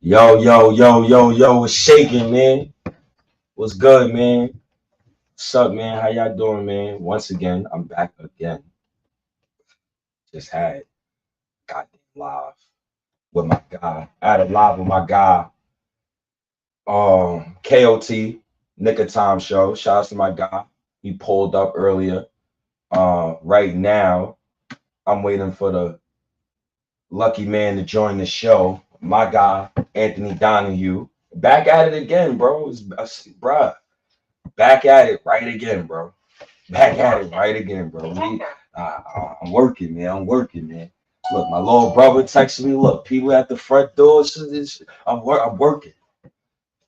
Yo, what's shaking, man? What's good, man? What's up, man? How y'all doing, man? Once again, I'm back again. Just had goddamn live with my guy. I had a live with my guy, KOT, Nick of Time Show. Shout out to my guy. He pulled up earlier. Right now, I'm waiting for the lucky man to join the show. My guy, Anthony Donahue. Back at it again, bro. Bruh. Back at it right again, bro. Back at it right again, bro. I'm working, man. Look, my little brother texted me. Look, people at the front door. I'm working.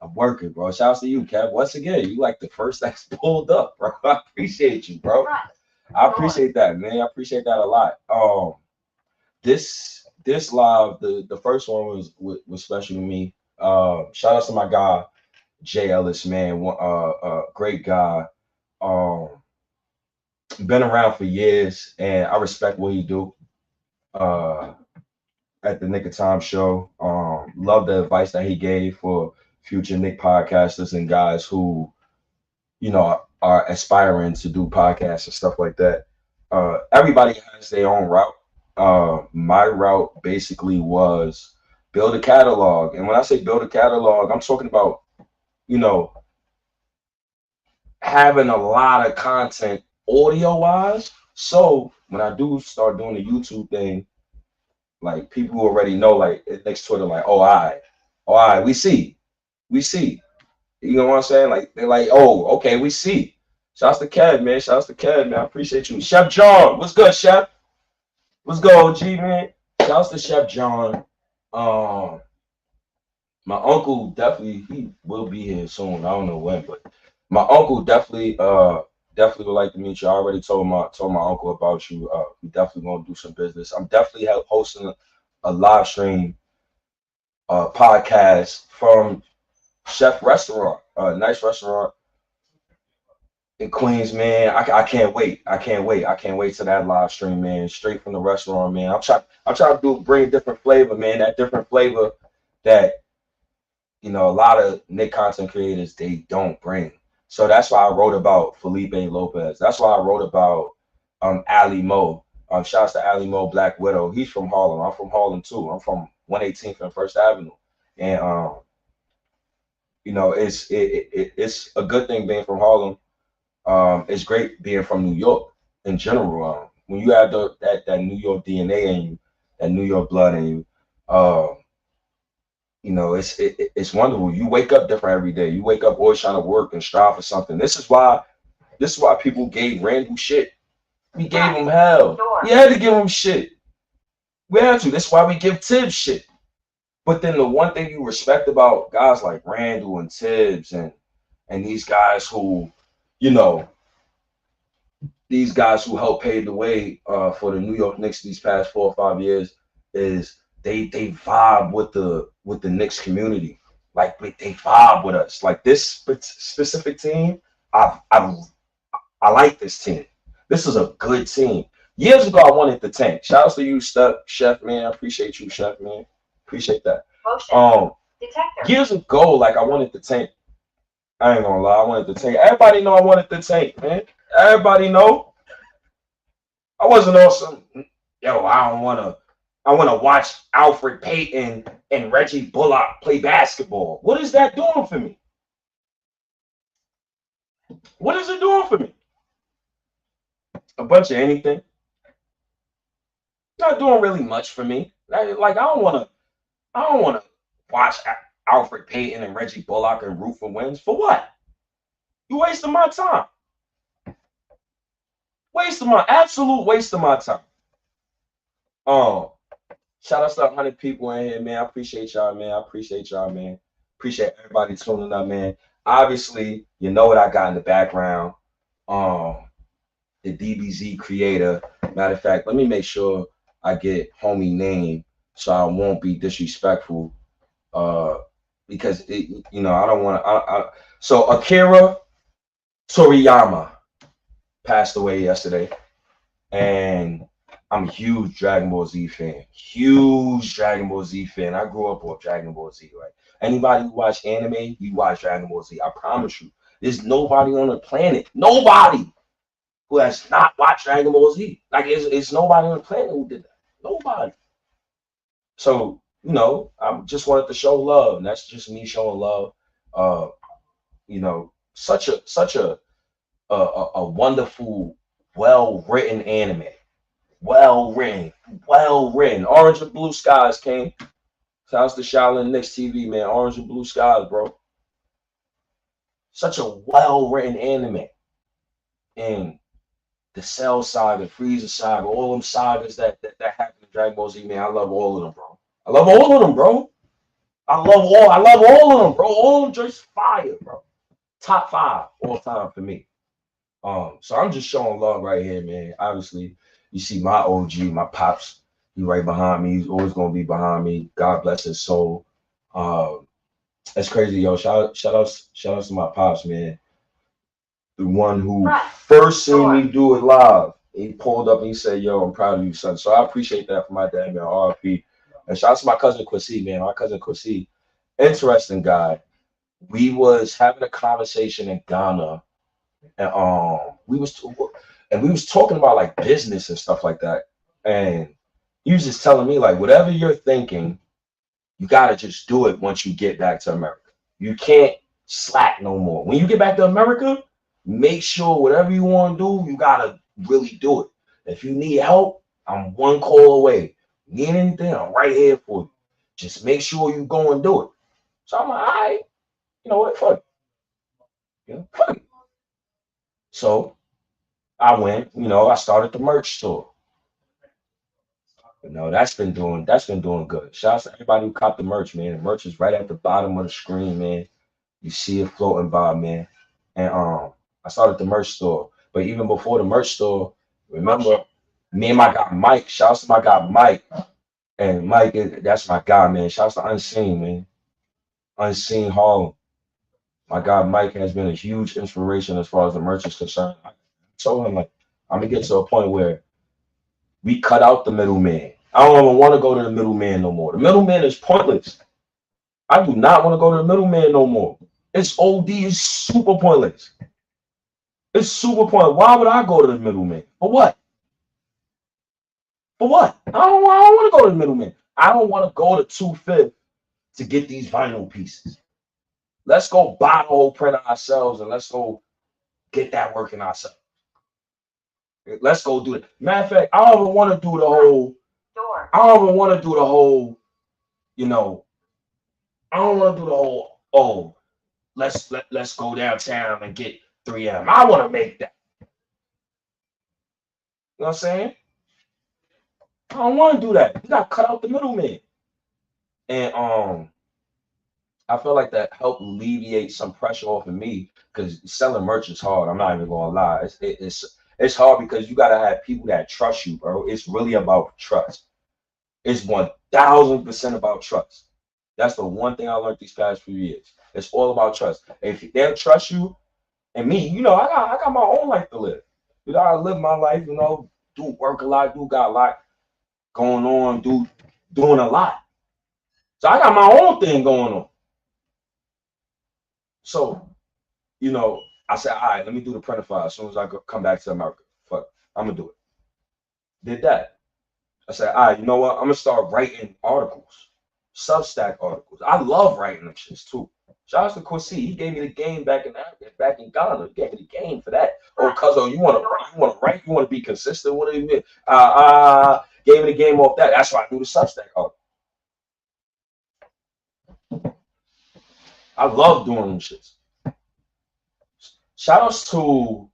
I'm working, bro. Shouts to you, Kev. Once again, you like the first that's pulled up, bro. I appreciate you, bro. I appreciate that, man. I appreciate that a lot. This live, the first one was special to me. Shout out to my guy, Jay Ellis, man. Great guy. Um, been around for years, and I respect what he do. Uh, at the Nick of Time show, love the advice that he gave for future Nick podcasters and guys who, are aspiring to do podcasts and stuff like that. Everybody has their own route. My route basically was build a catalog, and when I say build a catalog, I'm talking about, you know, having a lot of content audio wise. So when I do start doing the YouTube thing, like people who already know, like it makes Twitter like, oh, all right, we see. You know what I'm saying? Like they're like, oh, okay, we see. Shouts to Kev, man. I appreciate you. Chef John, what's good, Chef? What's good, OG, man? Shouts to Chef John. Um, my uncle definitely he will be here soon. I don't know when, but my uncle definitely would like to meet you. I already told my uncle about you. We definitely gonna do some business. I'm definitely hosting a live stream podcast from Chef Restaurant, a nice restaurant in Queens, man. I can't wait. I can't wait to that live stream, man. Straight from the restaurant, man. I'm trying to bring a different flavor, man. That different flavor that a lot of Nick content creators they don't bring. So that's why I wrote about Felipe Lopez. That's why I wrote about Ali Mo. Shouts to Ali Mo, Black Widow. He's from Harlem. I'm from Harlem too. I'm from 118th and First Avenue. And it's a good thing being from Harlem. It's great being from New York in general. When you have that New York DNA in you, that New York blood in you, it's wonderful. You wake up different every day. You wake up always trying to work and strive for something. This is why people gave Randall shit. We gave him hell. We had to give him shit. We had to. That's why we give Tibbs shit. But then the one thing you respect about guys like Randall and Tibbs and these guys who, you know, these guys who helped pave the way for the New York Knicks these past 4 or 5 years is they vibe with the Knicks community. Like they vibe with us. Like this specific team, I like this team. This is a good team. Years ago, I wanted the tank. Shout out to you, Chef, man. I appreciate you, Chef, man. Appreciate that. Years ago, like I wanted the tank. I ain't gonna lie, I wanted the tank. Everybody know I wanted the tank, man. Everybody know. I wasn't awesome. Yo, I want to watch Alfred Payton and Reggie Bullock play basketball. What is that doing for me? What is it doing for me? A bunch of anything. Not doing really much for me. Like I don't want to watch Alfred Payton and Reggie Bullock and root for wins. For what? You wasting my time. Absolute waste of my time. Shout out to 100 people in here, man. I appreciate y'all, man. Appreciate everybody tuning up, man. Obviously, you know what I got in the background. The DBZ creator. Matter of fact, let me make sure I get homie name so I won't be disrespectful. Because I don't want to. So Akira Toriyama passed away yesterday, and I'm a huge Dragon Ball Z fan. Huge Dragon Ball Z fan. I grew up on Dragon Ball Z. Right? Anybody who watch anime, you watch Dragon Ball Z. I promise you. There's nobody on the planet, nobody who has not watched Dragon Ball Z. Like it's nobody on the planet who did that. Nobody. So, I just wanted to show love. And that's just me showing love. Uh, such a wonderful, well-written anime. Well written. Orange and Blue Skies, King. Shouts to Shaolin Knicks TV, man. Orange and Blue Skies, bro. Such a well-written anime. And the Cell Saga, Frieza Saga, all them sagas that happen in Dragon Ball Z, man. I love all of them, bro. I love all of them, bro. I love all of them, bro. All of them just fire, bro. Top 5 all time for me. So I'm just showing love right here, man. Obviously, you see my OG, my pops. He right behind me. He's always gonna be behind me. God bless his soul. That's crazy, yo. Shout outs to my pops, man. The one who first seen me do it live. He pulled up and he said, "Yo, I'm proud of you, son." So I appreciate that for my dad, man. RP. And shout out to my cousin Kwasi, man. My cousin Kwasi, interesting guy. We was having a conversation in Ghana, and we was talking about like business and stuff like that. And he was just telling me like, whatever you're thinking, you gotta just do it once you get back to America. You can't slack no more. When you get back to America, make sure whatever you want to do, you gotta really do it. If you need help, I'm one call away. Need anything, I'm right here for you. Just make sure you go and do it. So I'm like, all right, you know what, fuck it. Fuck it. So I went, I started the merch store. That's been doing good. Shout out to everybody who caught the merch, man. The merch is right at the bottom of the screen, man. You see it floating by, man. And I started the merch store. But even before the merch store, remember me and my guy Mike. Shout out to my guy Mike. And Mike, that's my guy, man. Shout out to Unseen, man. Unseen Harlem. My guy Mike has been a huge inspiration as far as the merch is concerned. I told him like I'm gonna get to a point where we cut out the middleman. I don't even want to go to the middleman no more. The middleman is pointless. I do not want to go to the middleman no more. It's OD. It's super pointless. It's super pointless. Why would I go to the middleman? For what? For what? I don't want to go to the middleman. I don't want to go to 2/5 to get these vinyl pieces. Let's go buy the whole print ourselves and let's go get that working ourselves. Let's go do it. Matter of fact, I don't even want to do the whole. I don't even want to do the whole. I don't want to do the whole. Oh, let's go downtown and get 3M. I want to make that. You know what I'm saying? I don't want to do that. You got to cut out the middleman. And I feel like that helped alleviate some pressure off of me because selling merch is hard. I'm not even gonna lie. It's hard because you gotta have people that trust you, bro. It's really about trust. It's 1000% about trust. That's the one thing I learned these past few years. It's all about trust. If they don't trust you and me, I got my own life to live. I live my life, do work a lot, got a lot going on, doing a lot. So I got my own thing going on. So, I said, all right, let me do the printer file as soon as I come back to America. Fuck, I'm gonna do it. Did that. I said, all right, you know what? I'm gonna start writing articles, Substack articles. I love writing them shits too. Shout out to Kwasi. He gave me the game back in Ghana. He gave me the game for that. Oh, cuz you wanna write, you wanna be consistent. What do you mean? Gave me the game off that. That's why I do the Substack article. I love doing them shits. Shout outs to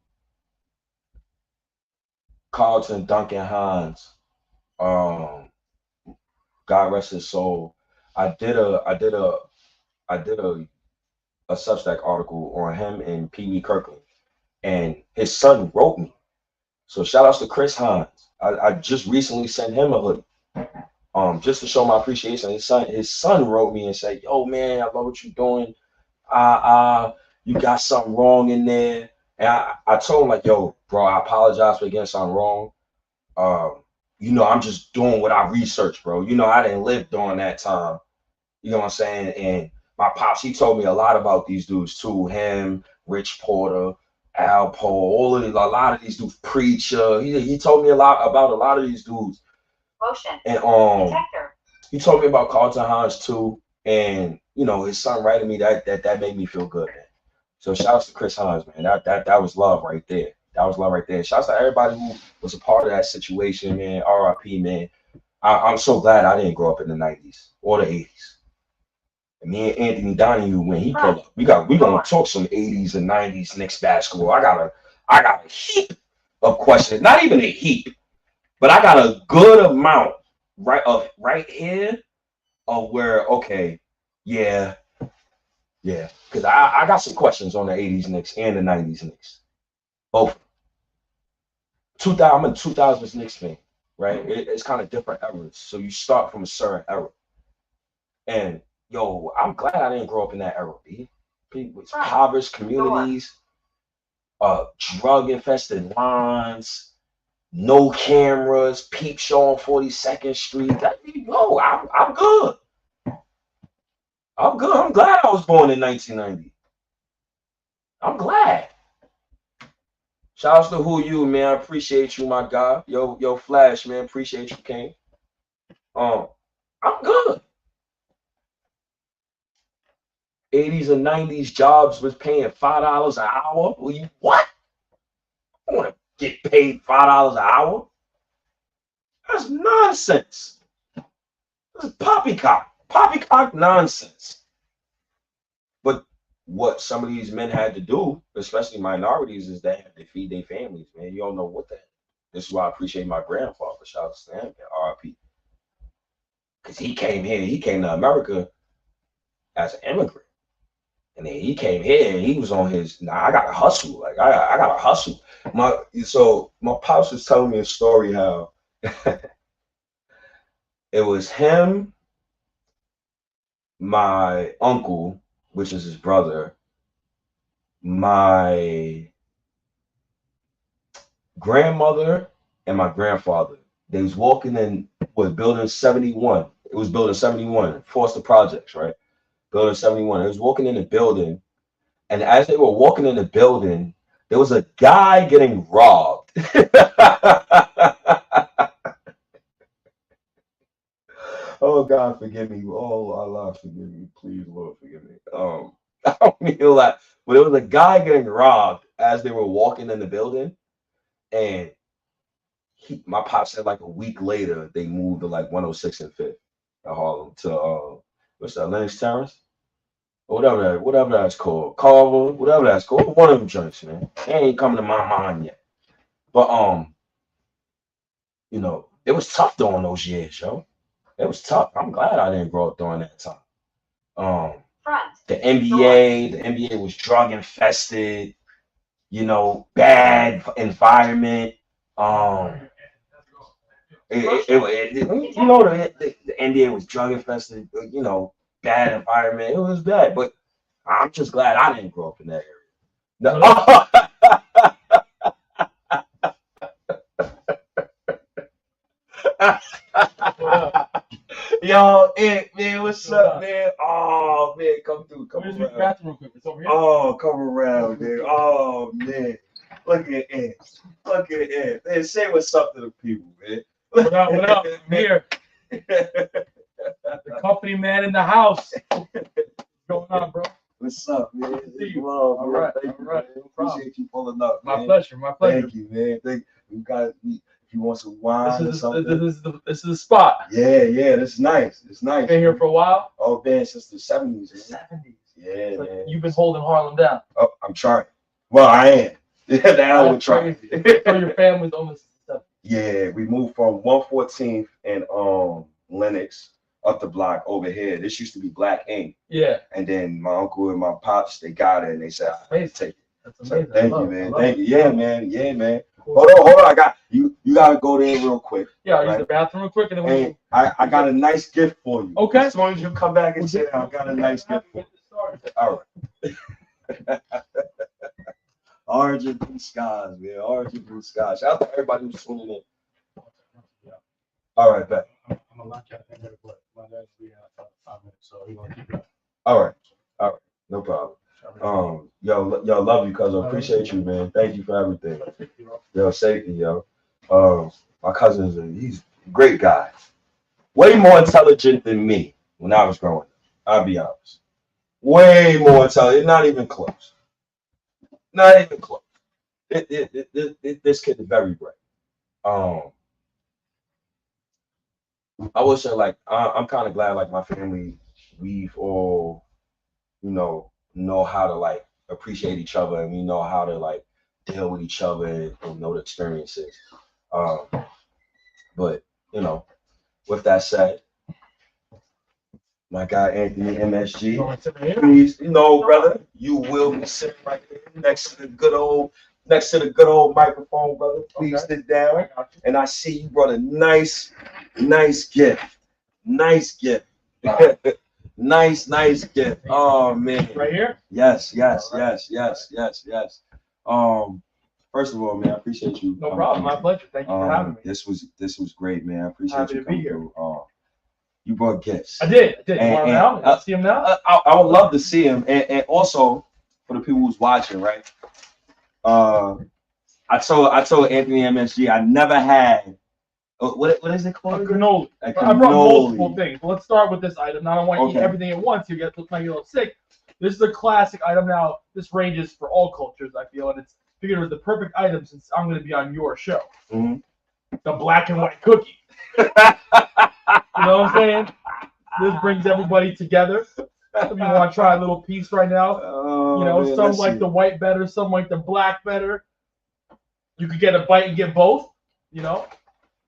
Carlton Duncan Hines. God rest his soul. I did a Substack article on him and Pee Wee Kirkland, and his son wrote me. So shout outs to Chris Hines. I just recently sent him a hoodie. Just to show my appreciation. His son wrote me and said, "Yo, man, I love what you're doing. You got something wrong in there." And I told him like, "Yo, bro, I apologize for getting something wrong. you know, I'm just doing what I researched, bro. You know, I didn't live during that time. You know what I'm saying? And my pops, he told me a lot about these dudes too. Him, Rich Porter, Al Poe, a lot of these dudes, Preacher. He told me a lot about a lot of these dudes. Motion. And detector. He told me about Carlton Hines too. And you know, his son writing me that made me feel good, man. So shouts to Chris Hines, man. That was love right there. That was love right there. Shouts to everybody who was a part of that situation, man. RIP, man. I'm so glad I didn't grow up in the 90s or the 80s. And me and Anthony Donahue, when he pulled up, we gonna talk some 80s and 90s Knicks basketball. I got a heap of questions. Not even a heap, but I got a good amount right here of where, okay, yeah. Because I got some questions on the 80s Knicks and the 90s Knicks. Both. I'm a 2000s Knicks fan, right? It's kind of different eras. So you start from a certain era. And yo, I'm glad I didn't grow up in that era, B. Impoverished communities, drug infested lines, no cameras, peep show on 42nd Street. Yo, I'm good. I'm good. I'm glad I was born in 1990. I'm glad. Shouts to Who You, man. I appreciate you, my guy. Yo, Flash, man. Appreciate you, King. I'm good. 80s and 90s jobs was paying $5 an hour. Well, you what? I want to get paid $5 an hour? That's nonsense. This is poppycock nonsense. But what some of these men had to do, especially minorities, is they had to feed their families, man. You don't know what that. This is why I appreciate my grandfather. Shout out to him, RIP. Because he came to America as an immigrant. And then he came here and he was on his, I gotta hustle. Like I gotta hustle. My pops was telling me a story how it was him, my uncle, which is his brother, my grandmother, and my grandfather. They was walking in building 71. It was building 71, Foster Projects, right? Building 71. They was walking in the building. And as they were walking in the building, there was a guy getting robbed. Oh God, forgive me. Oh Allah, forgive me. Please, Lord, forgive me. I don't mean to laugh, but it was a guy getting robbed as they were walking in the building. And my pop said like a week later, they moved to like 106 and 5th at Harlem to what's that, Lennox Terrace? Or whatever that's called. Carver, whatever that's called. One of them joints, man. They ain't coming to my mind yet. But you know, it was tough during those years, yo. It was tough. I'm glad I didn't grow up during that time. The NBA was drug infested, you know, bad environment. You know, the NBA was drug infested, you know, bad environment. It was bad, but I'm just glad I didn't grow up in that area. No. Yo, man, what's up, man? Oh, man, come through. Come around. The bathroom quick. It's over here. Oh, come around, dude. Oh, man. Look at it. Look at it. Man, say what's up to the people, man. What up? I'm here. The company man in the house. What's going on, bro? What's up, man? See you. Love, all right. Thank you, all right. Man. Appreciate you pulling up, my man. pleasure. Thank you, man. We got if you want some wine or something. This is the spot. Yeah, this is nice. It's nice. Been here for a while? Oh, man, since the 70s. The 70s. Yeah, man. You've been holding Harlem down. Oh, I'm trying. Well, I am. Now we're trying. So your family's on this stuff. Yeah, we moved from 114th and Lenox up the block over here. This used to be Black Ink. Yeah. And then my uncle and my pops, they got it and they said, I take it. That's amazing. So, thank you, man. Thank you. Yeah, man. Yeah, man. Cool. Hold on. I got you. You gotta go there real quick. Yeah, I'll use the bathroom real quick, and then I got a nice gift for you. Okay. As soon as you come back and sit down, I got a nice gift for you. All right. Orange and blue skies, man. Orange and blue skies. Shout out to everybody who's tuning in. All right, bet. I'm gonna lock out that minute, but my dad's be out 5 minutes, so he gonna keep it. All right. No problem. Yo, love you, cuz. I appreciate you, man. Thank you for everything. Yo, safety, yo. My cousin he's a great guy. Way more intelligent than me when I was growing up. I'll be honest. Way more intelligent. Not even close. Not even close. This kid is very bright. I would say like I'm kind of glad like my family, we've all, know how to like appreciate each other, and we know how to like deal with each other and know the experiences. But with that said, my guy Anthony MSG, please, brother, you will be sitting right there next to the good old microphone, brother. Please sit down. And I see you brought a nice gift. Nice gift. nice gift. Oh man. Right here? Yes. First of all, man, I appreciate you. No problem. My pleasure. Thank you for having me. This was great, man. I appreciate Happy you to be coming here. through. You brought gifts. I did. You want him now? See him now? I would love to see him, and also for the people who's watching, right? I told Anthony MSG I never had what is it called? A cannoli. I brought multiple things. But let's start with this item. Now I don't want you to eat everything at once. You get a little sick. This is a classic item. Now this ranges for all cultures, I feel, and it's figured it was the perfect item since I'm going to be on your show. Mm-hmm. The black and white cookie. You know what I'm saying? This brings everybody together. If you want to try a little piece right now, some like the white better, some like the black better. You could get a bite and get both.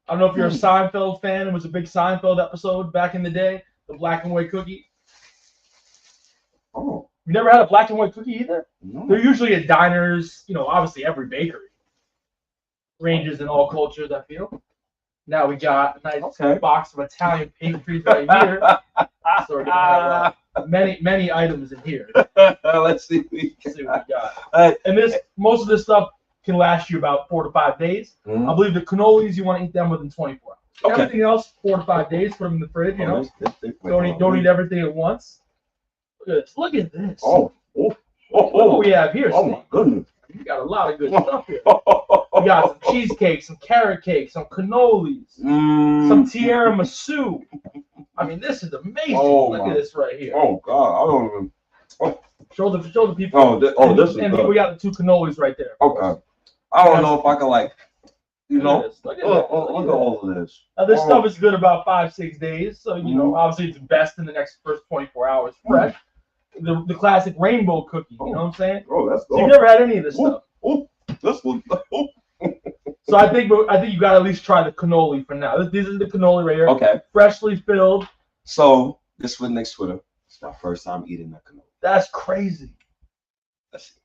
I don't know if you're a Seinfeld fan. It was a big Seinfeld episode back in the day. The black and white cookie. Oh, you never had a black and white cookie either? No. They're usually at diners. Obviously every bakery. Ranges in all cultures, I feel. Now we got a nice box of Italian pastries right here. So we're gonna have many items in here. Let's see. Let's see what we got. And most of this stuff can last you about 4 to 5 days. Mm-hmm. I believe the cannolis you want to eat them within 24 hours. Okay. Everything else 4 to 5 days. Put them in the fridge. Don't eat everything at once. Look at this. Oh. Look what we have here. Oh my goodness. We got a lot of good stuff here. We got some cheesecake, some carrot cake, some cannolis, some tiramisu. I mean, this is amazing. Look at this right here. Oh God, I don't even. Show the people. This is and good. we got the 2 cannolis right there. Okay. I don't know if I can Look at all of this. Now this stuff is good about 5-6 days. So obviously it's best in the next first 24 hours fresh. The classic rainbow cookie. You know what I'm saying? Oh, that's good. So you've never had any of this stuff. This one. So I think you got to at least try the cannoli for now. This is the cannoli right here. Okay. Freshly filled. So this for next Twitter. It's my first time eating that cannoli. That's crazy. Let's see.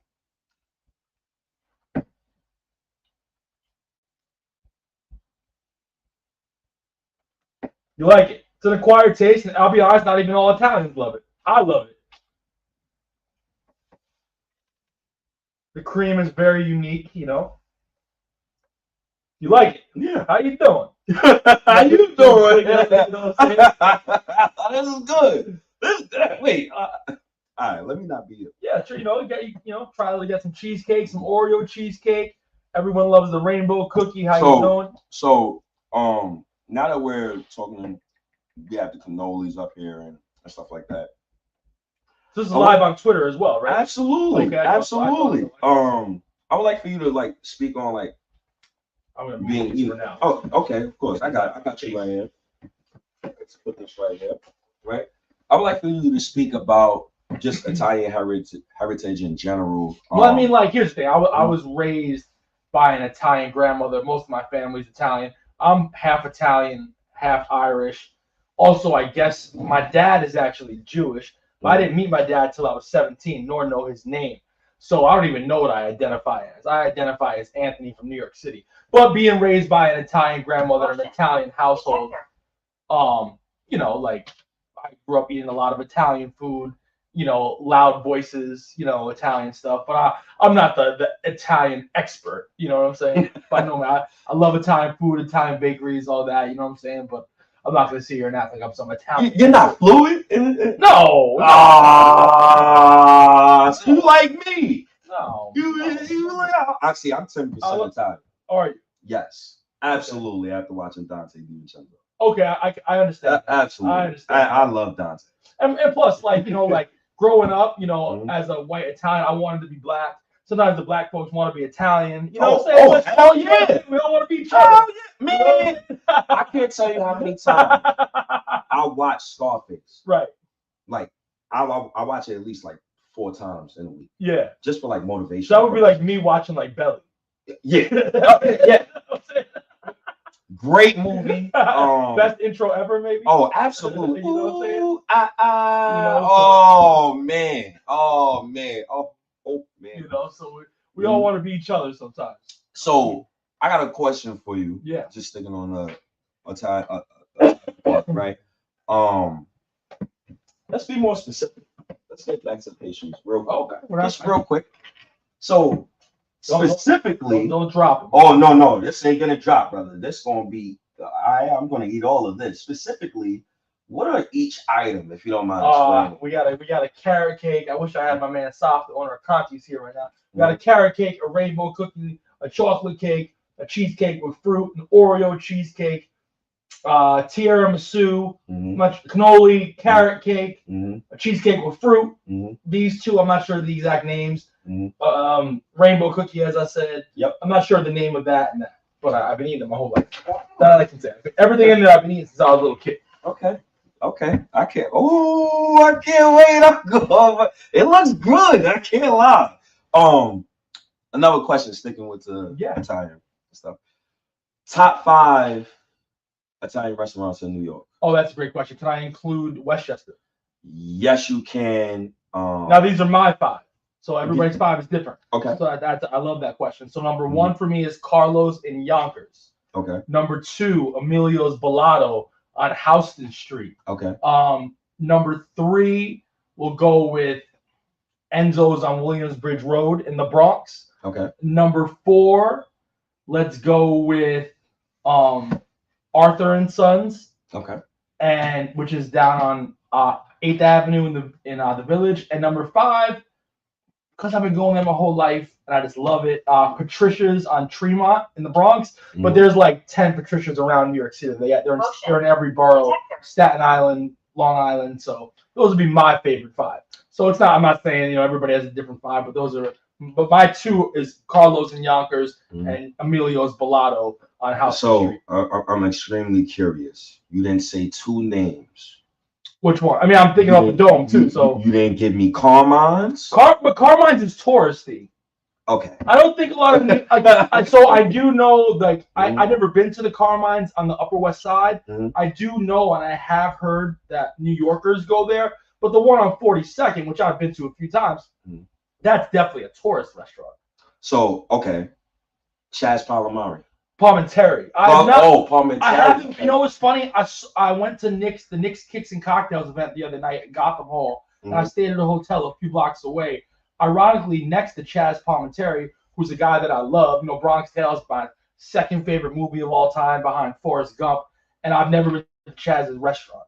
You like it? It's an acquired taste, and I'll be honest, not even all Italians love it. I love it. The cream is very unique, You like it? Yeah. How you doing? How you doing? This is good. Wait. All right. Let me not be. Yeah, sure. Try to get some cheesecake, some Oreo cheesecake. Everyone loves the rainbow cookie. How you doing? So, now that we're talking, we have the cannolis up here and stuff like that. This is live on Twitter as well, right? Absolutely. Okay, Absolutely. I would like for you to like speak on like I'm gonna being move for now. Oh, okay, of course. I got you right here. Let's put this right here. Right. I would like for you to speak about just Italian heritage in general. Well, I mean, here's the thing. I was raised by an Italian grandmother. Most of my family's Italian. I'm half Italian, half Irish. Also, I guess my dad is actually Jewish. But I didn't meet my dad till I was 17, nor know his name. So I don't even know what I identify as. I identify as Anthony from New York City. But being raised by an Italian grandmother in an Italian household, I grew up eating a lot of Italian food. loud voices, Italian stuff. But I'm not the Italian expert. You know what I'm saying? But no, man, I love Italian food, Italian bakeries, all that. You know what I'm saying? But I'm not gonna sit here and act like I'm some Italian. You're not fluent? No. So you like me? No. You like? Actually, I'm 10% Italian. Are you? Yes, absolutely. After watching Dante DiVincenzo. Okay, I understand. Absolutely. I understand. I love Dante. And plus, like growing up, Mhm. as a white Italian, I wanted to be black. Sometimes the black folks want to be Italian. You know Oh, what I'm saying? oh, hell yeah. We all want to be each Oh other. yeah, man! I can't tell you how many times I watch Scarface. Right. Like I watch it at least like 4 times in a week. Yeah. Just for like motivation. So that would be like me watching like Belly. Yeah. Yeah. Great movie. Best intro ever, maybe. Oh, absolutely. You know what I'm saying? Ooh, man. Oh man. So we all want to be each other sometimes. So I got a question for you. Yeah. Just sticking on a tie, right? Let's be more specific. Let's get back to patients real quick. Okay. Just real quick. So specifically, don't drop it. Oh no, this ain't gonna drop, brother. This gonna be. I'm gonna eat all of this. Specifically, what are each item, if you don't mind explaining? We got a carrot cake. I wish I had my man Sop, the owner of Conti's, here right now. We got a carrot cake, a rainbow cookie, a chocolate cake, a cheesecake with fruit, an Oreo cheesecake, tiramisu, cannoli, carrot cake, a cheesecake with fruit. These two, I'm not sure the exact names. Rainbow cookie, as I said. Yep. I'm not sure the name of that and that, but I've been eating them my whole life. That I can say. Everything in there I've been eating since I was a little kid. Okay. I can't. Oh, I can't wait. I'm good. It looks good. I can't lie. Another question, sticking with the Italian stuff. Top 5 Italian restaurants in New York. Oh, that's a great question. Can I include Westchester? Yes, you can. Now these are my 5, so everybody's 5 is different. Okay. So I love that question. So number 1 for me is Carlos in Yonkers. Okay. Number 2, Emilio's Bellato on Houston Street. Okay. Number 3, we'll go with Enzo's on Williamsbridge Road in the Bronx. Okay. Number 4, let's go with Arthur and Sons. Okay. And which is down on 8th Avenue in the Village. And number 5, because I've been going there my whole life and I just love it. Patricia's on Tremont in the Bronx, but there's like 10 Patricia's around New York City. They're in every borough, Staten Island, Long Island. So those would be my favorite 5. So it's not. I'm not saying everybody has a different 5, but those are. But my 2 is Carlos and Yonkers and Emilio's Bellato on House Street. So I'm extremely curious. You didn't say 2 names. Which one? I mean, I'm thinking off the dome too. So you didn't give me Carmine's. But Carmine's is touristy. Okay. I don't think a lot of so I do know I never been to the Carmine's on the Upper West Side. I do know and I have heard that New Yorkers go there, but the one on 42nd, which I've been to a few times, that's definitely a tourist restaurant. So okay, Chaz Palminteri. Palminteri. Palminteri. You know what's funny? I went to the Knicks Kicks and Cocktails event the other night at Gotham Hall, and I stayed at a hotel a few blocks away. Ironically, next to Chaz Palminteri, who's a guy that I love. Bronx Tales, my second favorite movie of all time, behind Forrest Gump, and I've never been to Chaz's restaurant.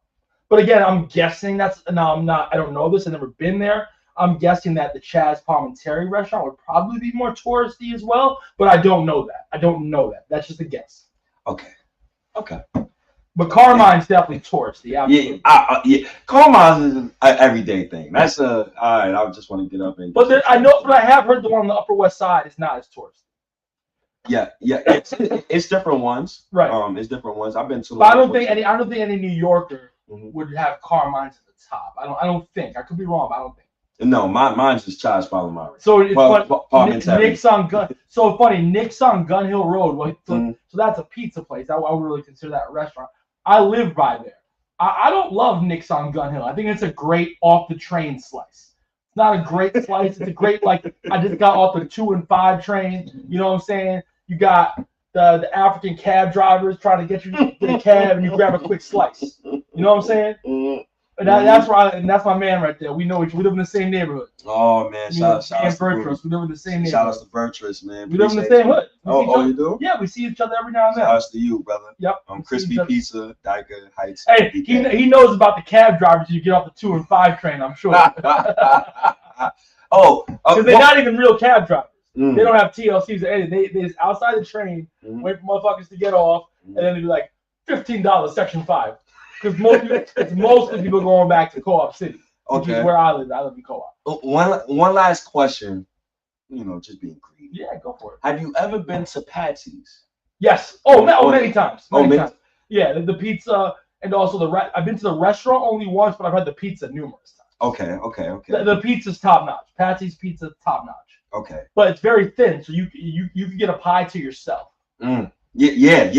But again, I'm guessing I don't know this. I've never been there. I'm guessing that the Chaz Palminteri restaurant would probably be more touristy as well, but I don't know that. That's just a guess. Okay. But Carmine's definitely touristy. Absolutely. Yeah. Carmine's is an everyday thing. That's all right. I just want to get up and. But I have heard the one on the Upper West Side is not as touristy. Yeah. It's different ones. Right. It's different ones. I've been to. But I don't think any New Yorker would have Carmine's at the top. I don't think. I could be wrong, but I don't think. No, mine's just Chaz Palminteri. So it's funny. Nick's on Gun. So funny. Nick's on Gun Hill Road. So that's a pizza place. I would really consider that a restaurant. I live by there. I don't love Nick's on Gun Hill. I think it's a great off the train slice. It's not a great slice. It's a great I just got off the 2 and 5 train. You know what I'm saying? You got the African cab drivers trying to get you to the cab, and you grab a quick slice. You know what I'm saying? That's right, and that's my man right there. We know we live in the same neighborhood. Oh man, shout out to Bertrus. We live in the same neighborhood. Shout out to Bertrus, man. We live in the same hood. Oh, you do? Yeah, we see each other every now and then. Shout out to you, brother. Yep. Crispy Pizza, Dyker Heights. Hey, he knows about the cab drivers. You get off the 2 and 5 train, I'm sure. Because they're not even real cab drivers. They don't have TLCs or anything. They just outside the train, wait for motherfuckers to get off, and then they be like, $15, Section 5. Because mostly people going back to Co-op City, which is where I live. I live in Co-op. One last question, just being greedy. Yeah, go for it. Have you ever been to Patsy's? Yes. Many times. Many times. Yeah, the pizza and also I've been to the restaurant only once, but I've had the pizza numerous times. Okay. The pizza's top notch. Patsy's pizza top notch. Okay. But it's very thin, so you can get a pie to yourself. Yeah.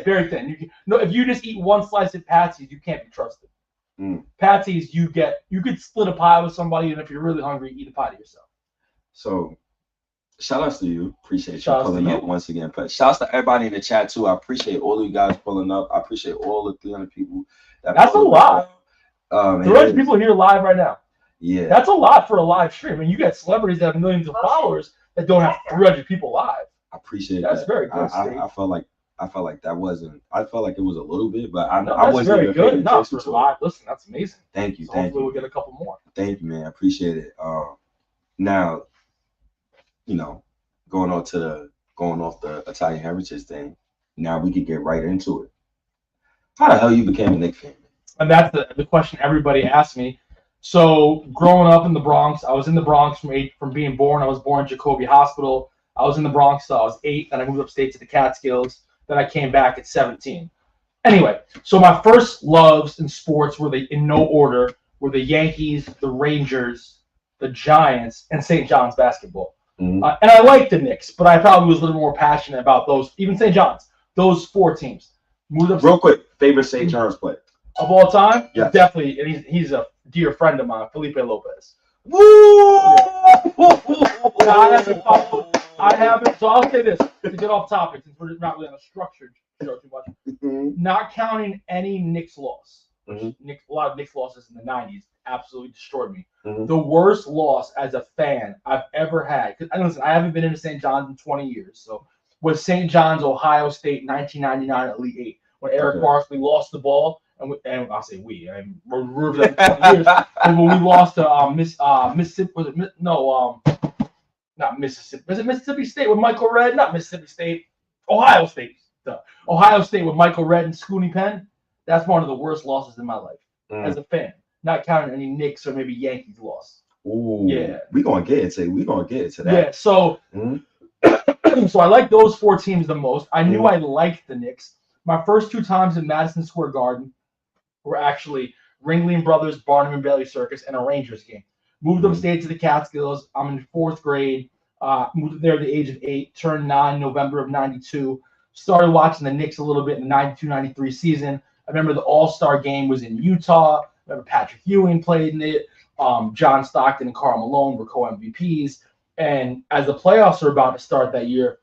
Very thin. If you just eat one slice at Patsy's, you can't be trusted. Patsy's, you could split a pie with somebody, and if you're really hungry, eat a pie to yourself. So, shout outs to you. Appreciate you pulling up once again. But shout outs to everybody in the chat too. I appreciate all of you guys pulling up. I appreciate all the 300 people. That's a lot. 300 people here live right now. Yeah. That's a lot for a live stream. And you got celebrities that have millions of followers that don't have 300 people live. I appreciate That's that. very good. I felt like that wasn't. I felt like it was a little bit, but I that's wasn't very good. No, for to live. Listen, that's amazing. Thank you. So hopefully we'll get a couple more. Thank you, man. I appreciate it. Now, going off the Italian heritage thing. Now we could get right into it. How the hell you became a Knicks fan? And that's the question everybody asks me. So growing up in the Bronx, I was in the Bronx from being born. I was born in Jacoby Hospital. I was in the Bronx till I was 8. Then I moved upstate to the Catskills. Then I came back at 17. Anyway, so my first loves in sports in no order were the Yankees, the Rangers, the Giants, and St. John's basketball. And I liked the Knicks, but I probably was a little more passionate about those, even St. John's, those 4 teams. Moved up real quick, favorite St. John's player? Of all time? Yes. Definitely, and he's a dear friend of mine, Felipe Lopez. Woo! I haven't, so I'll say this, to get off topic, since we're not really on a structured show too much. Not counting any Knicks loss. A lot of Knicks losses in the 90s absolutely destroyed me. The worst loss as a fan I've ever had, because listen, I haven't been into St. John's in 20 years, so was St. John's, Ohio State, 1999 Elite 8, when Eric Barkley lost the ball, and I'll say we're removed that 20 years, and when we lost to Mississippi, was it, no, not Mississippi, was it Mississippi State with Michael Redd? Not Mississippi State, Ohio State. Ohio State with Michael Redd and Scooney Penn. That's one of the worst losses in my life as a fan. Not counting any Knicks or maybe Yankees loss. Ooh, yeah. We're gonna get into that. Yeah, so so I like those 4 teams the most. I knew I liked the Knicks. My first 2 times in Madison Square Garden were actually Ringling Brothers, Barnum and Bailey Circus, and a Rangers game. Moved upstate to the Catskills. I'm in 4th grade. Moved there at the age of 8. Turned 9 November of 92. Started watching the Knicks a little bit in the 92-93 season. I remember the All-Star game was in Utah. I remember Patrick Ewing played in it. John Stockton and Karl Malone were co-MVPs. And as the playoffs were about to start that year,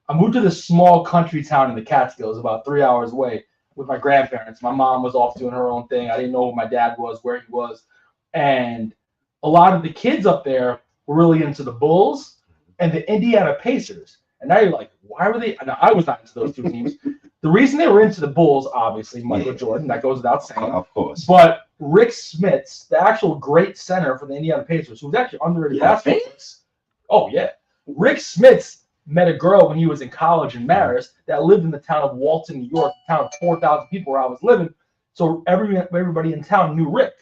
I moved to this small country town in the Catskills, about 3 hours away, with my grandparents. My mom was off doing her own thing. I didn't know who my dad was, where he was. And a lot of the kids up there were really into the Bulls and the Indiana Pacers. And now you're like, why were they? No, I was not into those 2 teams. The reason they were into the Bulls, obviously, Michael Jordan, that goes without saying. Of course. But Rick Smits, the actual great center for the Indiana Pacers, who was actually underrated basketball. Oh, yeah. Rick Smits met a girl when he was in college in Marist that lived in the town of Walton, New York, a town of 4,000 people where I was living. So everybody in town knew Rick.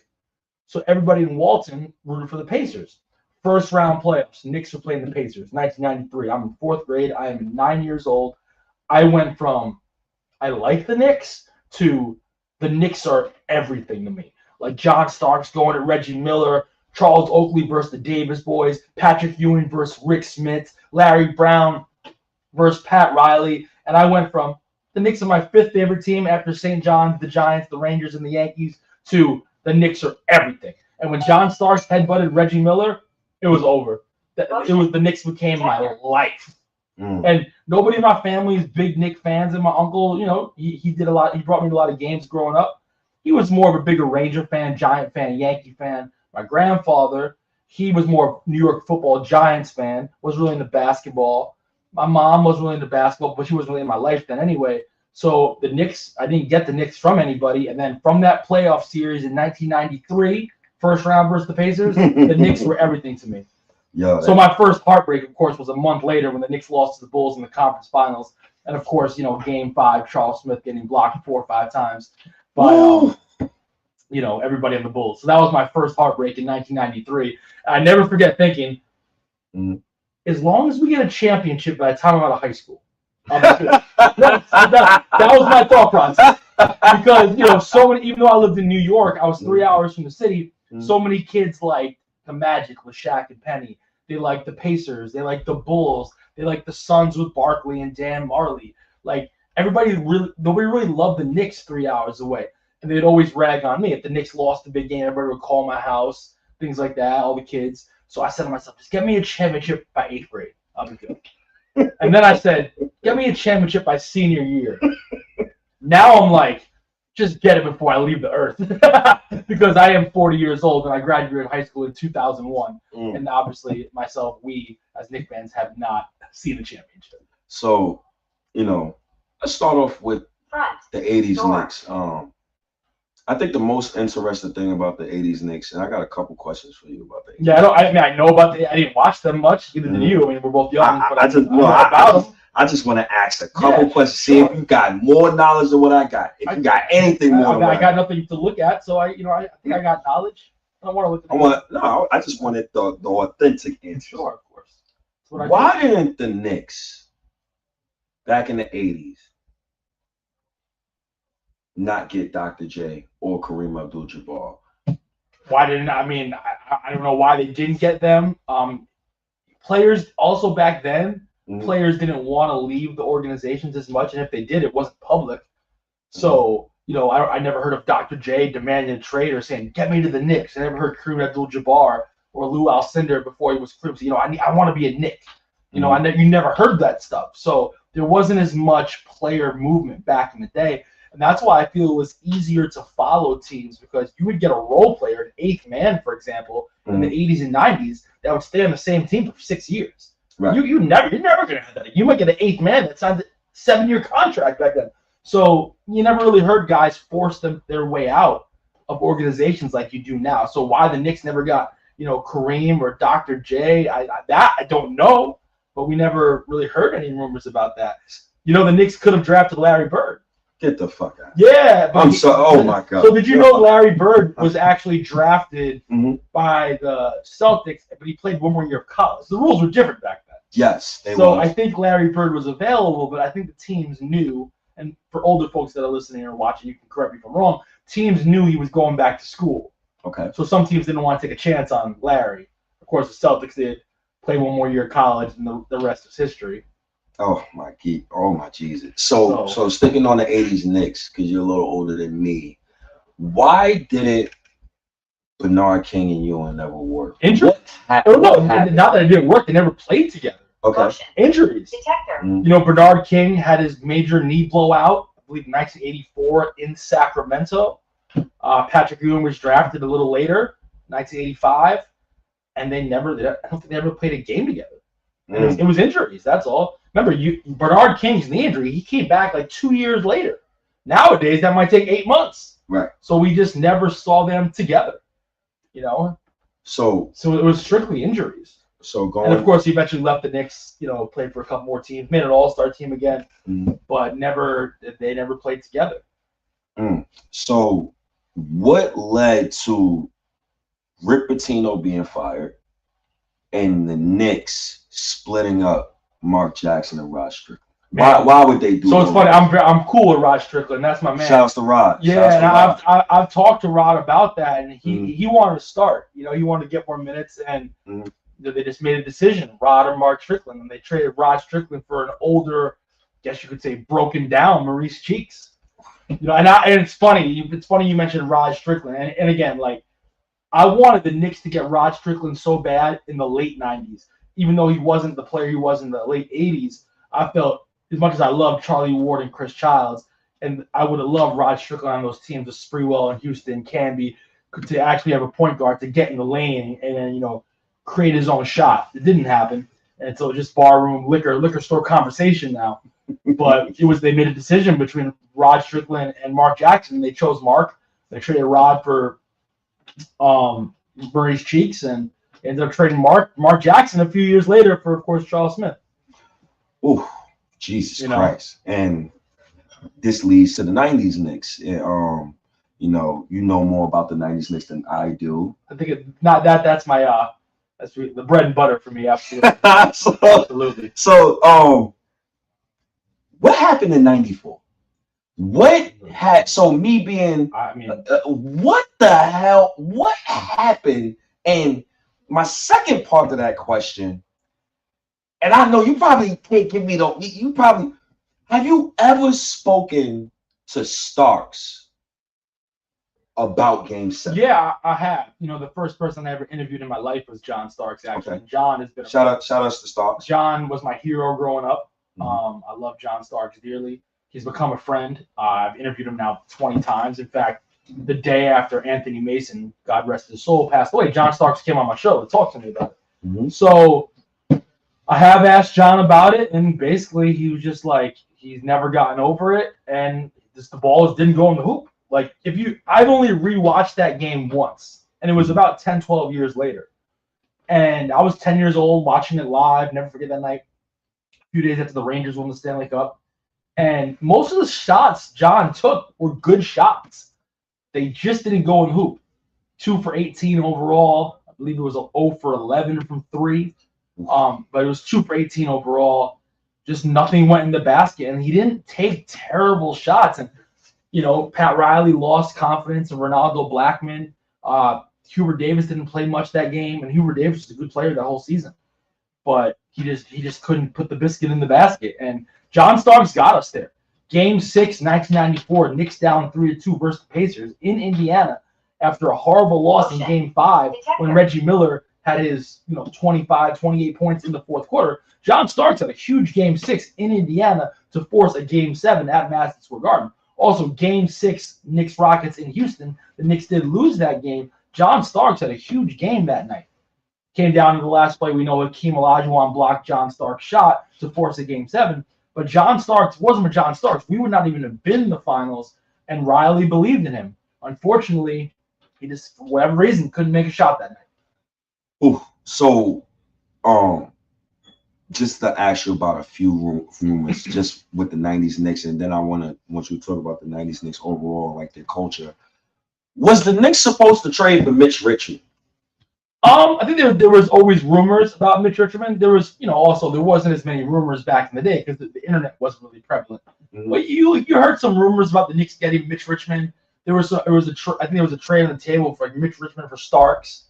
So everybody in Walton rooted for the Pacers. First round playoffs, Knicks were playing the Pacers, 1993. I'm in 4th grade. I am 9 years old. I went from I like the Knicks to the Knicks are everything to me. Like John Starks going at Reggie Miller, Charles Oakley versus the Davis boys, Patrick Ewing versus Rick Smits, Larry Brown versus Pat Riley. And I went from the Knicks are my 5th favorite team after St. John's, the Giants, the Rangers, and the Yankees to the Knicks are everything. And when John Starks headbutted Reggie Miller, it was over. The Knicks became my life. And nobody in my family is big Knicks fans. And my uncle, he did a lot. He brought me to a lot of games growing up. he was more of a bigger Ranger fan, Giant fan, Yankee fan. My grandfather, he was more New York Football Giants fan, was really into basketball. My mom was really into basketball, but she wasn't really in my life then anyway. So the Knicks, I didn't get the Knicks from anybody. And then from that playoff series in 1993, first round versus the Pacers, the Knicks were everything to me. Yo, So my first heartbreak, of course, was a month later when the Knicks lost to the Bulls in the conference finals. And of course, Game 5, Charles Smith getting blocked 4 or 5 times by everybody on the Bulls. So that was my first heartbreak in 1993. And I never forget thinking, as long as we get a championship by the time I'm out of high school, that was my thought process. Because so many, even though I lived in New York, I was 3 hours from the city. So many kids liked the Magic with Shaq and Penny. They liked the Pacers. They liked the Bulls. They liked the Suns with Barkley and Dan Marley. Like nobody really loved the Knicks 3 hours away. And they'd always rag on me. If the Knicks lost a big game, everybody would call my house, things like that, all the kids. So I said to myself, just get me a championship by 8th grade. I'll be good. And then I said, get me a championship by senior year. Now I'm like, just get it before I leave the earth. Because I am 40 years old and I graduated high school in 2001. And obviously we as Knicks fans have not seen a championship. So, let's start off with the 80s Knicks. I think the most interesting thing about the 80s Knicks, and I got a couple questions for you about the 80s. Yeah, I know about I didn't watch them much, either did you. I mean, we're both young. I just want to ask a couple questions, see if you got more knowledge than what I got. If you got anything more, I got nothing to look at, so I think I got knowledge. I don't want to look at. I just wanted the authentic answer. Sure, of course. Why didn't the Knicks back in the 80s not get Dr. J or Kareem Abdul-Jabbar? I don't know why they didn't get them. Players also back then, players didn't want to leave the organizations as much, and if they did, it wasn't public. So, I never heard of Dr. J demanding a trade or saying, get me to the Knicks. I never heard Kareem Abdul-Jabbar or Lou Alcindor before he was Kareem. I want to be a Knick. You never heard that stuff. So there wasn't as much player movement back in the day. And that's why I feel it was easier to follow teams, because you would get a role player, an 8th man, for example, in the 80s and 90s that would stay on the same team for 6 years. Right. You're never going to have that. You might get an 8th man that signed a 7-year contract back then. So you never really heard guys force their way out of organizations like you do now. So why the Knicks never got, Kareem or Dr. J, I don't know, but we never really heard any rumors about that. The Knicks could have drafted Larry Bird. Get the fuck out. Yeah. I'm sorry. Oh, my God. So did you know Larry Bird was actually drafted by the Celtics, but he played 1 more year of college? The rules were different back then. Yes. I think Larry Bird was available, but I think the teams knew, and for older folks that are listening or watching, you can correct me if I'm wrong, teams knew he was going back to school. Okay. So some teams didn't want to take a chance on Larry. Of course, the Celtics did play 1 more year of college, and the rest is history. Oh my Jesus! So sticking on the 80s Knicks, because you're a little older than me, why didn't Bernard King and Ewing never work? Injuries? Not that it didn't work. They never played together. Okay. Injuries. Bernard King had his major knee blowout, I believe, in 1984 in Sacramento. Patrick Ewing was drafted a little later, 1985, and I don't think they ever played a game together. And it was injuries. That's all. Remember, Bernard King's knee injury, he came back like 2 years later. Nowadays, that might take 8 months. Right. So we just never saw them together, So it was strictly injuries. And of course, he eventually left the Knicks, played for a couple more teams, made an all-star team again, but they never played together. So what led to Rick Pitino being fired and the Knicks splitting up Mark Jackson and Rod Strickland? Why would they do that? So it's funny. I'm cool with Rod Strickland. That's my man. Shouts to Rod. Yeah, and I've talked to Rod about that, and he wanted to start. He wanted to get more minutes, and they just made a decision, Rod or Mark Strickland, and they traded Rod Strickland for an older, I guess you could say, broken down Maurice Cheeks. And it's funny. It's funny you mentioned Rod Strickland, and again, like, I wanted the Knicks to get Rod Strickland so bad in the late 90s. Even though he wasn't the player he was in the late 80s, I felt, as much as I loved Charlie Ward and Chris Childs, And I would have loved Rod Strickland on those teams with Sprewell and Houston, Canby, to actually have a point guard to get in the lane and then, create his own shot. It didn't happen. And so just barroom, liquor store conversation now. But they made a decision between Rod Strickland and Mark Jackson. They chose Mark. They traded Rod for Murray's Cheeks and ended up trading Mark Jackson a few years later for, of course, Charles Smith. Ooh, Jesus Christ. And this leads to the 90s Knicks. You know more about the 90s Knicks than I do. I think that's my that's the bread and butter for me, absolutely. Absolutely. So what happened in 94? What the hell? What happened? And my second part of that question, and I know you probably can't give me have you ever spoken to Starks about Game 7? Yeah, I have. The first person I ever interviewed in my life was John Starks, actually. Okay. John has been shout out to Starks. John was my hero growing up. Mm-hmm. I love John Starks dearly. He's become a friend. I've interviewed him now 20 times. In fact, the day after Anthony Mason, God rest his soul, passed away, John Starks came on my show to talk to me about it. Mm-hmm. So I have asked John about it, and basically he was just like, he's never gotten over it, and the balls didn't go in the hoop. Like, I've only rewatched that game once, and it was about 10, 12 years later. And I was 10 years old watching it live, never forget that night, a few days after the Rangers won the Stanley Cup. And most of the shots John took were good shots. They just didn't go in the hoop. 2 for 18 overall. I believe it was 0 for 11 from 3. But it was 2 for 18 overall. Just nothing went in the basket. And he didn't take terrible shots. And, Pat Riley lost confidence in Ronaldo Blackman. Hubert Davis didn't play much that game. And Hubert Davis was a good player that whole season. But he just couldn't put the biscuit in the basket. And John Starks got us there. Game 6, 1994, Knicks down 3-2 versus the Pacers in Indiana after a horrible loss in Game 5 when Reggie Miller had his 25, 28 points in the fourth quarter. John Starks had a huge Game 6 in Indiana to force a Game 7 at Madison Square Garden. Also, Game 6, Knicks-Rockets in Houston. The Knicks did lose that game. John Starks had a huge game that night. Came down to the last play. We know Hakeem Olajuwon blocked John Starks' shot to force a Game 7. But John Starks wasn't with John Starks. We would not even have been in the finals, and Riley believed in him. Unfortunately, he just, for whatever reason, couldn't make a shot that night. Ooh, so, just to ask you about a few rumors, just with the 90s Knicks, and then I want you to talk about the 90s Knicks overall, like their culture. Was the Knicks supposed to trade for Mitch Richmond? I think there was always rumors about Mitch Richmond. There was, also there wasn't as many rumors back in the day because the internet wasn't really prevalent. Mm-hmm. But you heard some rumors about the Knicks getting Mitch Richmond. I think there was a trade on the table for Mitch Richmond for Starks.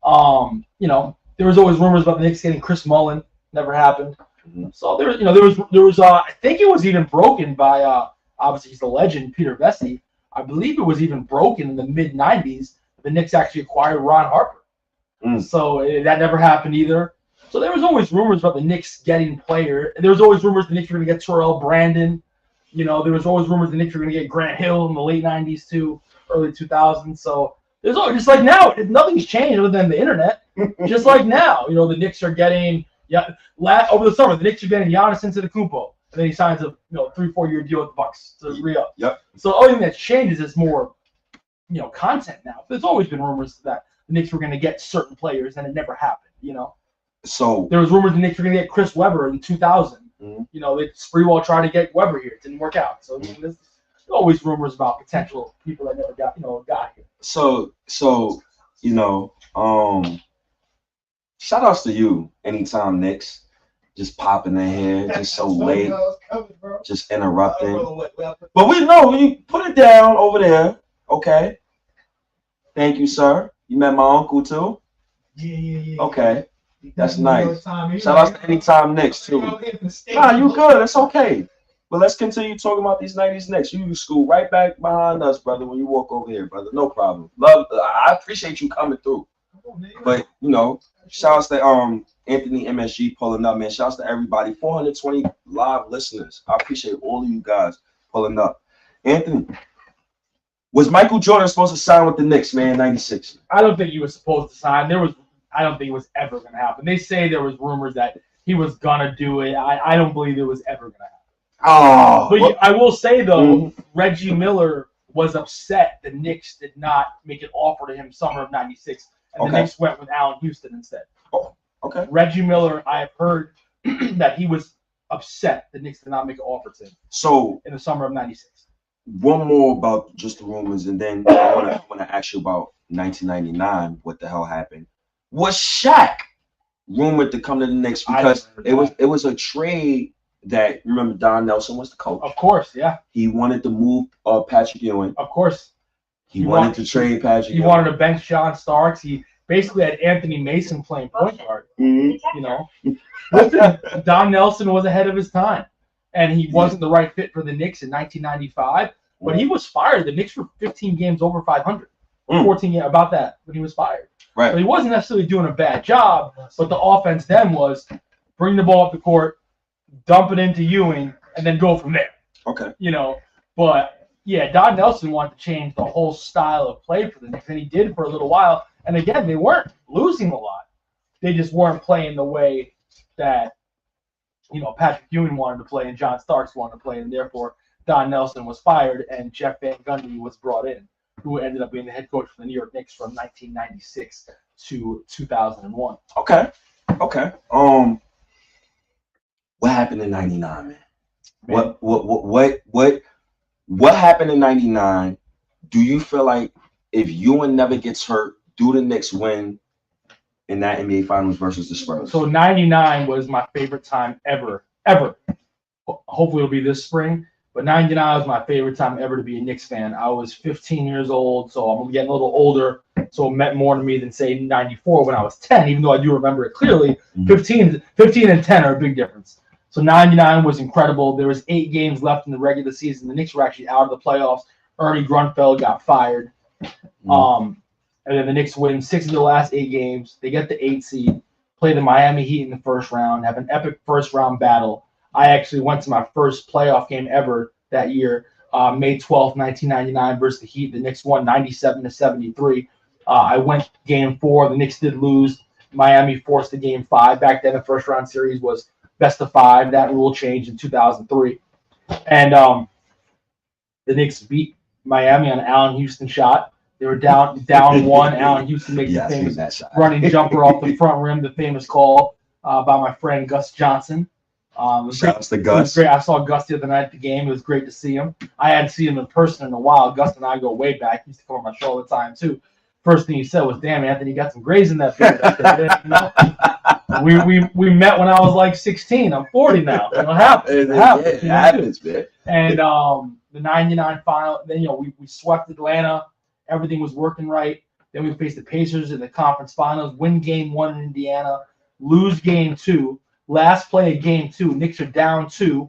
There was always rumors about the Knicks getting Chris Mullin. Never happened. Mm-hmm. So there was I think it was even broken by obviously he's the legend Peter Vesey. I believe it was even broken in the mid '90s. The Knicks actually acquired Ron Harper. So that never happened either. So there was always rumors about the Knicks getting player. There was always rumors the Knicks were going to get Terrell Brandon. There was always rumors the Knicks were going to get Grant Hill in the late 90s too, early 2000s. So there's always, just like now, nothing's changed other than the internet. Just like now, the Knicks are getting over the summer the Knicks are getting Giannis Antetokounmpo, and then he signs a 3-4 year deal with the Bucks to re-up. Yep. So the only thing that changes is more content now. There's always been rumors that the Knicks were going to get certain players, and it never happened, So there was rumors the Knicks were going to get Chris Webber in 2000. Mm-hmm. Sprewell tried to get Webber here. It didn't work out. So there's always rumors about potential people that never got here. So shout outs to you anytime Knicks just popping in here, just so late, just interrupting. But we know you put it down over there, okay? Thank you, sir. You met my uncle too? Yeah. Okay. That's nice. Shout out to Anytime Knicks too. Nah, you good. It's okay. But let's continue talking about these 90s Knicks. You school right back behind us, brother, when you walk over here, brother. No problem. I appreciate you coming through. But, shout outs to Anthony MSG pulling up, man. Shouts to everybody. 420 live listeners. I appreciate all of you guys pulling up. Anthony, was Michael Jordan supposed to sign with the Knicks, man, in 96? I don't think he was supposed to sign. I don't think it was ever going to happen. They say there was rumors that he was going to do it. I don't believe it was ever going to happen. Oh. But I will say, though, Reggie Miller was upset the Knicks did not make an offer to him summer of 96. And the Knicks went with Allen Houston instead. Oh, okay. Reggie Miller, I have heard that he was upset the Knicks did not make an offer to him. So in the summer of 96. One more about just the rumors, and then I want to ask you about 1999. What the hell happened? Was Shaq rumored to come to the Knicks because it was a trade that, remember, Don Nelson was the coach. Of course, yeah. He wanted to move Patrick Ewing. Of course. He wanted to trade Patrick Ewing. He wanted to bench John Starks. He basically had Anthony Mason playing point guard. You know, listen, Don Nelson was ahead of his time, and he wasn't the right fit for the Knicks in 1995. But he was fired. The Knicks were 15 games over 500, 14 games about that when he was fired. Right. So he wasn't necessarily doing a bad job, but the offense then was bring the ball up the court, dump it into Ewing, and then go from there. Okay. You know, but yeah, Don Nelson wanted to change the whole style of play for the Knicks, and he did for a little while. And again, they weren't losing a lot. They just weren't playing the way that, you know, Patrick Ewing wanted to play and John Starks wanted to play, and therefore Don Nelson was fired and Jeff Van Gundy was brought in, who ended up being the head coach for the New York Knicks from 1996 to 2001. Okay. What happened in '99, man? What happened in '99? Do you feel like if Ewing never gets hurt, do the Knicks win in that NBA Finals versus the Spurs? So '99 was my favorite time ever. Hopefully it'll be this spring. But 99 was my favorite time ever to be a Knicks fan. I was 15 years old, so I'm getting a little older. So it meant more to me than, say, 94 when I was 10, even though I do remember it clearly. 15 and 10 are a big difference. So 99 was incredible. There was 8 games left in the regular season. The Knicks were actually out of the playoffs. Ernie Grunfeld got fired. And then the Knicks win 6 of the last 8 games. They get the 8 seed, play the Miami Heat in the first round, have an epic first-round battle. I actually went to my first playoff game ever that year, May 12th, 1999 versus the Heat. The Knicks won 97-73. I went game 4. The Knicks did lose. Miami forced the game 5. Back then, the first-round series was best of 5. That rule changed in 2003. And the Knicks beat Miami on an Allen Houston shot. They were down 1. Allen Houston makes the famous running jumper off the front rim, the famous call by my friend Gus Johnson. Shout out to Gus. Great. I saw Gus the other night at the game. It was great to see him. I hadn't seen him in person in a while. Gus and I go way back. He used to come on my show all the time too. First thing he said was, "Damn, Anthony, you got some grays in that beard." You know? we met when I was like 16. I'm 40 now. It happens. It happens, man. And the '99 final. Then we swept Atlanta. Everything was working right. Then we faced the Pacers in the conference finals. Win game 1 in Indiana. Lose game 2. Last play of game 2, Knicks are down 2.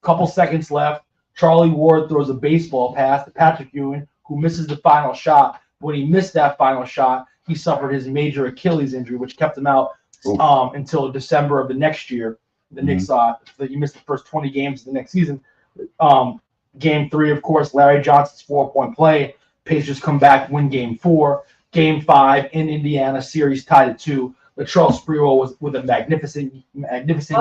Couple seconds left. Charlie Ward throws a baseball pass to Patrick Ewing, who misses the final shot. When he missed that final shot, he suffered his major Achilles injury, which kept him out until December of the next year. The Knicks, he missed the first 20 games of the next season. Game 3, of course, Larry Johnson's 4-point play. Pacers come back, win game 4. Game 5 in Indiana, series tied at 2. Latrell Sprewell was with a magnificent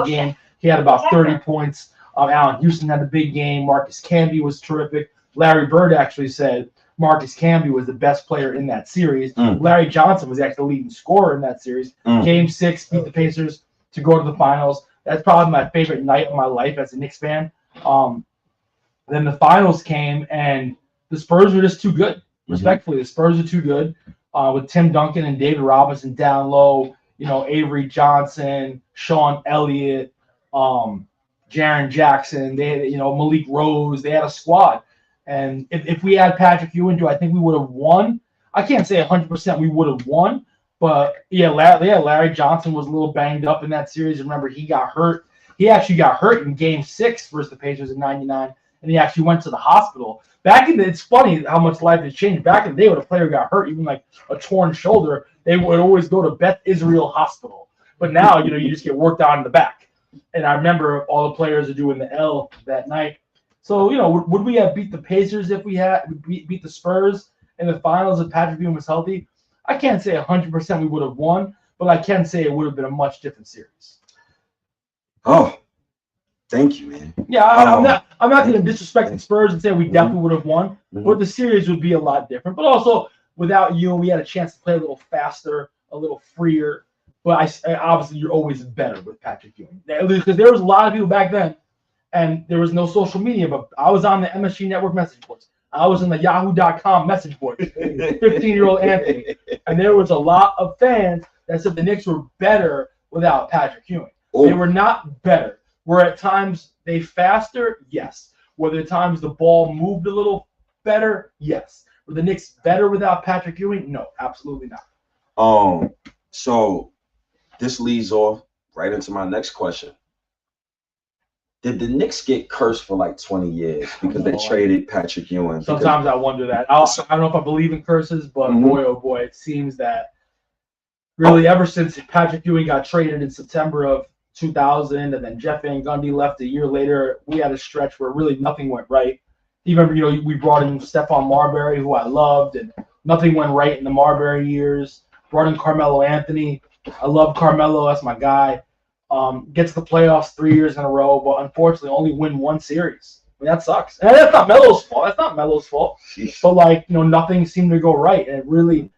game. He had about 30 points. Allen Houston had a big game. Marcus Camby was terrific. Larry Bird actually said Marcus Camby was the best player in that series. Larry Johnson was actually the leading scorer in that series. Game 6 beat the Pacers to go to the finals. That's probably my favorite night of my life as a Knicks fan. Then the finals came, and the Spurs were just too good. Respectfully, the Spurs are too good. With Tim Duncan and David Robinson down low, Avery Johnson, Sean Elliott, Jaren Jackson, they had, Malik Rose. They had a squad. And if we had Patrick Ewing, I think we would have won. I can't say 100% we would have won, but Larry Johnson was a little banged up in that series. Remember, he got hurt. He actually got hurt in Game 6 versus the Pacers in '99, and he actually went to the hospital. It's funny how much life has changed. Back in the day, when a player got hurt, even like a torn shoulder, they would always go to Beth Israel Hospital. But now, you just get worked on in the back. And I remember all the players are doing the L that night. So, would we have beat the Pacers if we had beat the Spurs in the finals if Patrick Ewing was healthy? I can't say 100% we would have won, but I can say it would have been a much different series. Oh, thank you, man. Yeah, I'm not going to disrespect the Spurs and say we definitely would have won, but the series would be a lot different. But also, without Ewing, we had a chance to play a little faster, a little freer. But obviously, you're always better with Patrick Ewing. Because there was a lot of people back then, and there was no social media, but I was on the MSG Network message boards. I was in the Yahoo.com message board, 15-year-old Anthony. And there was a lot of fans that said the Knicks were better without Patrick Ewing. They were not better. Were at times they faster? Yes. Were there times the ball moved a little better? Yes. Were the Knicks better without Patrick Ewing? No, absolutely not. So this leads off right into my next question. Did the Knicks get cursed for like 20 years because they traded Patrick Ewing? Sometimes I wonder that. I don't know if I believe in curses, but boy, oh boy, it seems that really ever since Patrick Ewing got traded in September of 2000 and then Jeff Van Gundy left a year later, we had a stretch where really nothing went right. Even, we brought in Stephon Marbury, who I loved, and nothing went right in the Marbury years. Brought in Carmelo Anthony. I love Carmelo. That's my guy. Gets the playoffs 3 years in a row, but unfortunately only win one series. I mean, that sucks. And that's not Melo's fault. But, nothing seemed to go right. And it really,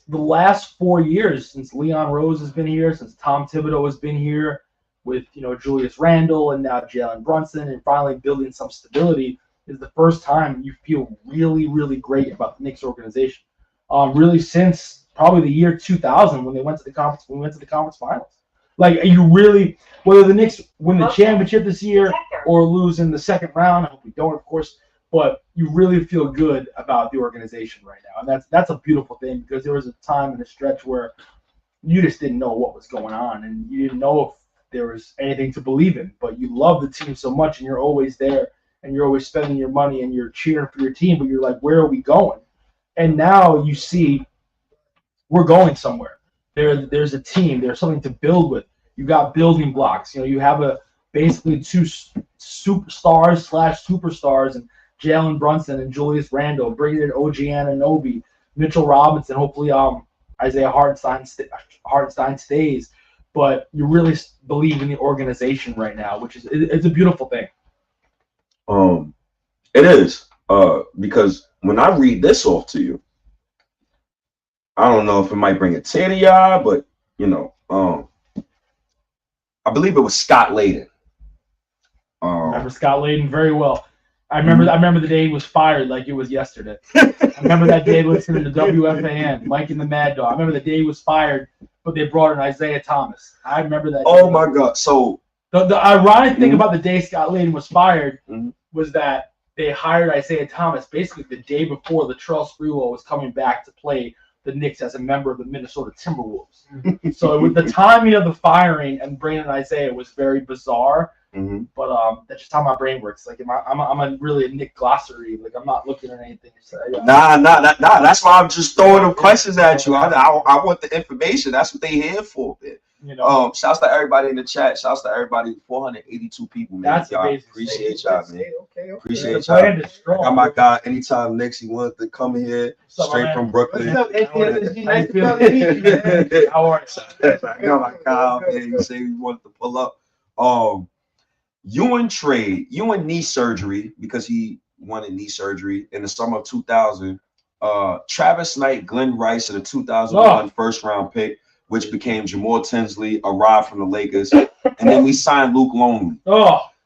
the last 4 years since Leon Rose has been here, since Tom Thibodeau has been here with, Julius Randle and now Jalen Brunson and finally building some stability, is the first time you feel really, really great about the Knicks organization. Really since probably the year 2000 when we went to the conference finals. Like, you really, whether the Knicks win the championship this year or lose in the second round, I hope we don't, of course, but you really feel good about the organization right now. And that's a beautiful thing, because there was a time in the stretch where you just didn't know what was going on and you didn't know if there was anything to believe in, but you love the team so much and you're always there and you're always spending your money and you're cheering for your team, but you're like, where are we going? And now you see we're going somewhere. There's a team. There's something to build with. You got building blocks. You have basically two superstars and Jalen Brunson and Julius Randle, bringing in OG Anunoby, Mitchell Robinson. Hopefully, Isaiah Hartenstein stays. But you really believe in the organization right now, which is it's a beautiful thing. It is because when I read this off to you, I don't know if it might bring a tear to your eye, but I believe it was Scott Layden. I remember Scott Layden very well. I remember the day he was fired like it was yesterday. I remember that day listening to WFAN, Mike and the Mad Dog. I remember the day he was fired, but they brought in Isaiah Thomas. I remember that. Oh my God! So the ironic thing about the day Scott Layden was fired was that they hired Isaiah Thomas basically the day before Latrell Sprewell was coming back to play the Knicks as a member of the Minnesota Timberwolves. So with the timing of the firing and bringing in Isaiah was very bizarre. But that's just how my brain works. Like, I'm really a Nick glossary. Like, I'm not looking at anything. So, Nah. That's why I'm just throwing them questions at you. I want the information. That's what they here for, man. Shouts to everybody in the chat. Shouts to everybody, 482 people, man. That's y'all. amazing. Appreciate y'all, man. Okay. Appreciate y'all. I got my guy. Anytime Knicks, he wanted to come here straight from Brooklyn. What's up, Nice to meet you, man. How are you? I got my guy, man. He said he wanted to pull up. Ewing knee surgery, because he wanted knee surgery in the summer of 2000. Travis Knight, Glenn Rice, and a 2001 first-round pick, which became Jamal Tinsley, arrived from the Lakers, and then we signed Luke Longley.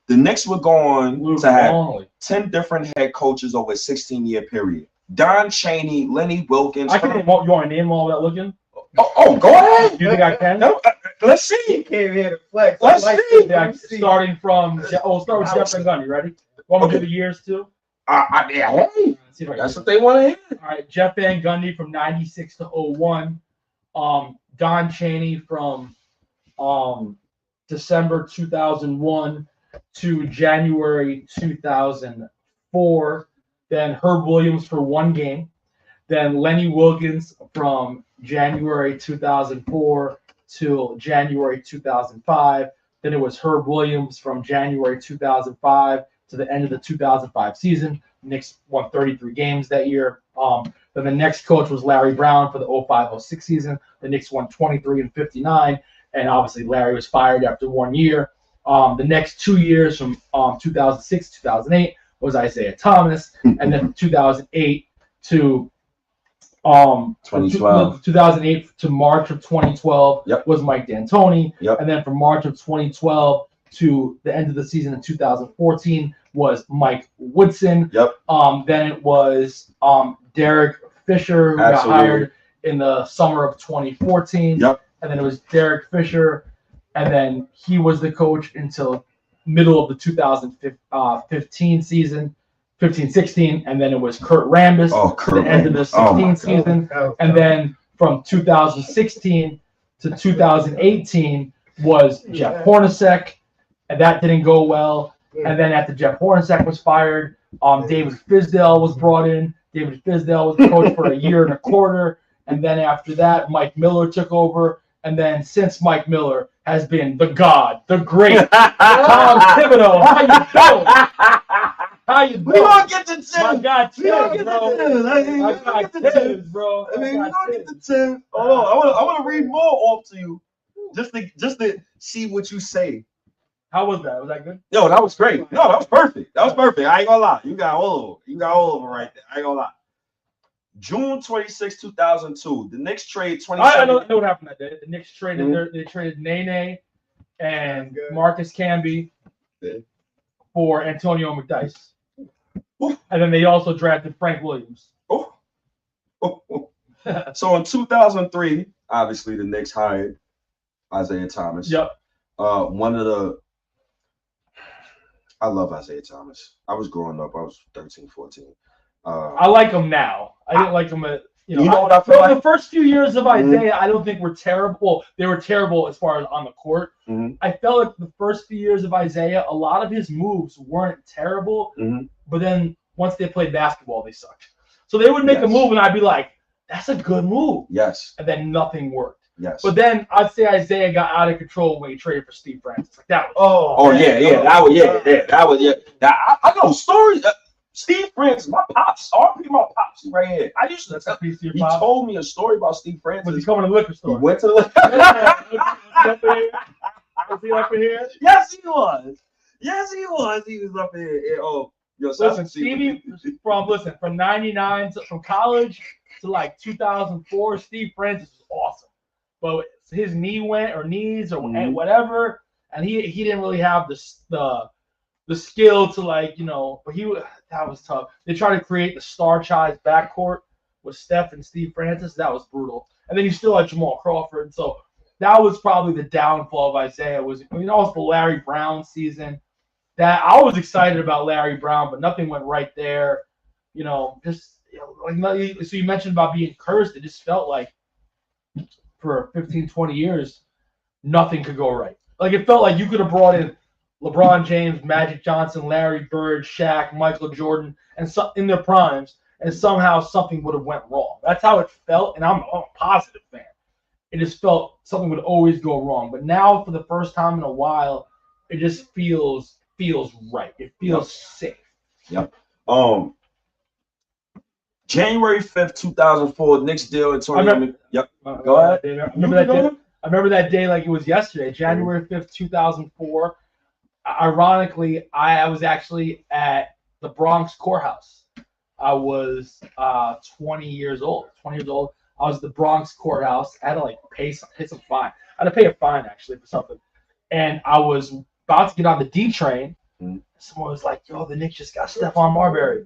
The Knicks were going to have 10 different head coaches over a 16-year period. Don Chaney, Lenny Wilkins. You want to name all that looking? Oh, go ahead. You think I can? No, let's see. You came here to flex. Let's see. Yeah, starting from start with Jeff Van Gundy. Ready? Want me to do the years too? Hey, that's what they want to hear. All right, Jeff Van Gundy from 96 to 01. Don Chaney from December 2001 to January 2004. Then Herb Williams for 1 game. Then Lenny Wilkins from January 2004 till January 2005. Then it was Herb Williams from January 2005 to the end of the 2005 season. The Knicks won 33 games that year. Then the next coach was Larry Brown for the 05-06 season. The Knicks won 23 and 59, and obviously Larry was fired after 1 year. The next 2 years from 2006 to 2008 was Isaiah Thomas, and then from 2008 to 2008 to March of 2012 was Mike D'Antoni, and then from March of 2012 to the end of the season in 2014 was Mike Woodson. Then it was Derek Fisher who got hired in the summer of 2014, and then it was Derek Fisher, and then he was the coach until middle of the 2015 season. 15-16, and then it was Kurt Rambis at the end of the 16 season. And then from 2016 to 2018 was Jeff Hornacek, and that didn't go well. And then after Jeff Hornacek was fired, David Fizdale was brought in. David Fizdale was the coach for a year and a quarter. And then after that, Mike Miller took over. And then since Mike Miller has been the God, the great Tom Thibodeau. How you doing? How you doing? We don't get the tip. My God, We don't get bro. the tip. Bro. I mean, we don't get the tip. Hold on. I want to read more off to you, just to see what you say. How was that? Was that good? Yo, that was great. No, that was perfect. That was perfect. I ain't gonna lie. You got all of them right there. I ain't gonna lie. June 26, 2002. The Knicks trade 27. I know what happened that day. The Knicks traded they traded Nene and Marcus Camby for Antonio McDyess. And then they also drafted Frank Williams. So in 2003, obviously the Knicks hired Isaiah Thomas. I love Isaiah Thomas. I was growing up. I was 13, 14. I like him now. I didn't like him at you know what I feel like? The first few years of Isaiah, I don't think were terrible. Well, they were terrible as far as on the court. I felt like the first few years of Isaiah, a lot of his moves weren't terrible, but then once they played basketball, they sucked. So they would make a move, and I'd be like, "That's a good move." And then nothing worked. But then I'd say Isaiah got out of control when he traded for Steve Francis. Like that was I know stories. Steve Francis, my pops, RP my pops right here. I used to tell he told me a story about Steve Francis. Was he coming to the liquor store? He went to the liquor Was he up in here? Yes, he was. Yes, he was. He was up in here. Listen, Stevie, from 99 from college to like 2004, Steve Francis was awesome. But his knees or whatever, and he didn't really have the skill to but that was tough. They tried to create the star-sized backcourt with Steph and Steve Francis. That was brutal. And then you still had Jamal Crawford. So that was probably the downfall of Isaiah. Was also the Larry Brown season. That I was excited about Larry Brown, but nothing went right there. So you mentioned about being cursed. It just felt like for 15, 20 years, nothing could go right. Like it felt like you could have brought in LeBron James, Magic Johnson, Larry Bird, Shaq, Michael Jordan, and in their primes, and somehow something would have went wrong. That's how it felt, and I'm a positive fan. It just felt something would always go wrong. But now, for the first time in a while, it just feels right. It feels safe. January 5th, 2004, Knicks deal Antonio. Go ahead. I remember that day like it was yesterday, January 5th, 2004. Ironically, I was actually at the Bronx courthouse. I was 20 years old. I was at the Bronx courthouse. I had to pay some fine. I had to pay a fine actually for something. And I was about to get on the D train. Someone was like, "Yo, the Knicks just got Stephon Marbury."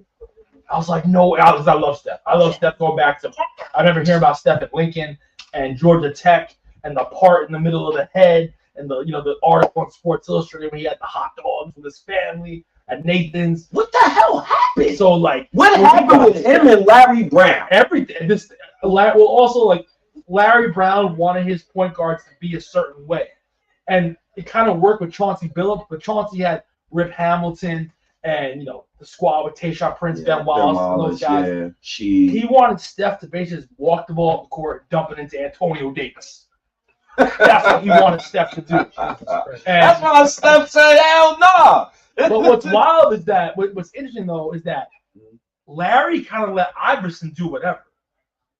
I was like, "No." I love Steph. I love Steph going back to. I remember hearing about Steph at Lincoln and Georgia Tech and the part in the middle of the head. And the article on Sports Illustrated when he had the hot dogs with his family at Nathan's. What the hell happened? So what happened with him and Larry Brown? Everything. Larry Brown wanted his point guards to be a certain way, and it kind of worked with Chauncey Billups. But Chauncey had Rip Hamilton and the squad with Tayshaun Prince, Ben Wallace, and those guys. He wanted Steph to basically just walk the ball up the court, dump it into Antonio Davis. That's what he wanted Steph to do. That's why Steph said, "Hell no." But what's wild is that what's interesting though is that Larry kind of let Iverson do whatever.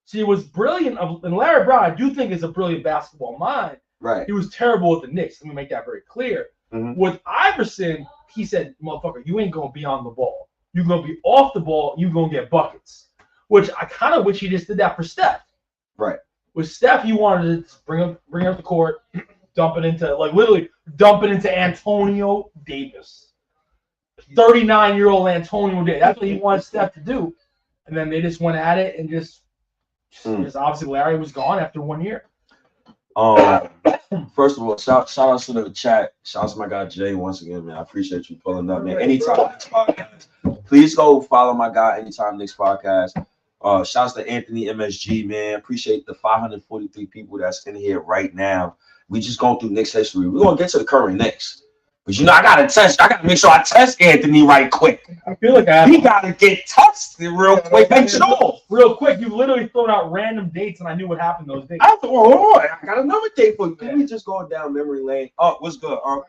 See, it was brilliant. And Larry Brown, I do think, is a brilliant basketball mind. Right. He was terrible with the Knicks. Let me make that very clear. Mhm. With Iverson, he said, "Motherfucker, you ain't gonna be on the ball. You're gonna be off the ball. You're gonna get buckets." Which I kind of wish he just did that for Steph. Right. With Steph, he wanted to bring up the court, dump it into Antonio Davis. 39-year-old Antonio Davis. That's what he wanted Steph to do. And then they just went at it and just obviously Larry was gone after 1 year. First of all, shout out to the chat. Shout out to my guy Jay once again, man. I appreciate you pulling up, man. Anytime Knicks podcast, please go follow my guy Anytime Knicks podcast. Shouts to Anthony MSG, man. Appreciate the 543 people that's in here right now. We just going through Knicks history. We're gonna get to the current Knicks. But I gotta make sure I test Anthony right quick. I feel like he gotta get tested real quick. Make sure. Real quick, you literally thrown out random dates and I knew what happened those days. I got another date for you. Can we just go down memory lane? Oh, what's good? I'm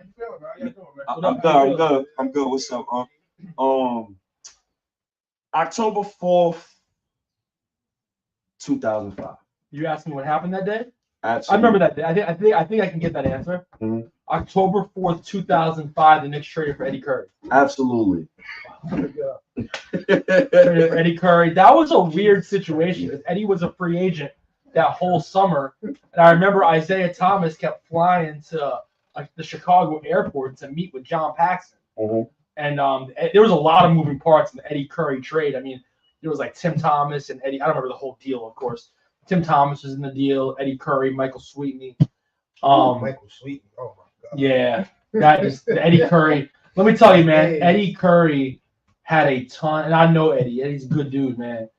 good. What's up? October 4th, 2005. You asked me what happened that day? Absolutely. I remember that day. I think I can get that answer. Mhm. October 4th, 2005, the Knicks traded for Eddie Curry. Absolutely. Traded for Eddie Curry. That was a weird situation because Eddie was a free agent that whole summer. And I remember Isaiah Thomas kept flying to the Chicago airport to meet with John Paxson. Mm-hmm. And there was a lot of moving parts in the Eddie Curry trade. I mean, there was like Tim Thomas and Eddie. I don't remember the whole deal, of course. Tim Thomas was in the deal. Eddie Curry, Michael Sweetney. Michael Sweetney. Oh my God. Yeah, that is Eddie Curry. Let me tell you, man. Eddie Curry had a ton, and I know Eddie. Eddie's a good dude, man.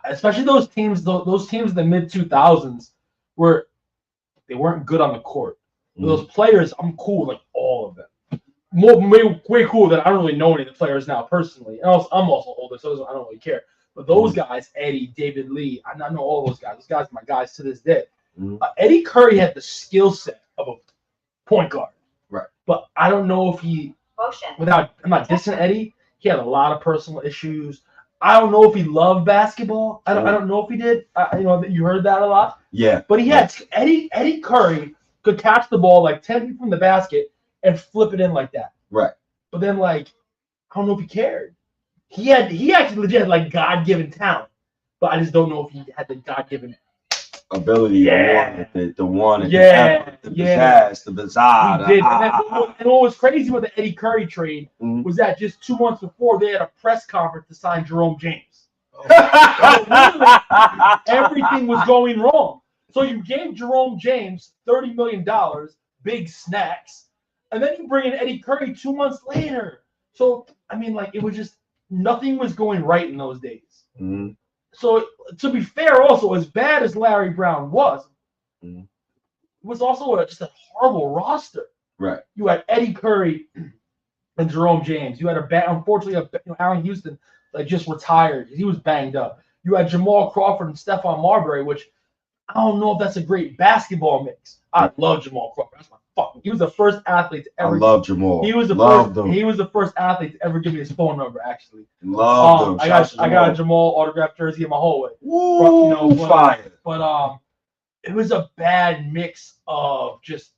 Especially those teams in the mid 2000s they weren't good on the court. Mm-hmm. Those players, I'm cool with like all of them. Way cool that I don't really know any of the players now personally. And also, I'm also older, so I don't really care. But those guys, Eddie, David Lee, I know all those guys. Those guys are my guys to this day. Mm-hmm. Eddie Curry had the skill set of a point guard. Right. But I don't know if I'm not dissing Eddie. He had a lot of personal issues. I don't know if he loved basketball. I don't know if he did. You heard that a lot. Yeah. But he had Eddie Curry could catch the ball like 10 feet from the basket and flip it in like that. Right. But then I don't know if he cared. He actually legit had like God-given talent, but I just don't know if he had the God-given ability. Yeah. The one. The Yeah. the bizarre. He did. And what was crazy with the Eddie Curry trade was that just 2 months before they had a press conference to sign Jerome James. Everything was going wrong. So you gave Jerome James $30 million, big snacks, and then you bring in Eddie Curry 2 months later. So, I mean, it was just nothing was going right in those days. Mm-hmm. So, to be fair, also, as bad as Larry Brown was, it was also just a horrible roster. Right. You had Eddie Curry and Jerome James. You had unfortunately, Allen Houston just retired. He was banged up. You had Jamal Crawford and Stephon Marbury, which I don't know if that's a great basketball mix. I love Jamal Crawford. That's my fucking. He was the first athlete to ever. I love Jamal. He was the Loved first. him. He was the first athlete to ever give me his phone number. Actually, Loved him. I got a Jamal autographed jersey in my hallway. Woo, fire. But it was a bad mix of just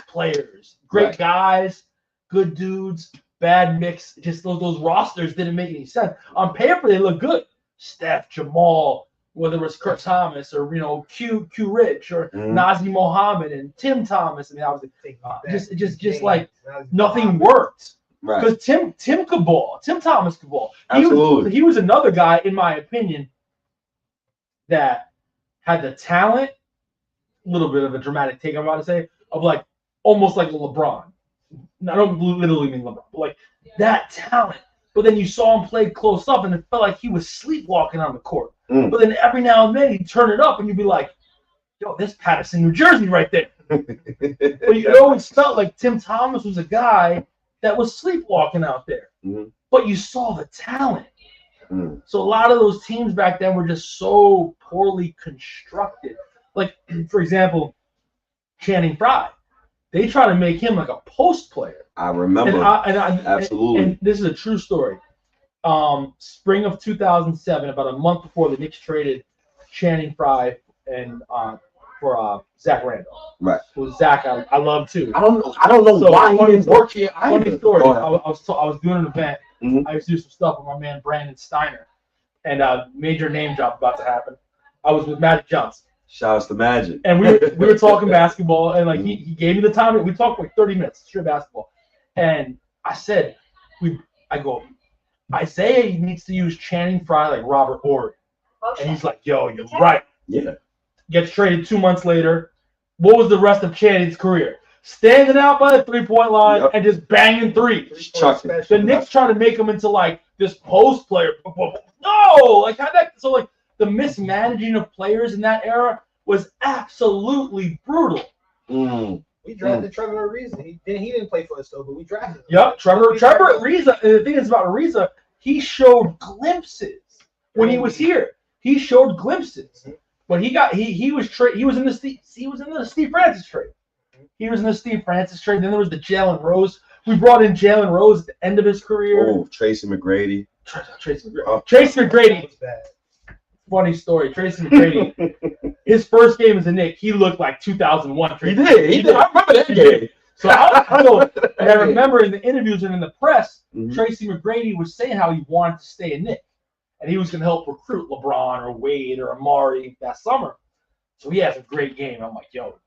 players, great guys, good dudes. Bad mix. Just those rosters didn't make any sense. On paper, they look good. Steph, Jamal, whether it was Kurt Thomas or Q Rich or Nazim Mohammed and Tim Thomas. I mean, obviously, just like nothing worked. Right. Because Tim could ball. Tim Thomas could ball. Absolutely. He was another guy, in my opinion, that had the talent. A little bit of a dramatic take, I'm about to say, of almost like a LeBron. I don't literally mean LeBron, but that talent. But then you saw him play close up, and it felt like he was sleepwalking on the court. But then every now and then he'd turn it up, and you'd be like, "Yo, this Patterson, New Jersey, right there." But it always felt like Tim Thomas was a guy that was sleepwalking out there. But you saw the talent. So a lot of those teams back then were just so poorly constructed. For example, Channing Frye. they try to make him like a post player. I remember. Absolutely. And this is a true story. Spring of 2007, about a month before the Knicks traded Channing Frye and for Zach Randolph. Right. Who Zach I love too. I don't know So, why he didn't work here either. Funny story. Go I ahead. was doing an event. Mhm. I used to do some stuff with my man Brandon Steiner, and major name drop about to happen. I was with Magic Johnson, Shouts to Magic. and we were talking basketball, and like he gave me the time. We talked for like 30 minutes straight basketball, and I said, Isaiah needs to use Channing Frye like Robert Horry, and he's like, yo, you're right. Yeah. Gets traded 2 months later. What was the rest of Channing's career? Standing out by the 3-point line and just banging threes. Just chucking. The Knicks trying to make him into like this post player. No, like how that. So like the mismanaging of players in that era was absolutely brutal. Mm. We drafted Trevor Ariza. He didn't play for us though, but we drafted him. Yep, Trevor Ariza. And the thing is about Ariza, he showed glimpses when he was here. He showed glimpses, but he was in the Steve Francis trade. He was in the Steve Francis trade. Then there was the Jalen Rose. We brought in Jalen Rose at the end of his career. Oh, Tracy McGrady. Tracy McGrady. Was bad. Funny story. Tracy McGrady. His first game as a Knick, he looked like 2001. He did. I remember that game. So I remember in the interviews and in the press, Tracy McGrady was saying how he wanted to stay a Knick, and he was going to help recruit LeBron or Wade or Amari that summer. So he has a great game. I'm like, yo,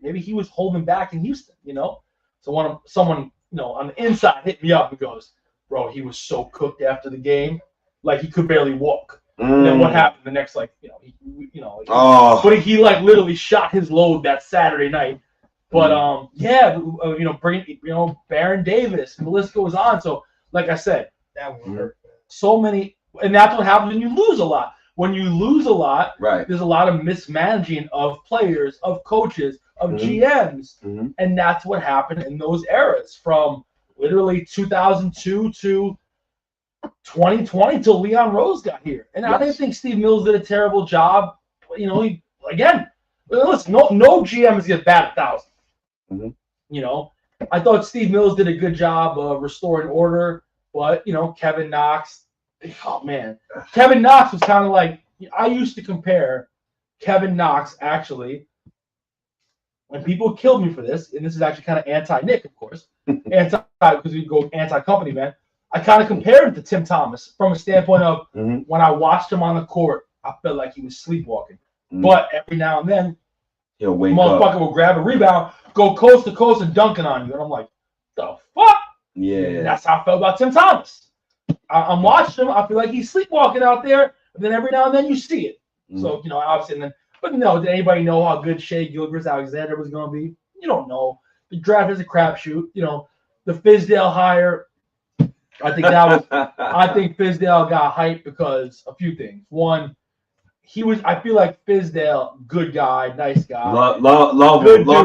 maybe he was holding back in Houston, you know? So someone, you know, on the inside hit me up and goes, bro, he was so cooked after the game, like he could barely walk. And then what happened the next, like, but he like literally shot his load that Saturday night. But Baron Davis, and the list goes on. So like I said, That one hurt. so many, and that's what happens when you lose a lot. When you lose a lot, Right. there's a lot of mismanaging of players, of coaches, of GMs, and that's what happened in those eras from literally 2002 to 2020 till Leon Rose got here. And I didn't think Steve Mills did a terrible job. You know, listen, no GM is get bad 1,000. You know, I thought Steve Mills did a good job of restoring order, but you know, Kevin Knox. Oh man, Kevin Knox was kind of like, I used to compare Kevin Knox actually. When people killed me for this, and this is actually kind of anti-Nick, of course, because we go anti-company, man. I kind of compared him to Tim Thomas from a standpoint of when I watched him on the court, I felt like he was sleepwalking. But every now and then, he'll wake motherfucker up. will grab a rebound, go coast to coast, and dunking on you. And I'm like, the fuck? Yeah. That's how I felt about Tim Thomas. I'm watching him. I feel like he's sleepwalking out there. And then every now and then you see it. So, you know, obviously, but no, did anybody know how good Shea Gilgeous-Alexander was going to be? You don't know. The draft is a crapshoot. You know, the Fizdale hire, I think Fizdale got hyped because a few things. One, I feel like Fizdale, good guy, nice guy. Love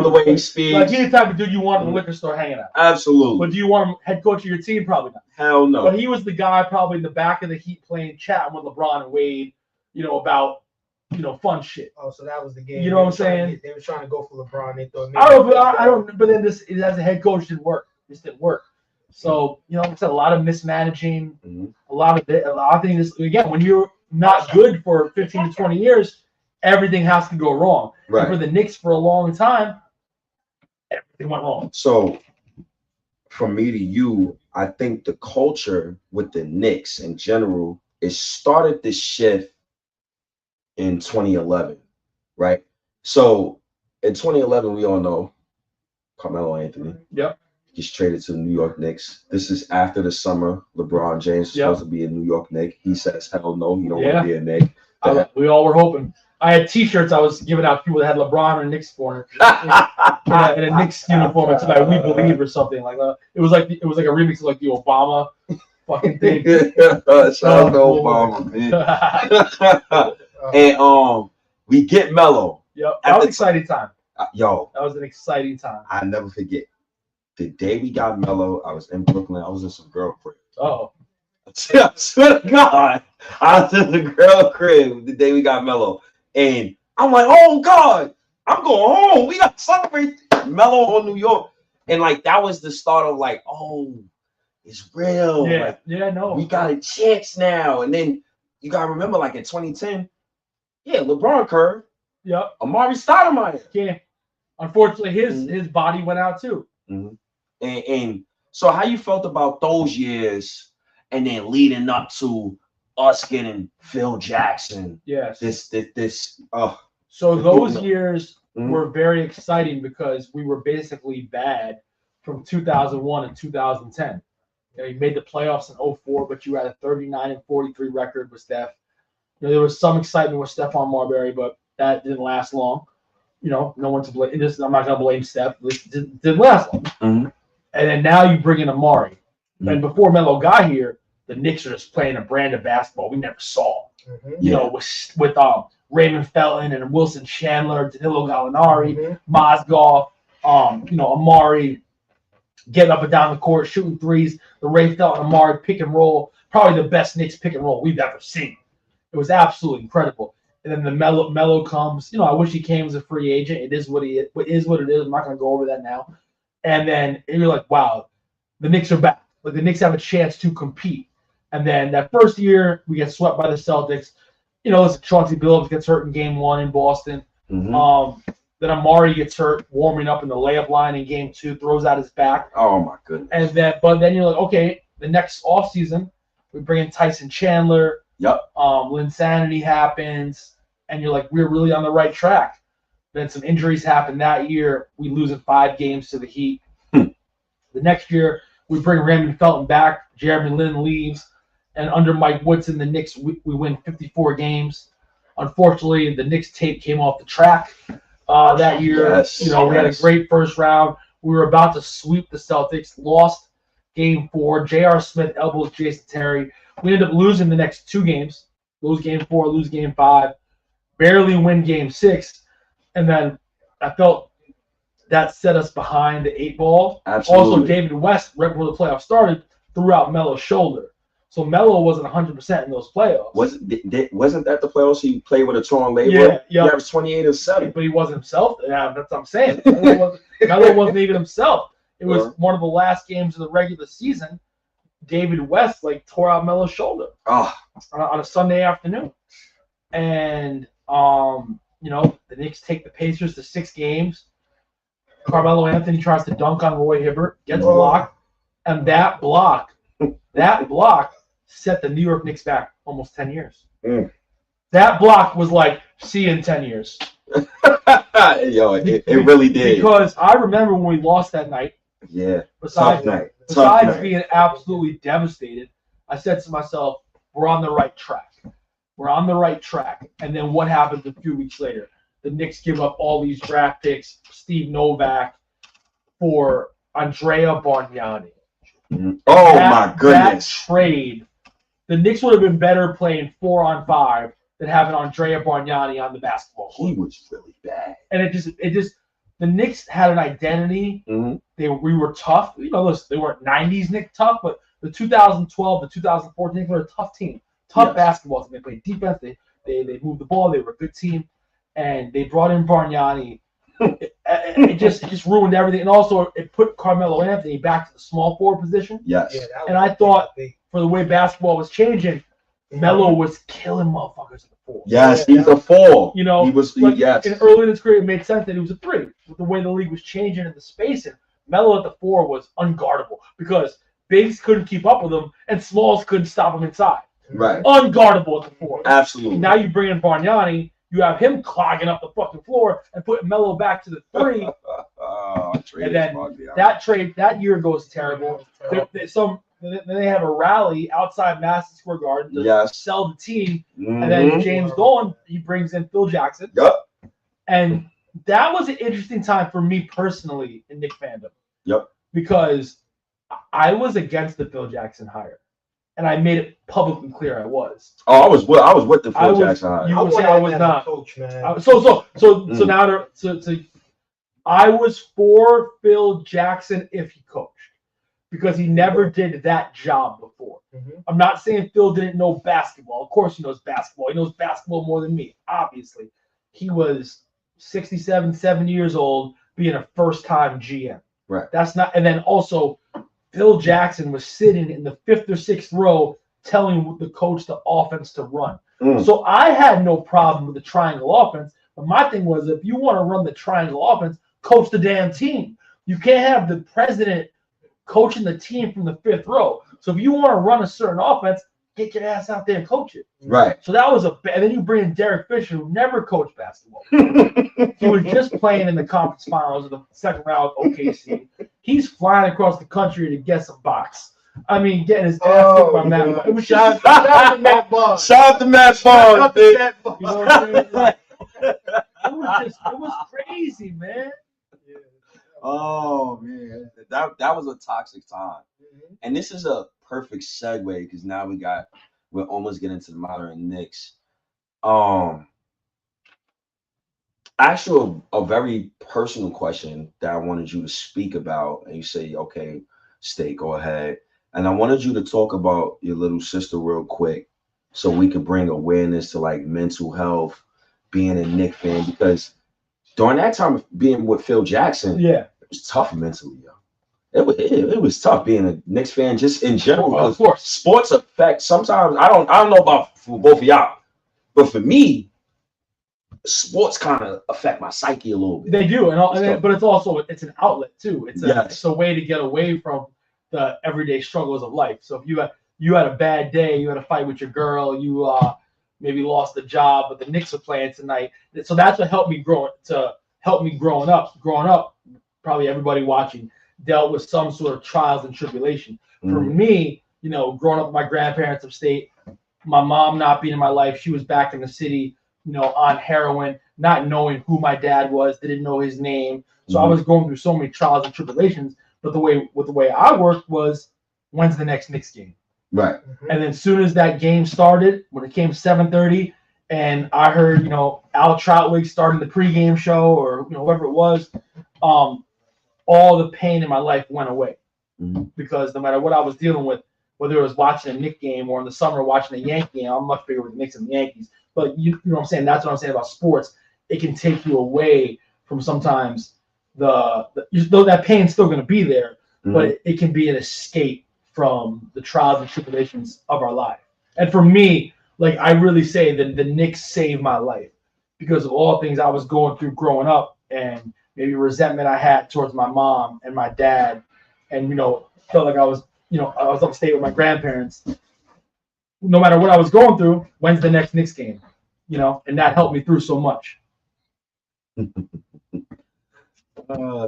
the way he speaks. Like he's the type of dude you want in the liquor store hanging out. Absolutely. But do you want him head coach of your team? Probably not. Hell no. But he was the guy probably in the back of the Heat playing, chatting with LeBron and Wade, you know, about, you know, fun shit. Oh, so that was the game. You know what I'm saying? They were trying to go for LeBron. They thought. I don't. But then this, as a head coach, didn't work. This didn't work. So you know, like I said, a lot of mismanaging, a lot of things. Again, when you're not good for 15 to 20 years, everything has to go wrong. Right. And for the Knicks, for a long time, everything went wrong. So, from me to you, I think the culture with the Knicks in general, it started this shift in 2011, right? So, in 2011, we all know Carmelo Anthony. Yep. Gets traded to the New York Knicks. This is after the summer. LeBron James is supposed to be a New York Knick. He says, hell no, he don't want to be a Knick. We all were hoping. I had T-shirts I was giving out to people that had LeBron or Knicks for it, in a Knicks uniform. It's like "We Believe" or something like that. It was like a remix of like the Obama fucking thing. Shout out to Obama, man. And we get Melo. Yep, that was an exciting time. That was an exciting time. I never forget. The day we got Melo, I was in Brooklyn. I was in some girl crib. Oh. I swear to God, I was in the girl crib the day we got Melo. And I'm like, oh, God, I'm going home. We got to celebrate. Melo on New York, and like that was the start of like, oh, it's real. Yeah, Like, yeah, no. we got a chance now. And then you gotta remember, like in 2010, yeah, LeBron curve, Yep. Amari Stoudemire. Yeah. Unfortunately, his body went out too. And so how you felt about those years, and then leading up to us getting Phil Jackson? Yes. So those years Mhm. were very exciting because we were basically bad from 2001 and 2010. You made the playoffs in 2004, but you had a 39-43 record with Steph. There was some excitement with Stephon Marbury, but that didn't last long. No one to blame. I'm not gonna blame Steph. It didn't last long. Mhm. And then now you bring in Amari. Mhm. And before Melo got here, the Knicks are just playing a brand of basketball we never saw. With Raymond Felton and Wilson Chandler, Danilo Gallinari, Mozgov, Amari getting up and down the court, shooting threes. The Ray Felton Amari pick and roll, probably the best Knicks pick and roll we've ever seen. It was absolutely incredible. And then the Melo comes. I wish he came as a free agent. It is what he is. It is what it is. I'm not going to go over that now. And then you're like, wow, the Knicks are back. Like the Knicks have a chance to compete. And then that first year, we get swept by the Celtics. Listen, Chauncey Billups gets hurt in Game 1 in Boston. Then Amari gets hurt warming up in the layup line in Game 2, throws out his back. Oh my goodness. But then you're like, okay, the next offseason, we bring in Tyson Chandler. Yep. Linsanity happens, and you're like, we're really on the right track. Then some injuries happen that year. We lose in 5 games to the Heat. The next year, we bring Raymond Felton back. Jeremy Lin leaves. And under Mike Woodson, the Knicks, we win 54 games. Unfortunately, the Knicks tape came off the track that year. Yes, we had a great first round. We were about to sweep the Celtics. Lost Game 4. J.R. Smith elbows Jason Terry. We ended up losing the next 2 games. Lose Game 4, lose Game 5. Barely win Game 6. And then I felt that set us behind the 8 ball. Absolutely. Also, David West, right before the playoffs started, threw out Melo's shoulder. So Melo wasn't 100% in those playoffs. Wasn't that the playoffs he played with a torn labrum? Yeah. He averaged 28 and 7. But he wasn't himself. Yeah, that's what I'm saying. Melo wasn't even himself. It was one of the last games of the regular season. David West tore out Melo's shoulder on a Sunday afternoon, and the Knicks take the Pacers to 6 games. Carmelo Anthony tries to dunk on Roy Hibbert, gets blocked, and that block set the New York Knicks back almost 10 years. That block was like, see you in 10 years. Yo, it really did. Because I remember when we lost that night. Yeah. Besides Tough night. being absolutely devastated, I said to myself, we're on the right track. We're on the right track. And then what happens a few weeks later? The Knicks give up all these draft picks, Steve Novak, for Andrea Bargnani. Oh, my goodness. That trade, the Knicks would have been better playing 4-on-5 than having Andrea Bargnani on the basketball court. He was really bad. And it just the Knicks had an identity. We were tough. Listen, they weren't 90s Knicks tough, but the 2012 to 2014 were a tough team. Tough basketball team. They played defense. They moved the ball. They were a good team. And they brought in Bargnani. It just ruined everything. And also, it put Carmelo Anthony back to the small forward position. Yes. Yeah, and I thought, for the way basketball was changing, Melo was killing motherfuckers at the 4. Yes, he's a 4. He was. Yes. And early in his career, it made sense that he was a 3. With the way the league was changing and the spacing, Melo at the 4 was unguardable because bigs couldn't keep up with him and smalls couldn't stop him inside. Right. Unguardable at the 4. Absolutely. Now you bring in Bargnani, you have him clogging up the fucking floor and putting Melo back to the 3. And then that year goes terrible. Then they have a rally outside Madison Square Garden to sell the team. And then James Dolan, he brings in Phil Jackson. Yep. And that was an interesting time for me personally in Knicks fandom. Yep. Because I was against the Phil Jackson hire. And I made it publicly clear I was. Oh, I was with the Phil Jackson hire. You would say I was not. Coach, man. So I was for Phil Jackson if he coached. Because he never did that job before. I'm not saying Phil didn't know basketball. Of course he knows basketball. He knows basketball more than me, obviously. He was 67, 7 years old, being a first-time GM. Right. That's not, and then also Phil Jackson was sitting in the 5th or 6th row telling the coach the offense to run. So I had no problem with the triangle offense, but my thing was, if you want to run the triangle offense, coach the damn team. You can't have the president coaching the team from the 5th row. So if you want to run a certain offense, get your ass out there and coach it. Right. So that was and then you bring in Derek Fisher, who never coached basketball. He was just playing in the conference finals of the second round of OKC. He's flying across the country to get some box. I mean, getting his ass kicked by Matt Barnes. It was just Shout out to Matt Barnes. Shout out to Matt Shout Barnes, out to bitch. Matt Barnes. you know what I'm saying? Like, it was crazy, man. Oh man, that was a toxic time. And this is a perfect segue because now we're almost getting to the modern Knicks. Actually, a very personal question that I wanted you to speak about, and you say, okay, Stay, go ahead. And I wanted you to talk about your little sister real quick, so we could bring awareness to like mental health, being a Knicks fan, because during that time being with Phil Jackson, Yeah, it was tough mentally, yo. It was tough being a Knicks fan just in general. of course. Sports affect sometimes. I don't know about for both of y'all, but for me, sports kind of affect my psyche a little bit. They do, but it's also an outlet too. It's Yes. a way to get away from the everyday struggles of life. So if you had a bad day, you had a fight with your girl, you maybe lost the job, but the Knicks are playing tonight. So that's what helped me growing up. Growing up, probably everybody watching dealt with some sort of trials and tribulation. For me, growing up with my grandparents upstate, my mom not being in my life, she was back in the city, on heroin, not knowing who my dad was, didn't know his name. So I was going through so many trials and tribulations. But the way I worked was, when's the next Knicks game? Right. And then as soon as that game started, when it came 7:30, and I heard, Al Troutwig starting the pregame show, or whoever it was, all the pain in my life went away. Because no matter what I was dealing with, whether it was watching a Knicks game or in the summer watching a Yankee game, I'm much bigger with the Knicks and the Yankees. But you know what I'm saying? That's what I'm saying about sports. It can take you away from sometimes that pain's still going to be there, but it can be an escape from the trials and tribulations of our life. And for me, like, I really say that the Knicks saved my life because of all things I was going through growing up, and maybe resentment I had towards my mom and my dad, and felt like I was upstate with my grandparents. No matter what I was going through, when's the next Knicks game? And that helped me through so much.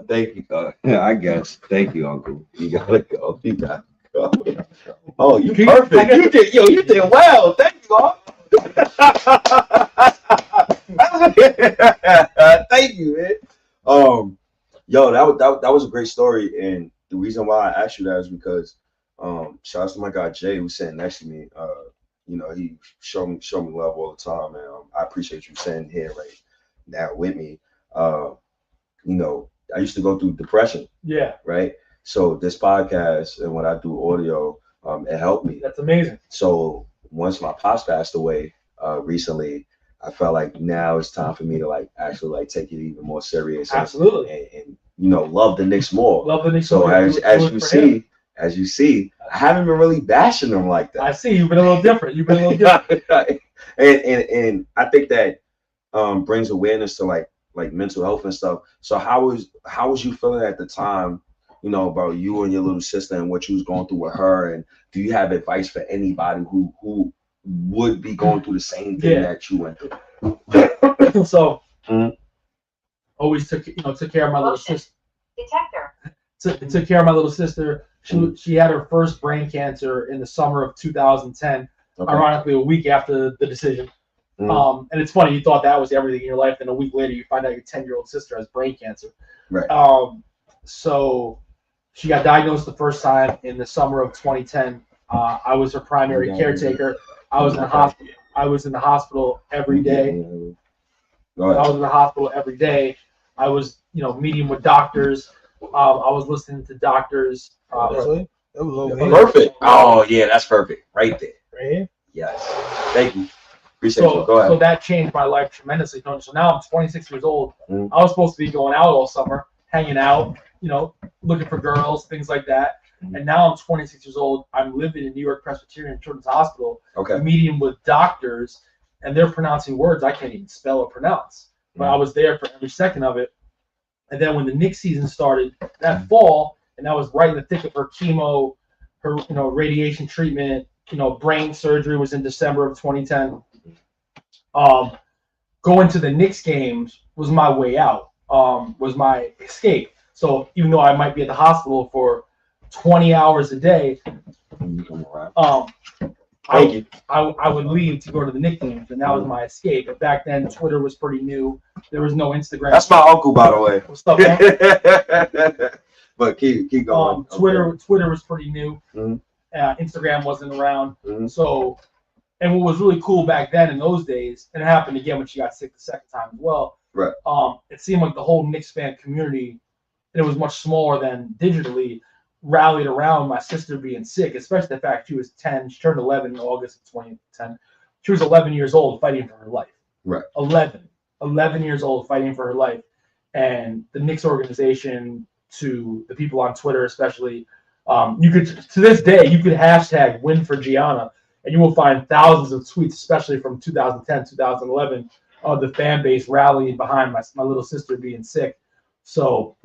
Thank you. Yeah, I guess. Thank you, Uncle. You gotta go. You gotta go. Oh, you perfect. You did well. Thank you, Uncle. Thank you, man. That was a great story, and the reason why I asked you that is because shout out to my guy Jay, who's sitting next to me. He showed me love all the time, and I appreciate you sitting here right now with me. I used to go through depression. Yeah. Right. So this podcast and when I do audio, it helped me. That's amazing. So once my pops passed away recently, I felt like now it's time for me to actually take it even more serious. Absolutely. And love the Knicks more. Love the Knicks so more. As you see, I haven't been really bashing them like that. I see you've been a little different. And I think that brings awareness to like mental health and stuff. So how was you feeling at the time, about you and your little sister and what you was going through with her? And do you have advice for anybody who would be going through the same thing that you went through? So always took care of my little sister. Took care of my little sister. She had her first brain cancer in the summer of 2010. Okay. Ironically, a week after the decision. And it's funny, you thought that was everything in your life, then a week later you find out your 10-year-old sister has brain cancer. Right. So she got diagnosed the first time in the summer of 2010. I was her primary caretaker. I was in the hospital every day. I was, meeting with doctors. I was listening to doctors. Perfect. Oh yeah, that's perfect. Right there. Right here? Yes. Thank you. Appreciate you. Go ahead. So that changed my life tremendously. So now I'm 26 years old. I was supposed to be going out all summer, hanging out, looking for girls, things like that. And now I'm 26 years old. I'm living in New York Presbyterian Children's Hospital, meeting with doctors, and they're pronouncing words I can't even spell or pronounce. But I was there for every second of it. And then when the Knicks season started that fall, and that was right in the thick of her chemo, her radiation treatment, brain surgery was in December of 2010. Going to the Knicks games was my way out, was my escape. So even though I might be at the hospital for 20 hours a day, I would leave to go to the Knicks games, and that was my escape. But back then, Twitter was pretty new. There was no Instagram. That's my uncle, by the way. What's up, man? But keep going. Twitter was pretty new. Instagram wasn't around. So, and what was really cool back then in those days, and it happened again when she got sick the second time as well. Right. It seemed like the whole Knicks fan community, and it was much smaller than digitally, rallied around my sister being sick, especially the fact she was 10. She turned 11 in August of 2010. She was 11 years old fighting for her life. Right. 11 years old fighting for her life. And the Knicks organization, to the people on Twitter especially, you could, to this day, you could hashtag win for Gianna, and you will find thousands of tweets, especially from 2010, 2011, of the fan base rallying behind my little sister being sick. So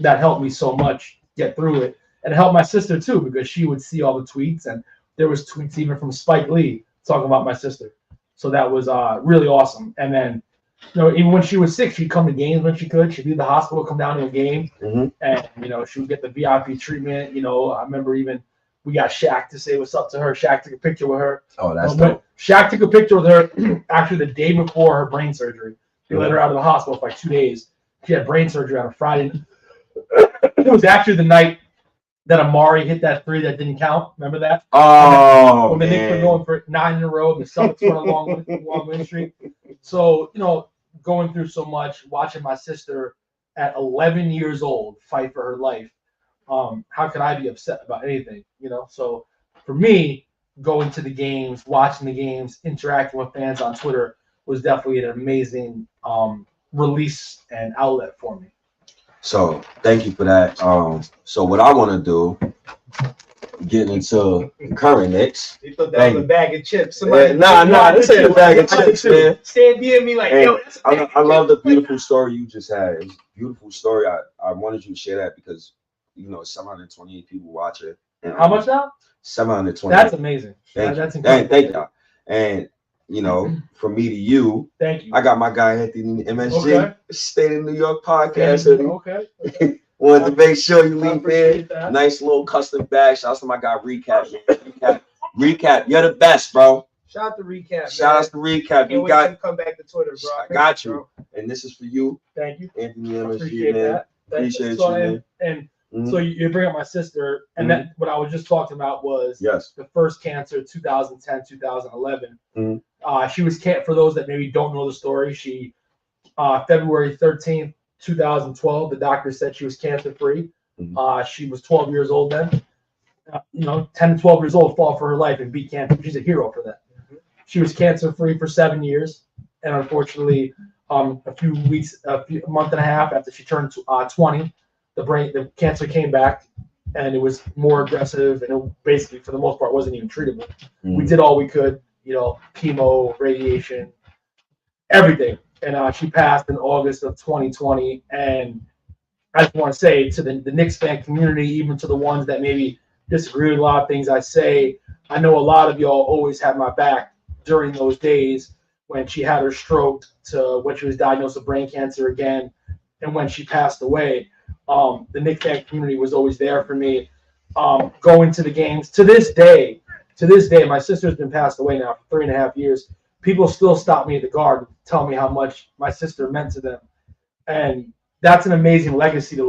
that helped me so much get through it. And it helped my sister too, because she would see all the tweets, and there was tweets even from Spike Lee talking about my sister. So that was really awesome. And then, even when she was sick, she'd come to games when she could. She'd leave the hospital, come down to a game, and she would get the VIP treatment. I remember even we got Shaq to say what's up to her. Shaq took a picture with her. Oh, that's dope. Shaq took a picture with her actually the day before her brain surgery. They let her out of the hospital for like 2 days. She had brain surgery on a Friday. It was actually the night that Amari hit that three that didn't count. Remember that? Oh, when the Knicks were going for 9 in a row, and the Celtics went a long win streak. So, going through so much, watching my sister at 11 years old fight for her life, how could I be upset about anything? So for me, going to the games, watching the games, interacting with fans on Twitter was definitely an amazing release and outlet for me. So thank you for that. So what I want to do, getting into current Knicks. You thought that was a bag of chips. Nah, this ain't a bag of chips, man. Stand near me like, yo. I love the beautiful story you just had. It's a beautiful story. I wanted you to share that because 728 people watch it. How much now? 720. That's amazing. That's incredible. Thank y'all. And from me to you, thank you. I got my guy Anthony MSG, State of New York podcast. Okay. Wanted to make sure you leave in. Nice little custom bag. Shout out to my guy Recap. Recap, you're the best, bro. Shout out to Recap. Shout out to Recap. You got to come back to Twitter, bro. I got you. And this is for you. Thank you. Anthony MSG, Appreciate man. that. Appreciate you, man. And so you bring up my sister, and that what I was just talking about was the first cancer, 2010, 2011. She was for those that maybe don't know the story. She February 13th, 2012, the doctor said she was cancer free. She was 12 years old then. 10 to 12 years old, fought for her life and beat cancer. She's a hero for that. She was cancer free for 7 years, and unfortunately, a month and a half after she turned 20, the cancer came back, and it was more aggressive, and it basically, for the most part, wasn't even treatable. We did all we could, chemo, radiation, everything. And she passed in August of 2020. And I just want to say to the Knicks fan community, even to the ones that maybe disagree with a lot of things I say, I know a lot of y'all always had my back during those days when she had her stroke, to when she was diagnosed with brain cancer again, and when she passed away. The Knicks fan community was always there for me. Going to the games to this day, my sister's been passed away now for 3.5 years. People still stop me at the guard and tell me how much my sister meant to them, and that's an amazing legacy to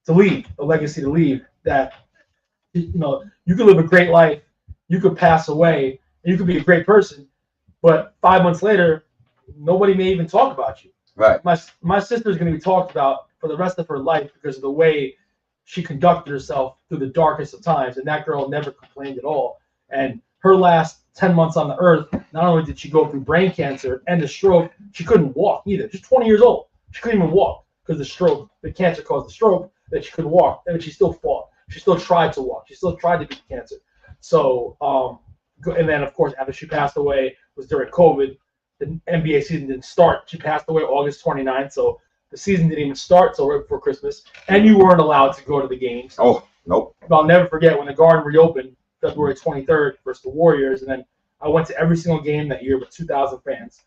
leave. A legacy to leave that you could live a great life, you could pass away, and you could be a great person, but 5 months later, nobody may even talk about you. Right. My sister's going to be talked about for the rest of her life because of the way she conducted herself through the darkest of times, and that girl never complained at all. And her last 10 months on the earth, not only did she go through brain cancer and a stroke, she couldn't walk either. She's 20 years old. She couldn't even walk. because the cancer caused the stroke, that she couldn't walk, and she still fought. She still tried to walk. She still tried to beat cancer. So, and then of course after she passed away was during COVID. The NBA season didn't start. She passed away August 29th, so the season didn't even start till right before Christmas, and you weren't allowed to go to the games. Oh, nope. But I'll never forget when the Garden reopened February 23rd versus the Warriors, and then I went to every single game that year with 2,000 fans.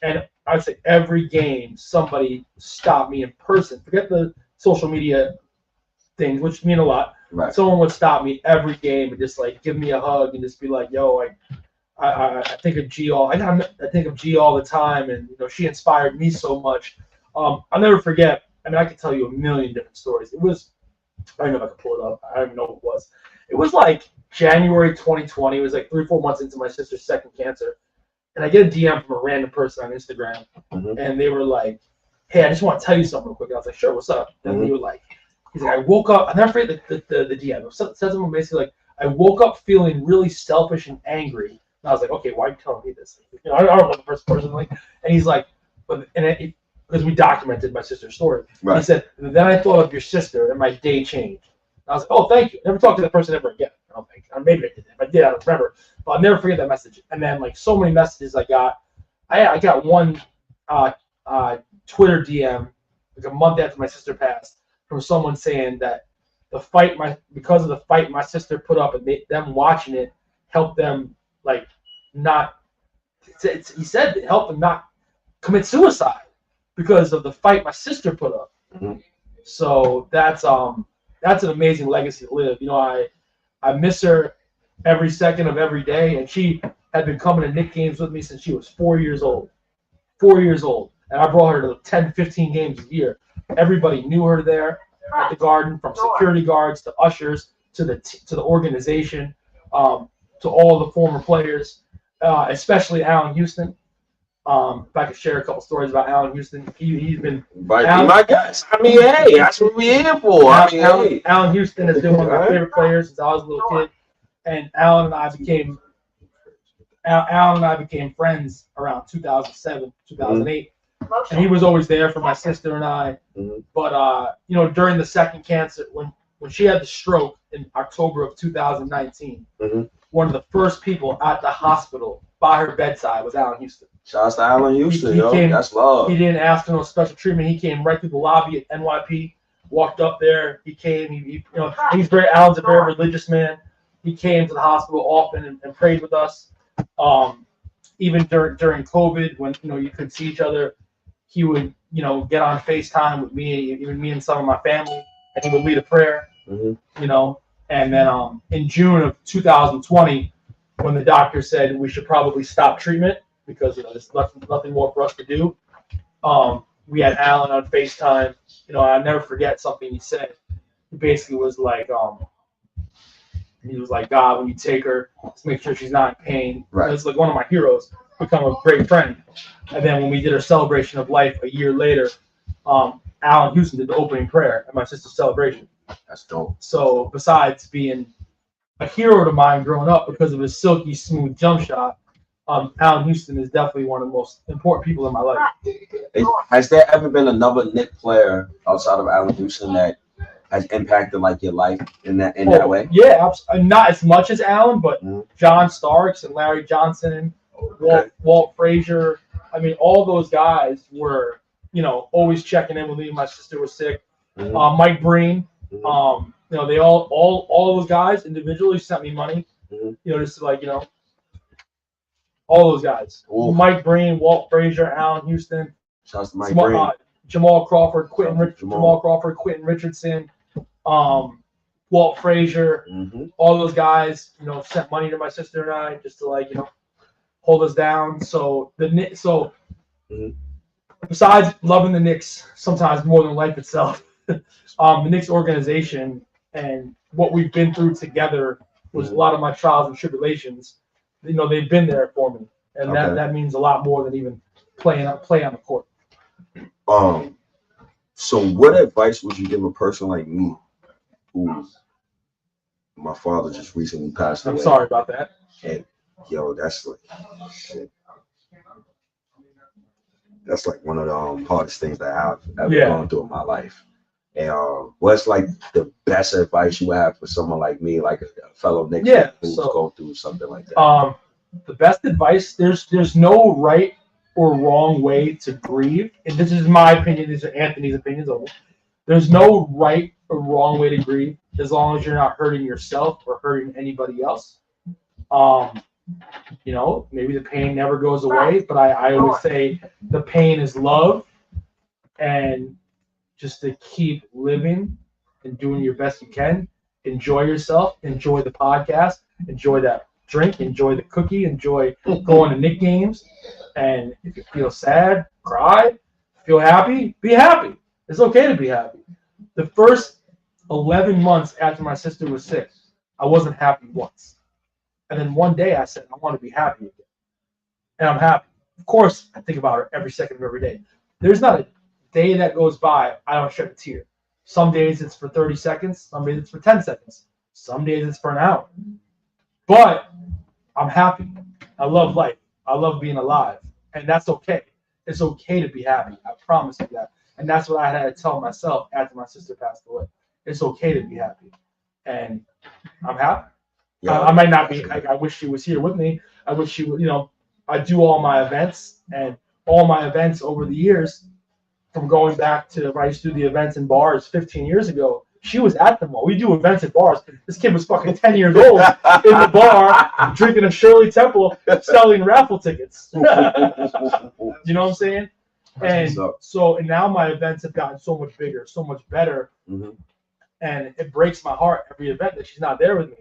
And I would say every game somebody stopped me in person. Forget the social media things, which mean a lot. Right. Someone would stop me every game and just like give me a hug and just be like, "Yo, I think of G all. I think of G all the time, and she inspired me so much." I'll never forget. I mean, I could tell you a million different stories. It was, I don't know if I can pull it up. I don't even know what it was. It was like January 2020. It was like 3 or 4 months into my sister's second cancer, and I get a DM from a random person on Instagram, and they were like, "Hey, I just want to tell you something real quick." And I was like, "Sure, what's up?" And he was like, "He's like, I woke up. I'm never afraid the DM. It says something basically like, I woke up feeling really selfish and angry." And I was like, "Okay, why are you telling me this?" I don't know the first person like. And he's like, because we documented my sister's story. Right. He said, "Then I thought of your sister, and my day changed." And I was like, "Oh, thank you." Never talked to that person ever again. I don't think. Maybe I did. If I did, I don't remember. But I'll never forget that message. And then like so many messages I got. I got one Twitter DM like a month after my sister passed from someone saying that because of the fight my sister put up and them watching it helped them like not. He said it helped them not commit suicide because of the fight my sister put up. So that's an amazing legacy to live. I miss her every second of every day, and she had been coming to Knicks games with me since she was 4 years old. 4 years old. And I brought her to 10, 15 games a year. Everybody knew her there at the Garden, from security guards to ushers to the organization, to all the former players, especially Allen Houston. If I could share a couple stories about Allen Houston, he's been. My guys. I mean, hey, that's what we're here for. Allen Houston has been one of my favorite players since I was a little kid, and Allen and I became friends around 2007, 2008. And he was always there for my sister and I. But during the second cancer, when she had the stroke in October of 2019, one of the first people at the hospital by her bedside was Allen Houston. Shouts to Allen Houston, that's love. He didn't ask for no special treatment. He came right through the lobby at NYP, walked up there. He came. Allen's a very religious man. He came to the hospital often and prayed with us. Even during COVID, when you could see each other, he would get on FaceTime with me, even me and some of my family, and he would lead a prayer. And then in June of 2020, when the doctor said we should probably stop treatment because there's nothing more for us to do, we had Allen on FaceTime. I'll never forget something he said. He basically was like, "God, when you take her, just make sure she's not in pain." Right. It's like one of my heroes, become a great friend. And then when we did our celebration of life a year later, Allen Houston did the opening prayer at my sister's celebration. That's dope. So besides being a hero to mine growing up because of his silky smooth jump shot, Allen Houston is definitely one of the most important people in my life. Has there ever been another Knicks player outside of Allen Houston that has impacted like your life in that way? Yeah, not as much as Allen, but John Starks and Larry Johnson, Walt Frazier. I mean, all those guys were, always checking in with me. My sister was sick. Mike Breen. They all those guys individually sent me money. Just to all those guys. Ooh. Mike Breen, Walt Frazier, Allen Houston. Shouts to Mike Breen. Jamal Crawford, Quentin Richardson, Walt Frazier, all those guys, sent money to my sister and I just to hold us down. So besides loving the Knicks sometimes more than life itself, the Knicks organization and what we've been through together was a lot of my trials and tribulations. They've been there for me, and that means a lot more than even play on the court. So what advice would you give a person like me who my father just recently passed away? I'm sorry about that. And that's like shit. that's like one of the hardest things that I've ever Yeah. gone through in my life. And what's like the best advice you have for someone like me, like a fellow Knicks Yeah, fan who's so- going through something like that? The best advice, there's no right or wrong way to grieve. And this is my opinion, these are Anthony's opinions only. There's no right or wrong way to grieve as long as you're not hurting yourself or hurting anybody else. You know, maybe the pain never goes away, but I always say the pain is love, and just to keep living and doing your best you can. Enjoy yourself, enjoy the podcast, enjoy that drink, enjoy the cookie, enjoy going to Knicks games. And if you feel sad, cry. Feel happy, be happy. It's okay to be happy. The first 11 months after my sister was sick, I wasn't happy once. And then one day I said, I want to be happy again. And I'm happy. Of course, I think about her every second of every day. There's not a day that goes by I don't shed a tear. Some days it's for 30 seconds. Some days it's for 10 seconds. Some days it's for an hour. But I'm happy. I love life. I love being alive. And that's okay. It's okay to be happy. I promise you that. And that's what I had to tell myself after my sister passed away. It's okay to be happy. And I'm happy. Yeah, I might not be. I wish she was here with me. I wish she would, I do all my events, and all my events over the years, from going back to when I used to do the events in bars 15 years ago, she was at them all. We do events at bars. This kid was fucking 10 years old in the bar, drinking a Shirley Temple, selling raffle tickets. You know what I'm saying? And and now my events have gotten so much bigger, so much better, and it breaks my heart every event that she's not there with me.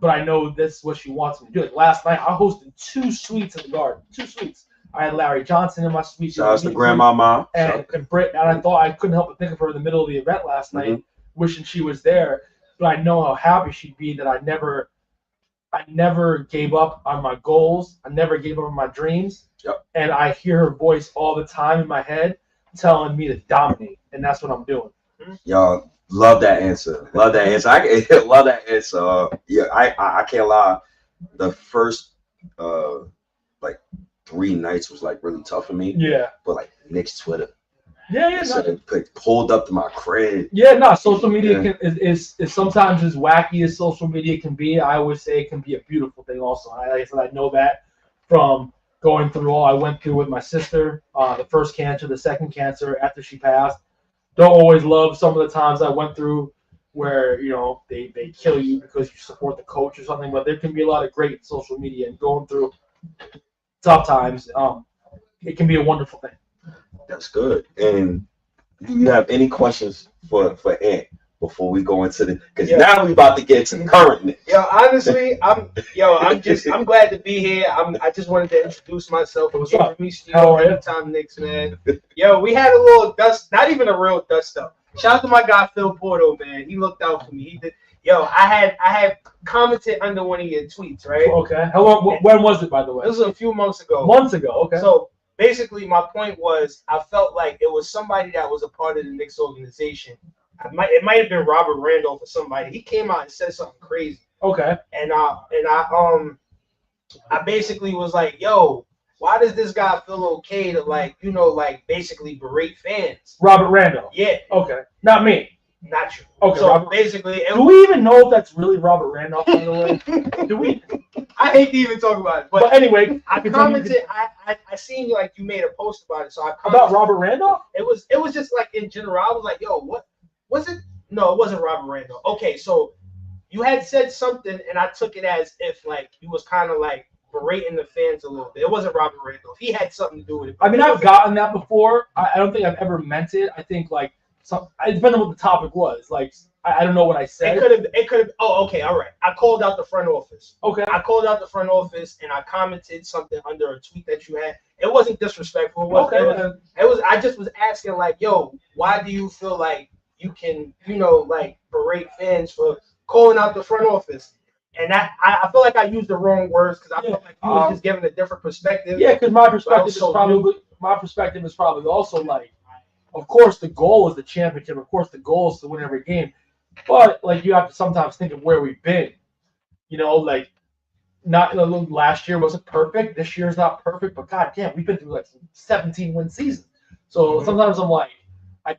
But I know this is what she wants me to do. Like last night, I hosted 2 suites in the Garden. 2 suites. I had Larry Johnson in my suite. Shout out to Grandmama. And Britt. And I thought I couldn't help but think of her in the middle of the event last night, wishing she was there. But I know how happy she'd be that I never gave up on my goals. I never gave up on my dreams. Yep. And I hear her voice all the time in my head telling me to dominate. And that's what I'm doing. Y'all love that answer. Love that answer. I love that answer. Yeah, I can't lie. The first like 3 nights was like really tough for me. Yeah. But like Knicks Twitter. Yeah. Pulled up to my crib. Yeah, no, social media is sometimes as wacky as social media can be. I always say it can be a beautiful thing also. Like I said, I know that from going through all I went through with my sister, the first cancer, the second cancer after she passed. Don't always love some of the times I went through where, they kill you because you support the coach or something, but there can be a lot of great social media, and going through tough times, it can be a wonderful thing. That's good. And do you have any questions for Ant before we go into because now we about to get to the current? Yo, honestly, I'm glad to be here. I just wanted to introduce myself. What's up? How are you? Anytime Knicks, man. Yo, we had a little dust, not even a real dust up. Shout out to my guy Phil Porto, man. He looked out for me. He did. Yo, I had commented under one of your tweets, right? Okay. How long? When was it, by the way? It was a few months ago. Months ago. Okay. So basically, my point was, I felt like it was somebody that was a part of the Knicks organization. It might have been Robert Randolph or somebody. He came out and said something crazy. Okay. And I basically was like, yo, why does this guy feel okay to basically berate fans? Robert Randolph. Yeah. Okay. Not me. Not you. Okay. So Robert, basically, do we even know if that's really Robert Randolph, by the way? Do we? I hate to even talk about it, but anyway, I commented. I seen you made a post about it, so I commented. About Robert Randolph. It was just like in general. I was like, yo, what was it? No, it wasn't Robert Randolph. Okay, so you had said something, and I took it as if like you was kind of like berating the fans a little bit. It wasn't Robert Randolph. He had something to do with it. I mean, I've gotten that before. I don't think I've ever meant it. I think like it depends on what the topic was. Like I don't know what I said. It could have. Oh, okay, all right. I called out the front office. Okay. I called out the front office, and I commented something under a tweet that you had. It wasn't disrespectful. It was. I just was asking like, yo, why do you feel like you can, like berate fans for calling out the front office? And that I feel like I used the wrong words because I felt like you was just giving a different perspective. Yeah, because my perspective is probably also like, of course the goal is the championship. Of course the goal is to win every game, but like you have to sometimes think of where we've been. Like not last year wasn't perfect. This year's not perfect, but god damn, we've been through like some 17-win season. So sometimes I'm like,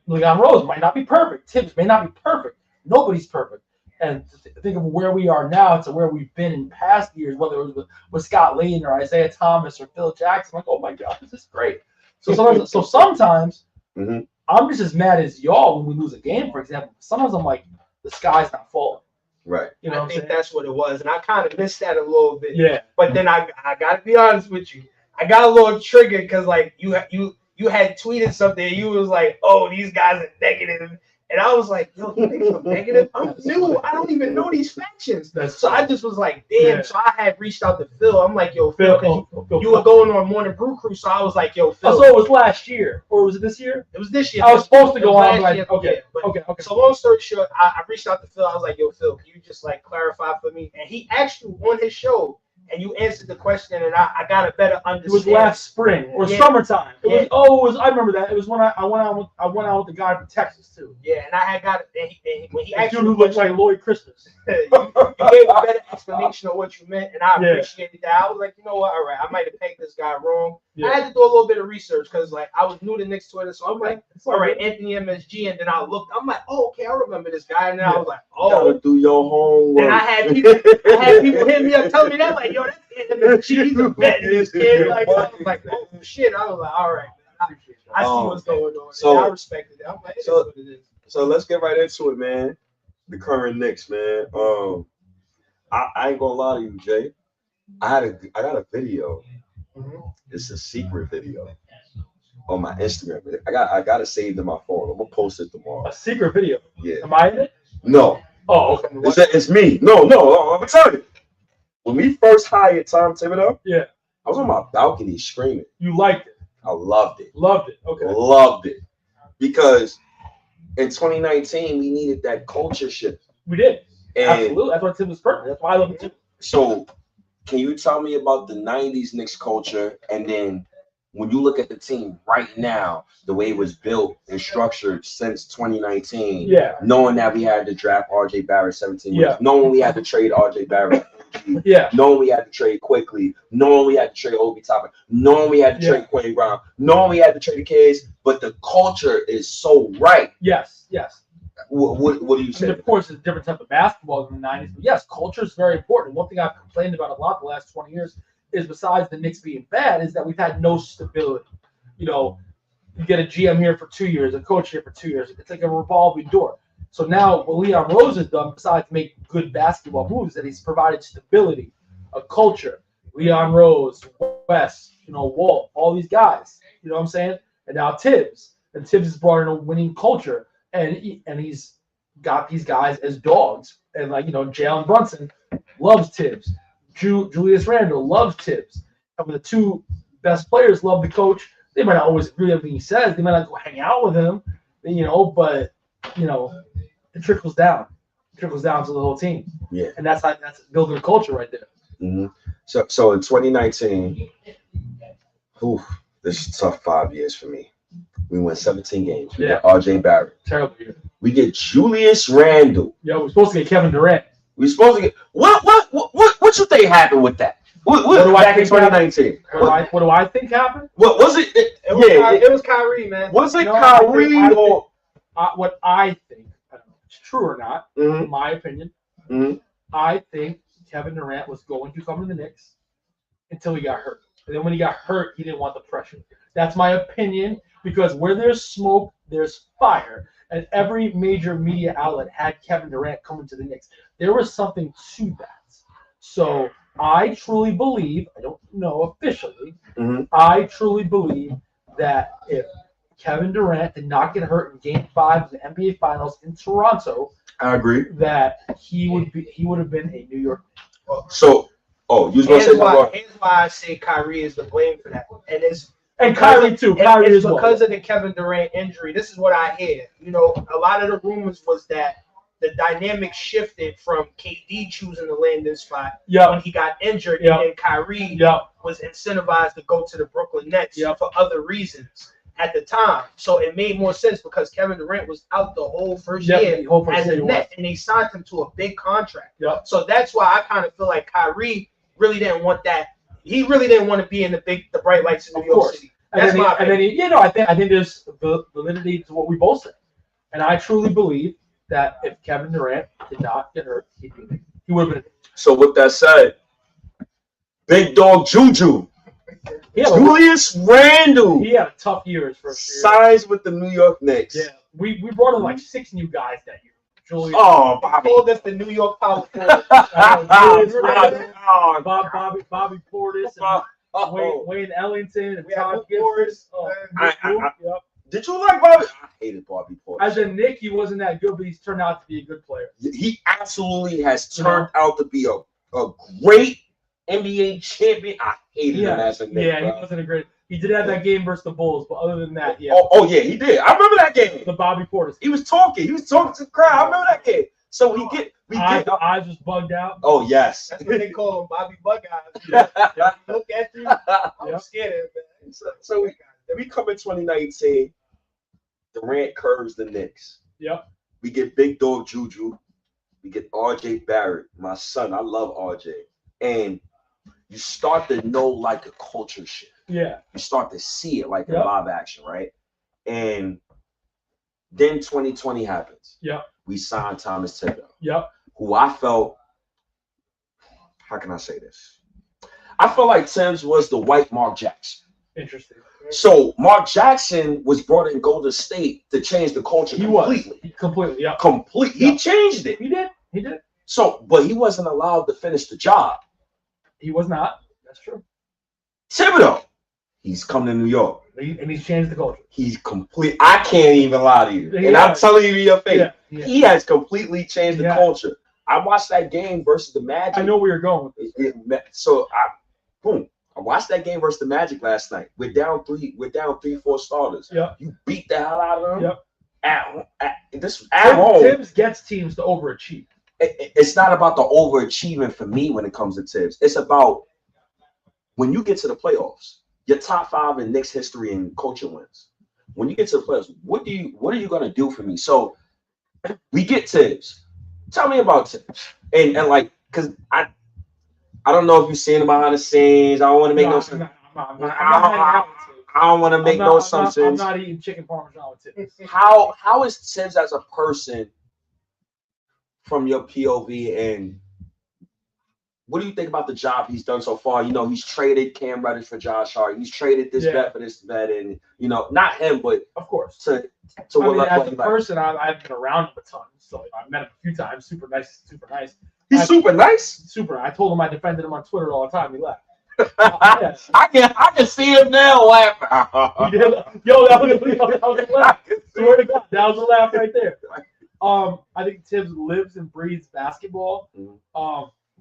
Leon Rose might not be perfect. Tibbs may not be perfect. Nobody's perfect. And think of where we are now to where we've been in past years, whether it was with Scott Layden or Isaiah Thomas or Phil Jackson. I'm like, oh my god, this is great. So sometimes I'm just as mad as y'all when we lose a game, for example. Sometimes I'm like, the sky's not falling. Right. You know, I think that's what it was, and I kind of missed that a little bit. Yeah. But then I gotta be honest with you, I got a little triggered because like you had tweeted something, and you was like, oh, these guys are negative. And I was like, yo, you think I'm negative? I'm new. I don't even know these factions. So I just was like, damn. Yeah. So I had reached out to Phil. I'm like, yo, Phil, you were going on Morning Brew Crew. So I was like, yo, Phil. Oh, so it was last year, or was it this year? It was this year. I was supposed to go on. Last year, Okay. So long story short, I reached out to Phil. I was like, yo, Phil, can you just like clarify for me? And he asked you on his show, and you answered the question, and I got a better understanding. It was last spring or summertime. It was. I remember that. It was when I went out with the guy from Texas too. Yeah, and I had got and when he asked you, who looked like Lloyd Christmas. you gave a better explanation of what you meant, and I appreciated that. I was like, you know what? All right, I might have pegged this guy wrong. Yeah. I had to do a little bit of research because like I was new to Knicks Twitter, so I'm like, all right, Anthony MSG, and then I looked. I'm like, oh, okay, I remember this guy, and then I was like, oh, you gotta do your homework. Then I had people hit me up telling me that, like, yo, that's MSG, he's a vet in this kid. Like, I was like, oh shit. I was like, all right, I see what's going on. So I respected it. I'm like, it is what it is. So let's get right into it, man. The current Knicks, man. I ain't gonna lie to you, Jay. I got a video. It's a secret video on my Instagram. I got it saved in my phone. I'm gonna post it tomorrow. A secret video. Yeah. Am I in it? No. Oh, okay. It's me. No. I'm gonna tell you. When we first hired Tom Thibodeau, yeah, I was on my balcony screaming. You liked it. I loved it. Loved it. Okay. Loved it. Because in 2019, we needed that culture shift. We did. And absolutely. That's why Tim was perfect. That's why I love him too. So, can you tell me about the 90s Knicks culture? And then when you look at the team right now, the way it was built and structured since 2019, knowing that we had to draft RJ Barrett 17 years, knowing we had to trade RJ Barrett, knowing we had to trade quickly, knowing we had to trade Obi Toppin, knowing we had to trade Quentin Brown, knowing we had to trade the kids, but the culture is so right. Yes. What do you say? And of course, it's a different type of basketball in the 90s, but yes, culture is very important. One thing I've complained about a lot the last 20 years is, besides the Knicks being bad, is that we've had no stability. You know, you get a GM here for 2 years, a coach here for 2 years. It's like a revolving door. So now what Leon Rose has done, besides make good basketball moves, that he's provided stability, a culture. Leon Rose, West, Walt, all these guys. You know what I'm saying? And now Tibbs. And Tibbs has brought in a winning culture. And he's got these guys as dogs. And Jalen Brunson loves Tibbs. Julius Randle loves Tibbs. And when the two best players love the coach, they might not always agree with everything he says. They might not go hang out with him, but it trickles down. It trickles down to the whole team. Yeah. And that's building a culture right there. Mm-hmm. So in 2019, this is a tough 5 years for me. We win 17 games. We get RJ Barrett. Terrible year. We get Julius Randle. We're supposed to get Kevin Durant. We're supposed to get what you think happened with that? What do I back in 2019? What do I think happened? What was it? It was Kyrie, man. Was it Kyrie or what I think? I don't know if it's true or not. In my opinion, I think Kevin Durant was going to come to the Knicks until he got hurt. And then when he got hurt, he didn't want the pressure. That's my opinion, because where there's smoke, there's fire. And every major media outlet had Kevin Durant coming to the Knicks. There was something to that. So I truly believe, I don't know officially, I truly believe that if Kevin Durant did not get hurt in Game 5 of the NBA Finals in Toronto, I agree that he would have been a New York Knick. So, you was gonna say more? Here's why I say Kyrie is the blame for that, and Kyrie too. Kyrie is because of the Kevin Durant injury. This is what I hear. A lot of the rumors was that the dynamic shifted from KD choosing the landing spot when he got injured, and then Kyrie was incentivized to go to the Brooklyn Nets for other reasons at the time. So it made more sense because Kevin Durant was out the whole first year as a Net, and they signed him to a big contract. So that's why I kind of feel like Kyrie really didn't want that. He really didn't want to be in the bright lights of New York City. That's my opinion. I think there's validity to what we both said, and I truly believe that if Kevin Durant did not get hurt, he would have been. So with that said, big dog Juju, Julius Randle, he had a tough year his first year. signs with the New York Knicks. Yeah, we brought in like 6 new guys that year. Julius, Bobby. Told us the New York Power Forward. Bobby Portis, and Wayne Ellington, and Todd Forrest. Did you like Bobby? I hated Bobby Portis. As a Knick, he wasn't that good, but he's turned out to be a good player. He absolutely has turned out to be a great NBA champion. I hated him as a Knick. Yeah, he wasn't a great. He did have that game versus the Bulls, but other than that, yeah. Oh yeah, he did. I remember that game. The Bobby Portis. He was talking to the crowd. I remember that game. So I just bugged out. Oh yes. That's what they call him, Bobby Bug Eyes. Look at you. I'm scared of it. So we come in 2019. Durant curves the Knicks. Yep. We get big dog Juju. We get RJ Barrett, my son. I love RJ. And you start to know like a culture shift. Yeah. You start to see it like in live action, right? And then 2020 happens. Yep. We signed Thomas Thibodeau. Yep. Who I felt, how can I say this? I felt like Tibbs was the white Mark Jackson. Interesting. So Mark Jackson was brought in Golden State to change the culture completely. Completely, yeah. He changed it. He did. So, but he wasn't allowed to finish the job. He was not. That's true. Thibodeau, he's come to New York. And he's changed the culture. He's complete. I can't even lie to you. And I'm telling you in your face. Yeah. He has completely changed the culture. I watched that game versus the Magic. I know where you're going with this. I watched that game versus the Magic last night. We're down 3-4 starters. Yep. You beat the hell out of them. Yep. At home. Tibbs gets teams to overachieve. It's not about the overachievement for me when it comes to Tibbs. It's about when you get to the playoffs, your top 5 in Knicks history in coaching wins. When you get to the playoffs, what are you gonna do for me? So we get Tibbs. Tell me about Tibbs. And like, because I don't know if you've seen him behind the scenes. I don't want to make no sense. I don't want to make no assumptions. I'm not eating chicken parmesan with Tibbs. How is Tibbs as a person from your POV, and what do you think about the job he's done so far? You know, he's traded Cam Reddish for Josh Hart. He's traded this vet for this vet, and you know, not him, but of course. As a person, I've been around him a ton, so I've met him a few times. Super nice. He's super nice. Super. I told him I defended him on Twitter all the time. He left. I can see him now laughing. Yo, that was a laugh. Swear to God, that was a laugh right there. I think Tibbs lives and breathes basketball.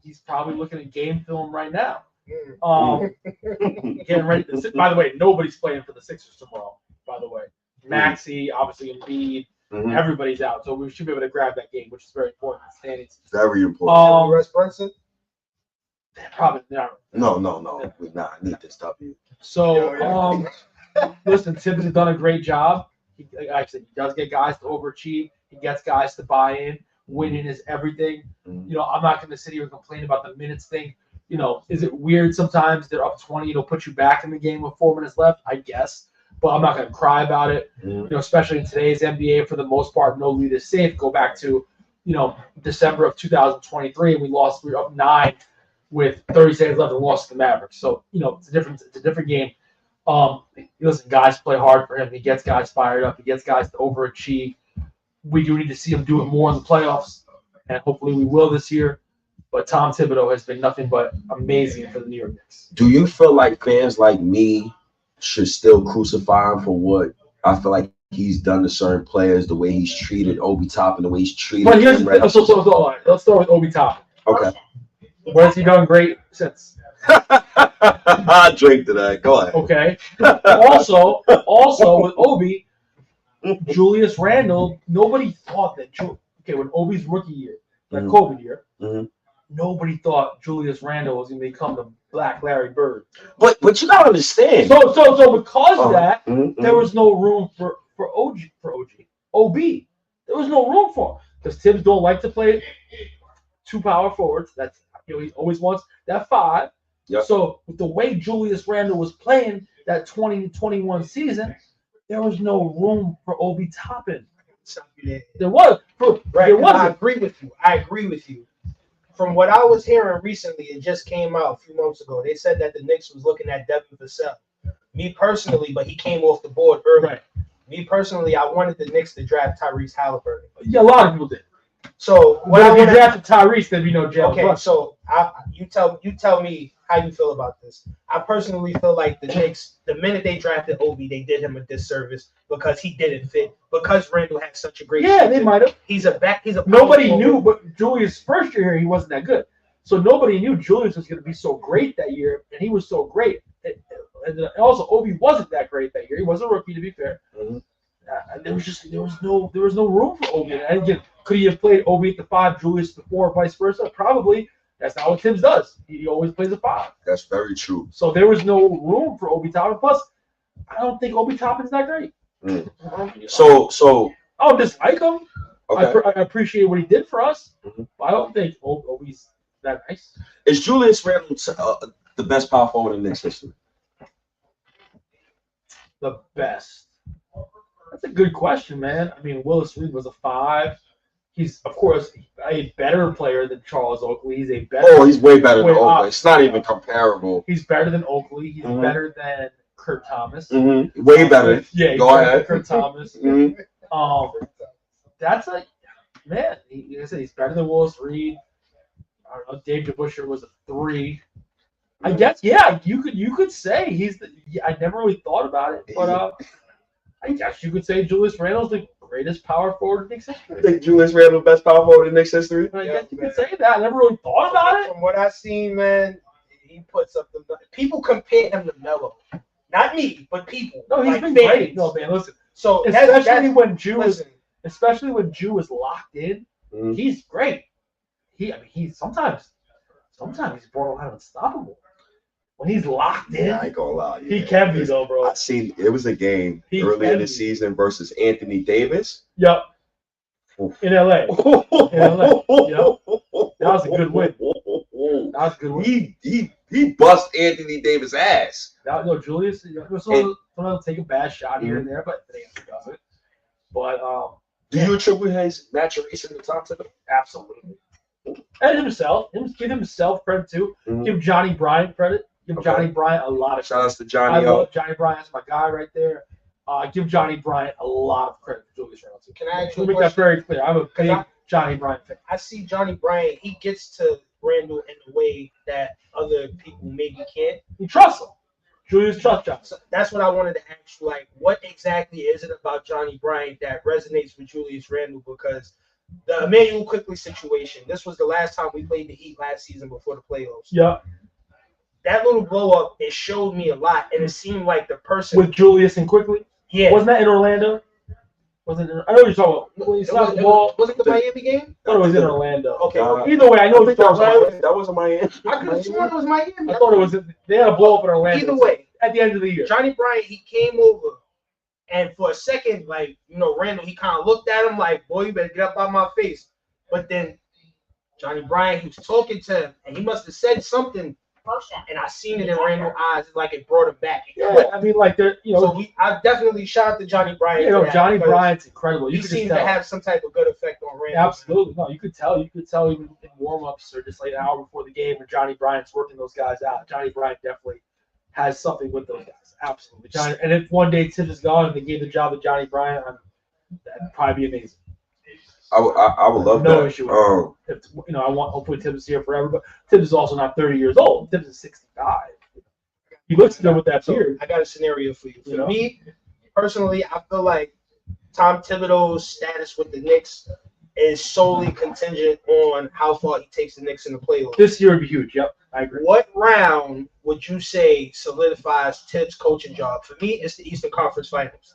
He's probably looking at game film right now. Getting ready to sit. By the way, nobody's playing for the Sixers tomorrow. By the way, Maxey, obviously Embiid, everybody's out, so we should be able to grab that game, which is very important. Very important. Russ Brunson? Probably not. No. We not. I need this W. So, listen, Tibbs has done a great job. Like I said, he does get guys to overachieve. He gets guys to buy in. Winning is everything. You know, I'm not going to sit here and complain about the minutes thing. You know, is it weird sometimes they're up 20, it'll put you back in the game with 4 minutes left? I guess. But I'm not going to cry about it. You know, especially in today's NBA, for the most part, no lead is safe. Go back to, you know, December of 2023, and we were up 9 with 30 seconds left and lost to the Mavericks. So, you know, it's a different game. Listen, guys play hard for him. He gets guys fired up. He gets guys to overachieve. We do need to see him do it more in the playoffs, and hopefully we will this year. But Tom Thibodeau has been nothing but amazing for the New York Knicks. Do you feel like fans like me should still crucify him for what I feel like he's done to certain players, the way he's treated Obi Toppin, the way he's treated? But here's the thing. So, let's start with Obi Toppin. Okay. What has he done great since? I drink to that. Go ahead. Okay. Also with Obi, Julius Randle, nobody thought that. When Obi's rookie year, that COVID year, nobody thought Julius Randle was going to become the Black Larry Bird. But you gotta understand. So because of that, there was no room for OB. There was no room for him because Tibbs don't like to play 2 power forwards. That's he always wants that 5. Yep. So with the way Julius Randle was playing that 2021 season, there was no room for Obi Toppin. There was. Right. There wasn't. I agree with you. From what I was hearing recently, it just came out a few months ago. They said that the Knicks was looking at Devin Vassell. Me personally, but he came off the board early. Right. Me personally, I wanted the Knicks to draft Tyrese Halliburton. Yeah, a lot of people did. So But if you drafted Tyrese, there'd be no Jalen okay, Brunson. so you tell me how you feel about this. I personally feel like the Knicks, the minute they drafted Obi, they did him a disservice because he didn't fit. Because Randall had such a great season. They might have. He's a Nobody knew, but Julius' first year here, he wasn't that good. So nobody knew Julius was going to be so great that year, and he was so great. And also, Obi wasn't that great that year. He was a rookie, to be fair. Mm-hmm. And there was no room for Obi. And again, could he have played Obi at the 5, Julius at the 4, vice versa? Probably. That's not what Tibbs does. He always plays a 5. That's very true. So there was no room for Obi Toppin. Plus, I don't think Obi Toppin's that great. So I don't dislike him. okay. I appreciate what he did for us. Mhm. But I don't think Obi's that nice. Is Julius Randle the best power forward in Knicks history? The best. That's a good question, man. I mean, Willis Reed was a 5. He's, of course, a better player than Charles Oakley. He's a better. Oh, he's way better than Wait, Oakley. It's not even comparable. He's better than Oakley. He's Mhm. better than Kurt Thomas. Mm-hmm. Way better. Yeah, Go he's better ahead. than Kurt Thomas. Mm-hmm. That's like, man. Like I said, he's better than Willis Reed. I don't know. Dave DeBusschere was a 3. I guess, yeah. You could say he's the. Yeah, I never really thought about it, but I guess you could say Julius Randle's the greatest power forward in Knicks history. I think Julius Randle the best power forward in Knicks history. I guess you could say that. I never really thought about it. From what I've seen, man, he puts up the people compare him to Melo. Not me, but people. No, he's like been fans. great. No, man, listen. So Especially when Jew was, listen, especially when Jew was locked in, Mhm. he's great. He's sometimes he's borderline unstoppable. When he's locked in, Yeah, I ain't gonna lie. he can be though, bro. I seen it was a game He early can in the be. season versus Anthony Davis. Yep. In LA. That was a good win. That was a good win. He bust Anthony Davis ass. No, Julius, sometimes he'll take a bad shot here and there, but he does it. But Do you attribute his maturation to top to them? absolutely. And himself. Give himself credit too. Mhm. Give Johnny Bryant credit. Give Okay. Johnny Bryant a lot of Shout outs to I Johnny O. love Johnny Bryant. That's my guy right there. Give Johnny Bryant a lot of credit for Julius Randle. Can I ask you Let a me make that question? very clear. I'm a big Johnny Bryant fan. I see Johnny Bryant. He gets to Randall in a way that other people maybe can't. You trust him. Julius trusts Johnny. So that's what I wanted to ask you. Like, what exactly is it about Johnny Bryant that resonates with Julius Randle? Because the Emmanuel Quickly situation. This was the last time we played the Heat last season before the playoffs. Yeah. That little blow up, it showed me a lot, and it seemed like the person. With Julius and Quickly. Yeah. Wasn't that in Orlando? Wasn't it? I know what you're talking about. When he slapped the ball. Was it the Miami game? I thought it was in Orlando. Okay. Either way, I know I what you're think that was talking about. Miami. That wasn't Miami. I could have sworn it was Miami. I thought it was. They had a blow up in Orlando. Either way, At the end of the year. Johnny Bryant, he came over, and for a second, like, Randall, he kind of looked at him like, boy, you better get up out my face. But then Johnny Bryant, he was talking to him, and he must have said something, and I seen it in Randall's eyes. It's like it brought him back. Yeah, I mean, like, they're, So I definitely shout out to Johnny Bryant. for that, Johnny because Bryant's incredible. He You could just seems to tell. have some type of good effect on Randall. Absolutely. No, you could tell. You could tell even in warm-ups or just like an hour before the game when Johnny Bryant's working those guys out. Johnny Bryant definitely has something with those guys. Absolutely. And if one day Tibbs is gone and they gave the job to Johnny Bryant, that'd probably be amazing. I would love No that. issue with If, I want hopefully Tibbs is here forever, but Tibbs is also not 30 years old. Tibbs is 65. He looks good with that So beard. I got a scenario for you. For You know? me, personally, I feel like Tom Thibodeau's status with the Knicks is solely contingent on how far he takes the Knicks in the playoffs. This year would be huge. Yep, I agree. What round would you say solidifies Tibbs' coaching job? For me, it's the Eastern Conference Finals.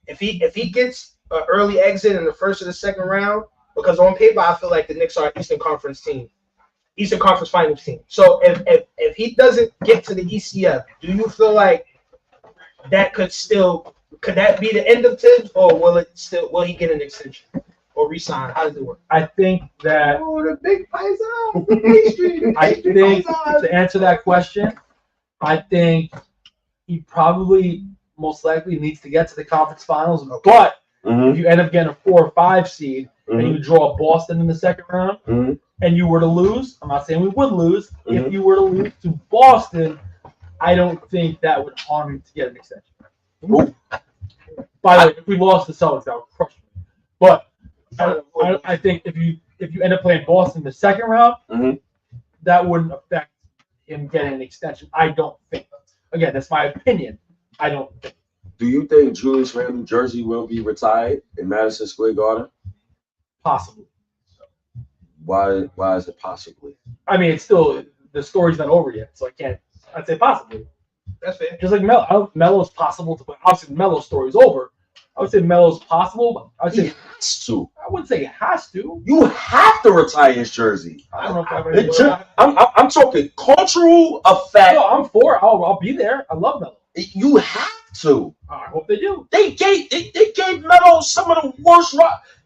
If he gets an early exit in the first or the second round, because on paper I feel like the Knicks are an Eastern Conference team, Eastern Conference Finals team. So if he doesn't get to the ECF, do you feel like that could that be the end of Tibbs, or will he get an extension? or resign? How does it work? I think that Oh, the big paisa, the pastry. I think to answer that question, I think he probably most likely needs to get to the conference finals. But if you end up getting a 4 or 5 seed and you draw Boston in the second round, and you were to lose, I'm not saying we would lose. If you were to lose to Boston, I don't think that would harm him to get an extension. By the way, if we lost to Celtics, that would crush me. But I think if you end up playing Boston in the second round, that wouldn't affect him getting an extension. I don't think. Again, that's my opinion. I don't think. Do you think Julius Randle jersey will be retired in Madison Square Garden? Possibly. Why is it possibly? I mean, it's still the story's not over yet, so I can't. I'd say possibly. That's fair. Just like Melo's possible to play. Obviously, Melo's story's over. I would say Melo's possible. But I would He say has to. I wouldn't say he has to. You have to retire his jersey. I don't know if I've It ju- I'm talking cultural effect. No, I'm for it. I'll be there. I love Melo. You have to. I hope they do. They gave Melo some of the worst.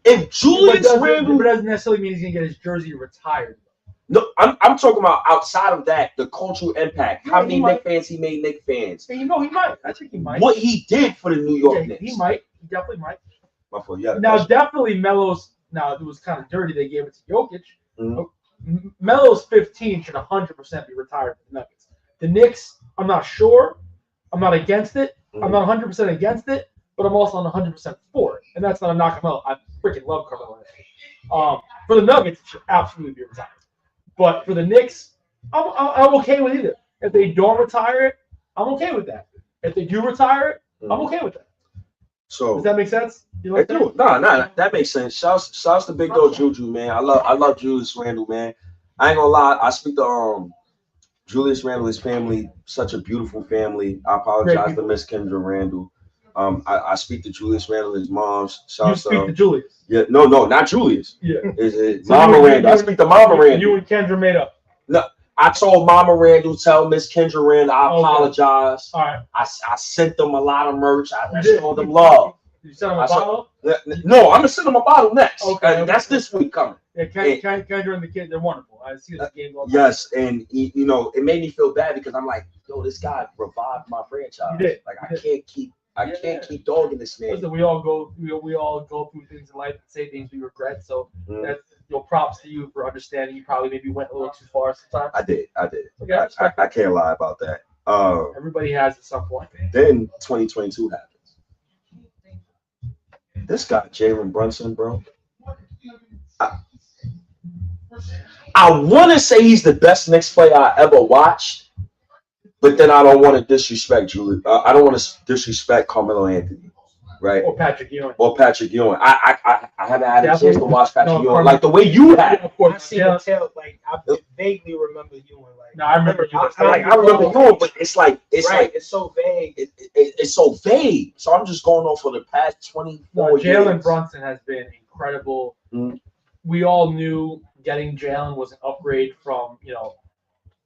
If Julius But Randle, it doesn't necessarily mean he's gonna get his jersey retired. no, I'm talking about outside of that, the cultural impact. How Yeah, many he Knicks fans he made Knicks fans. And you know he might. I think he might. What he did for the New York Yeah, Knicks. he might. He definitely might. My fault. Yeah. Now, definitely Melo's. Now it was kind of dirty. They gave it to Jokic. Mhm. Melo's 15 should 100% be retired for the Nuggets. The Knicks, I'm not sure. I'm not against it. I'm not 100% against it, but I'm also not 100% for it. And that's not a knock on Melo. I freaking love Carmelo. For the Nuggets, it should absolutely be retired. But for the Knicks, I'm okay with either. If they don't retire it, I'm okay with that. If they do retire it, I'm okay with that. So Does that make sense? You know I what I'm saying? do. No, that makes sense. Shouts to Big Dog Juju, man. I love Julius Randle, man. I ain't gonna lie. I speak to Julius Randle, his family, such a beautiful family. I apologize to Miss Kendra Randle. I speak to Julius Randle, his mom's. You Shouts speak to to Julius. yeah, no, not Julius. Yeah. It's So Mama you- Randle. I you- speak to Mama You Randle. and Kendra made up. I told Mama Randle, tell Miss Kendra Randle, I Okay. apologize. All right. I sent them a lot of merch. I You did. showed them love. You sent him a I saw- bottle? No, I'm gonna send them a bottle next. Okay. That's this week coming. Yeah, Kendra and the kid, they're wonderful. I see this game all the time. Yes, and it made me feel bad because I'm like, yo, this guy revived my franchise. You did. Like You did. I can't keep dogging this man. Listen, we all go through things in life and say things we regret. So that's props to you for understanding. You probably maybe went a little too far sometimes. I did. Okay, I respect I can't lie about that. Everybody has at some point. Then 2022 happens. This guy, Jalen Brunson, bro. I want to say he's the best Knicks player I ever watched, but then I don't want to disrespect Julius. I don't want to disrespect Carmelo Anthony, right? Or Patrick Ewing. Or Patrick Ewing. I haven't had a chance Definitely. to watch Patrick No, Ewing like the way you had. Of I course. see Yeah. the tail, like I vaguely remember you and like. No, I remember you. I remember Ewing, but it's like It's so vague. it's so vague. So I'm just going off for the past 24 years. Jalen Brunson has been incredible. Mhm. We all knew getting Jalen was an upgrade from,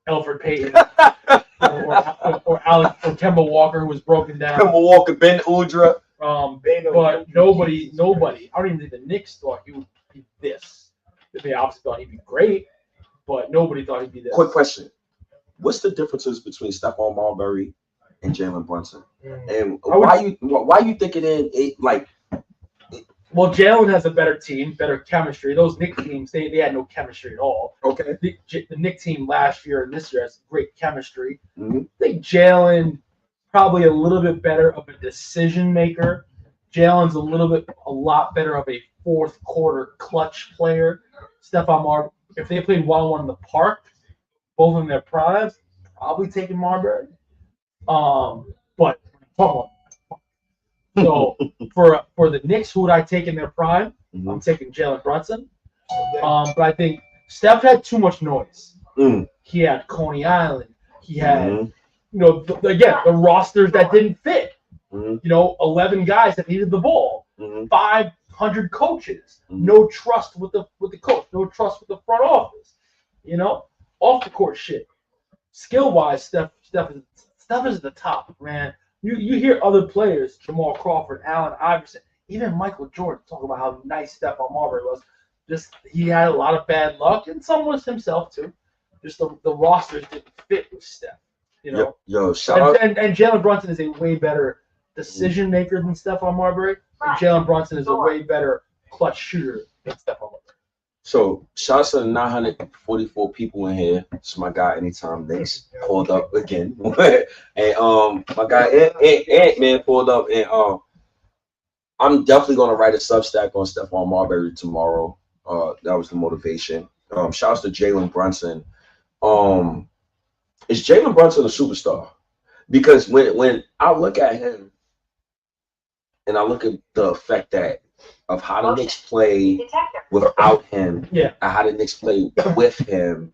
Alfred Payton or Alex or Kemba Walker, who was broken down. Kemba Walker, Ben Udrih. But nobody, I don't even think the Knicks thought he would be this. They obviously thought he'd be great, but nobody thought he'd be this. Quick question: what's the differences between Stephon Marbury and Jalen Brunson? And why you think it like? Well, Jalen has a better team, better chemistry. Those Knicks teams, they had no chemistry at all. Okay. The Knicks team last year and this year has great chemistry. Mhm. I think Jalen probably a little bit better of a decision maker. Jalen's a lot better of a fourth quarter clutch player. Stephon Marbury, if they played 1-on-1 in the park, both in their primes, probably taking Marbury. But so for the Knicks, who would I take in their prime? Mhm. I'm taking Jalen Brunson. But I think Steph had too much noise. Mm. He had Coney Island. He had, Mhm. the rosters that didn't fit. Mhm. 11 guys that needed the ball. Mhm. 500 coaches. Mhm. No trust with the coach. No trust with the front office. Off the court shit. Skill wise, Steph is at the top, man. You hear other players, Jamal Crawford, Allen Iverson, even Michael Jordan talking about how nice Stephon Marbury was. Just he had a lot of bad luck, and some was himself too. Just the rosters didn't fit with Steph. You know, Yo, shout out. and Jalen Brunson is a way better decision maker than Stephon Marbury. And Jalen Brunson is a way better clutch shooter than Stephon Marbury. So, shout out to the 944 people in here. It's my guy, Anytime Knicks, pulled up again. And my guy, Ant-Man, pulled up. And I'm definitely going to write a Substack on Stephon Marbury tomorrow. That was the motivation. Shout out to Jalen Brunson. Is Jalen Brunson a superstar? Because when I look at him and I look at the effect of how the Knicks play without him, and how the Knicks play with him,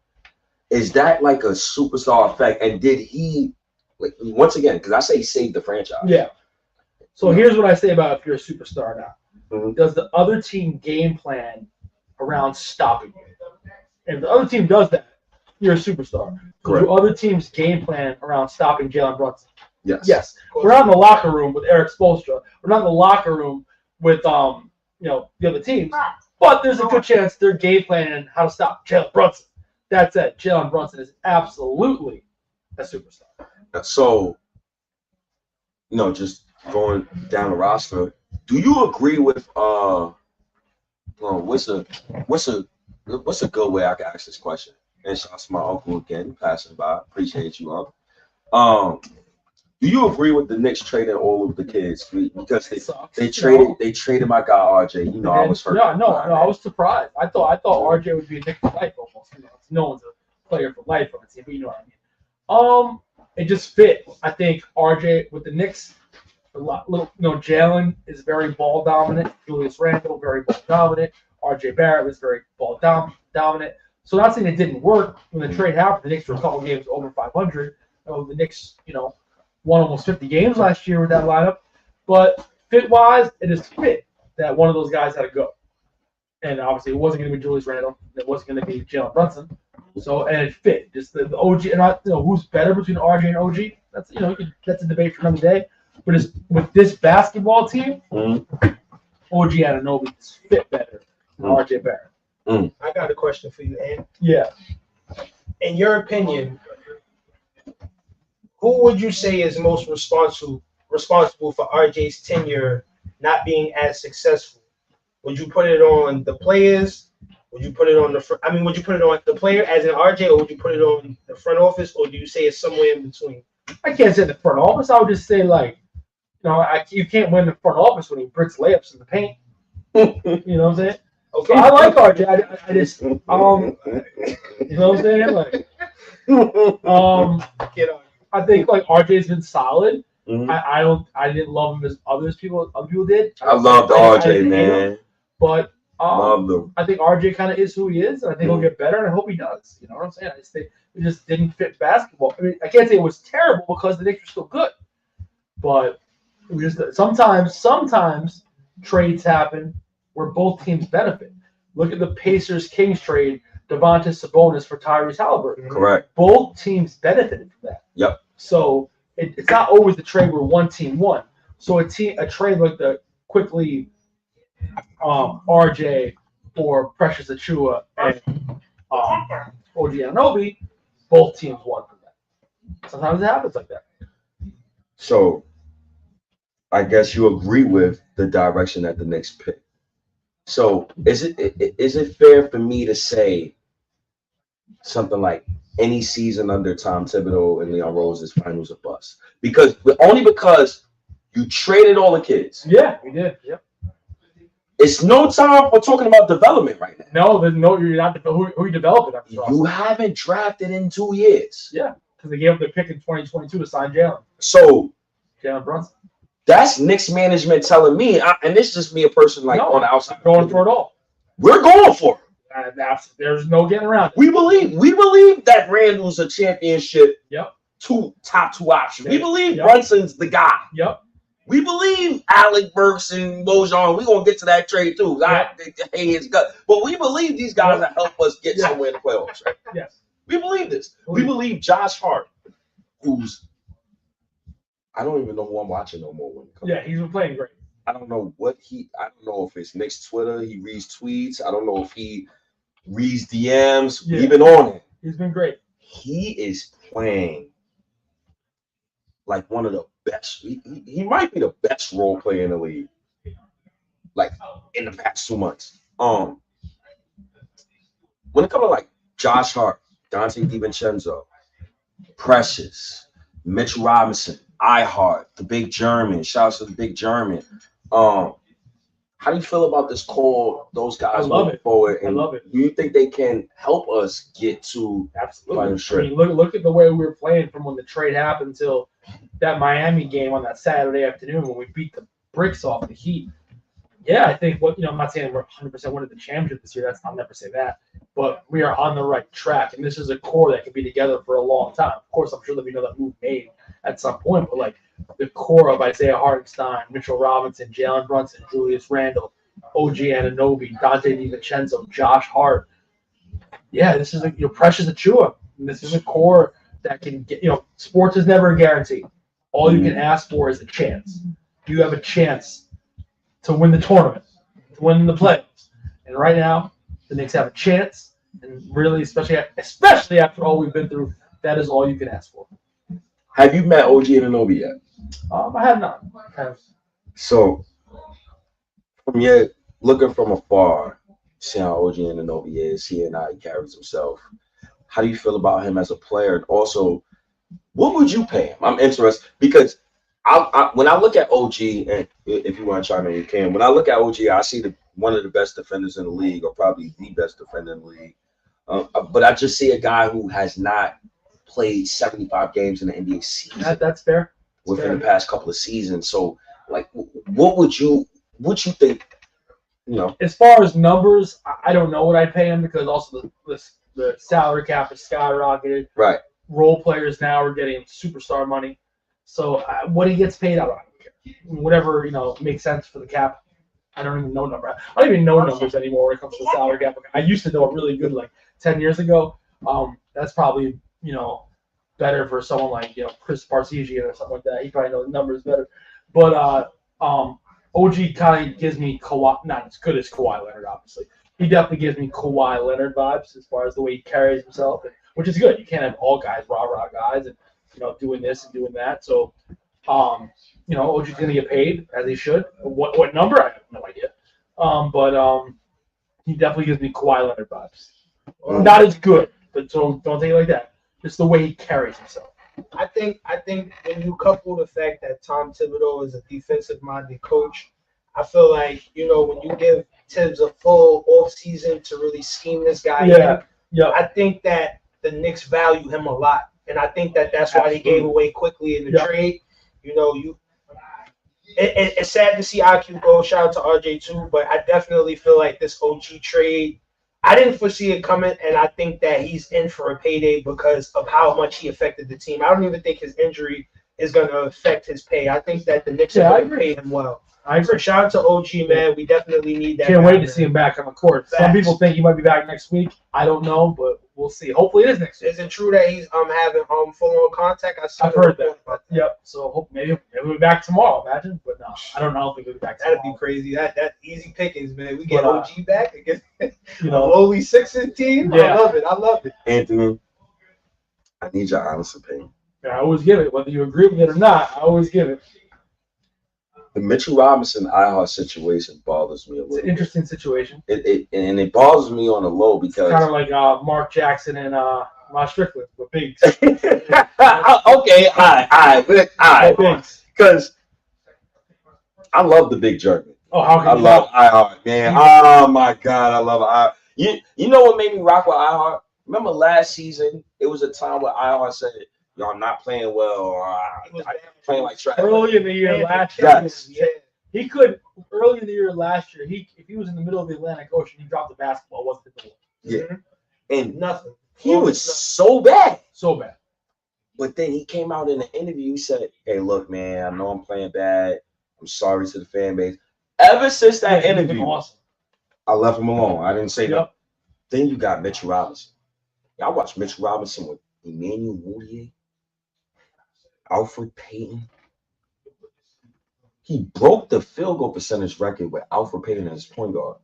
is that like a superstar effect? And did he, like, once again, because I say he saved the franchise. Yeah. So here's what I say about if you're a superstar now. Mm-hmm. Does the other team game plan around stopping you? And if the other team does that, you're a superstar. Correct. Do other teams game plan around stopping Jalen Brunson? Yes. Yes. We're not in the locker room with Eric Spoelstra. We're not in the locker room with the other teams. But there's a good chance they're game planning how to stop Jalen Brunson. That's it. Jalen Brunson is absolutely a superstar. So, just going down the roster, do you agree with what's a good way I can ask this question? And shout out to my uncle again, passing by. Appreciate you, Uncle. Do you agree with the Knicks trading all of the kids because they traded my guy RJ? I was hurt. No, I was surprised. I thought RJ would be a Knick for life almost. No one's a player for life on the team, but you know what I mean. It just fit. I think RJ with the Knicks, Jalen is very ball dominant. Julius Randle very ball dominant. RJ Barrett was very ball dominant. So not saying it didn't work when the trade happened. The Knicks were a couple games over 500. The Knicks, won almost 50 games last year with that lineup. But fit-wise, it is fit that one of those guys had to go. And obviously, it wasn't going to be Julius Randle. It wasn't going to be Jalen Brunson. So, and it fit. Just the OG, and who's better between RJ and OG? That's that's a debate for another day. But with this basketball team, OG Anunoby fit better than RJ Barrett. I got a question for you, Ant. Yeah. In your opinion, who would you say is most responsible for RJ's tenure not being as successful? Would you put it on the players? Would you put it on would you put it on the player as in RJ, or would you put it on the front office, or do you say it's somewhere in between? I can't say the front office. I would just say you can't win the front office when he bricks layups in the paint. You know what I'm saying? Okay. So I like RJ. I just you know what I'm saying? Like I think RJ's been solid. Mm-hmm. I didn't love him as other people did. I loved RJ, man. But loved him. I think RJ kind of is who he is, and I think he'll get better, and I hope he does. You know what I'm saying? I just think it just didn't fit basketball. I mean, I can't say it was terrible because the Knicks were still good, but it was just sometimes trades happen where both teams benefit. Look at the Pacers-Kings trade, Domantas Sabonis for Tyrese Halliburton. Correct. Both teams benefited from that. Yep. So it's not always the trade where one team won. So a trade like the quickly RJ for Precious Achua and OG Anunoby, both teams won from that. Sometimes it happens like that. So I guess you agree with the direction that the Knicks pick. So is it fair for me to say something like any season under Tom Thibodeau and Leon Rose's finals a bust? Because you traded all the kids. Yeah, we did. Yep. It's no time for talking about development right now. No, you're not. Who are you developing? You haven't drafted in 2 years. Yeah, because they gave up their pick in 2022 to sign Jalen. So Jalen Brunson. That's Knicks management telling me, and this is just me a person on the outside. Going for it all. We're going for it. There's no getting around it. We believe that Randall's a championship. Yep. Top two option. We believe Yep. Brunson's the guy. Yep. We believe Alec Burks and Bojan. We're gonna get to that trade too. Yep. But we believe these guys will help us get somewhere in the playoffs, right? Yes. We believe this. We believe Josh Hart, who's I don't even know who I'm watching no more when it comes. Yeah, he's been playing great. I don't know if it's Knicks Twitter, he reads tweets. I don't know if he reads DMs. Yeah. He's been on it. He's been great. He is playing like one of the best. He might be the best role player in the league. Like in the past 2 months. When it comes to like Josh Hart, Dante DiVincenzo, Precious, Mitchell Robinson, iHeart, the Big German. Shouts to the Big German. How do you feel about this call? Those guys I love moving it. forward, I and love it. do you think they can help us get to Absolutely. Final I straight? mean, look at the way we were playing from when the trade happened until that Miami game on that Saturday afternoon when we beat the bricks off the Heat. Yeah, I think I'm not saying we're 100% winning the championship this year. I'll never say that. But we are on the right track, and this is a core that can be together for a long time. Of course, I'm sure there'll be another move made at some point, but like the core of Isaiah Hartenstein, Mitchell Robinson, Jalen Brunson, Julius Randle, OG Anunoby, Dante DiVincenzo, Josh Hart. Yeah, this is Precious Achua. And this is a core that can get. Sports is never a guarantee. All you can ask for is a chance. You have a chance to win the tournament, to win the playoffs. And right now, the Knicks have a chance, and really, especially after all we've been through, that is all you can ask for. Have you met OG Anunoby yet? I have not. So, from your looking from afar, see how OG Anunoby is, seeing how he carries himself. How do you feel about him as a player? And also, what would you pay him? I'm interested because when I look at OG, and if you want to chime in, you can. When I look at OG, I see one of the best defenders in the league, or probably the best defender in the league. But I just see a guy who has not played 75 games in the NBA season. That's fair. Within the past couple of seasons. So, like, what would you think? As far as numbers, I don't know what I'd pay him because also the salary cap is skyrocketed. Right. Role players now are getting superstar money. So what he gets paid, I don't care. Whatever makes sense for the cap. I don't even know number. I don't even know numbers anymore when it comes to the salary cap. I used to know it really good like 10 years ago. That's probably better for someone like Chris Parsegian or something like that. He probably knows numbers better. But OG kind of gives me Kawhi, not as good as Kawhi Leonard, obviously. He definitely gives me Kawhi Leonard vibes as far as the way he carries himself, which is good. You can't have all guys, rah guys, and doing this and doing that. So, OG's gonna get paid as he should. What number? I have no idea. But he definitely gives me Kawhi Leonard vibes. Not as good, but so don't take it like that. Just the way he carries himself. I think when you couple the fact that Tom Thibodeau is a defensive-minded coach, I feel like when you give Tibbs a full off season to really scheme this guy in, I think that the Knicks value him a lot, and I think that that's why they gave away quickly in the trade. It's sad to see IQ go. Shout out to RJ too, but I definitely feel like this OG trade, I didn't foresee it coming, and I think that he's in for a payday because of how much he affected the team. I don't even think his injury is going to affect his pay. I think that the Knicks are going to pay him well. I agree. So shout out to OG, man. We definitely need that. Can't wait to see him back on the court. Some people think he might be back next week. I don't know, but we'll see. Hopefully it is next week. Is it true that he's having full-on contact? I've heard that. Yep. So maybe we'll be back tomorrow. Imagine, but no, I don't know. I don't think we'll be back tomorrow. That'd be crazy. That easy pickings, man. We get OG back against a you know, lowly Sixers team. Yeah. I love it. Anthony, I need your honest opinion. I always give it, whether you agree with it or not. I always give it. The Mitchell Robinson iHeart situation bothers me a little. It's an interesting situation. It bothers me on the low because It's kind of like Mark Jackson and Rod Strickland with bigs. okay, all right, Bigs. because I love the Big German. Oh, how can I you love not? iHeart, man. Oh my God, I love iHeart. You know what made me rock with iHeart? Remember last season? It was a time where iHeart said, "Y'all not playing well, or playing like trash." Early in the year last year, Yes. he could. Early in the year last year, if he was in the middle of the Atlantic Ocean, he dropped the basketball. It wasn't the middle. Yeah, and Nothing. he was so bad. So bad. But then he came out in the interview. He said, "Hey, look, man, I know I'm playing bad. I'm sorry to the fan base." Ever since that He's been interview, awesome. I left him alone. I didn't say Yep. that. Then you got Mitchell Robinson. I watched Mitchell Robinson with Emmanuel Mudiay, Alfred Payton, He broke the field goal percentage record with Alfred Payton as point guard.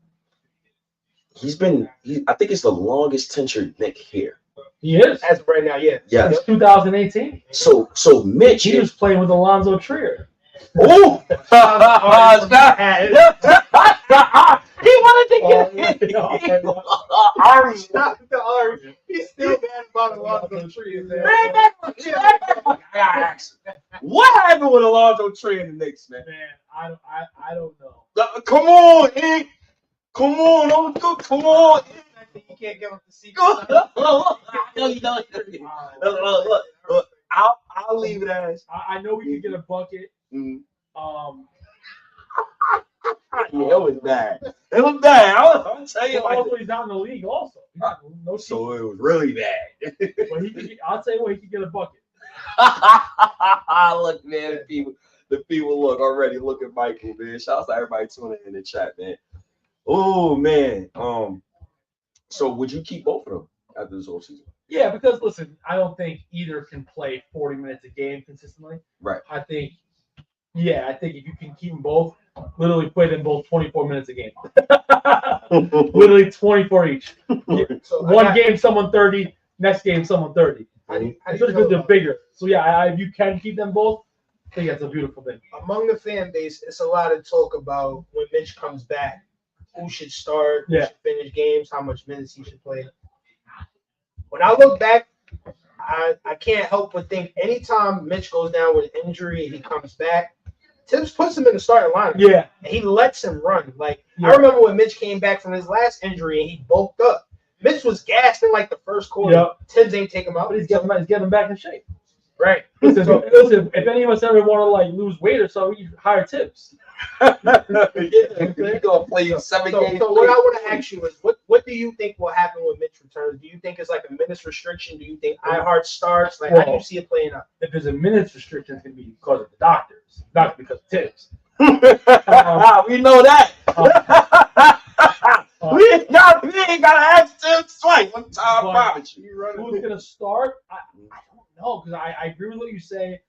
I think it's the longest tenured Knick here. He is. As of right now, yeah. Yeah. Since 2018. So Mitch He was playing with Alonzo Trier. Oh! He wanted to get Ari. Stop the Ari. He's still mad about Alonzo Trier, man. What happened with Alonzo Trier and the Knicks, man? Man, I don't know. Come on, Ink. Come on, come on. You can't give up the secret. Look, I'll leave it as. I know we could get a bucket. Yeah, it was bad. It was bad. I'll tell you like Also, he's not in the league. Also, no. So it was really bad. But I'll tell you what, he could get a bucket. Look, man, the people look already. Look at Michael, man. Shout out to everybody tuning in the chat, man. Oh man. So would you keep both of them after this whole season? Yeah, because listen, I don't think either can play 40 minutes a game consistently. Right. I think if you can keep them both, literally play them both 24 minutes a game. Literally 24 each. So One game, someone 30. Next game, someone 30. Especially because they're bigger. So yeah, if you can keep them both, I think that's a beautiful thing. among the fan base, it's a lot of talk about when Mitch comes back, who should start, who should finish games, how much minutes he should play. When I look back, I can't help but think anytime Mitch goes down with an injury and he comes back, Tibbs puts him in the starting lineup. Yeah. And he lets him run. I remember when Mitch came back from his last injury and he bulked up. Mitch was gassed in like the first quarter. Yep. Tibbs ain't take him out. But he's getting him back in shape. Right. Listen, if any of us ever want to like lose weight or so, you hire Tibbs. You're gonna play 7 games. So what I want to ask you is, what do you think will happen when Mitch returns? Do you think it's like a minutes restriction? Do you think iHeart starts? Like, how do you see it playing out? If there's a minutes restriction, it's going to be because of the doctors, not because of Tibbs. We know that. We ain't gotta ask Tim twice. One time, I promise you. Who's going to start? I don't know, because I agree with what you say.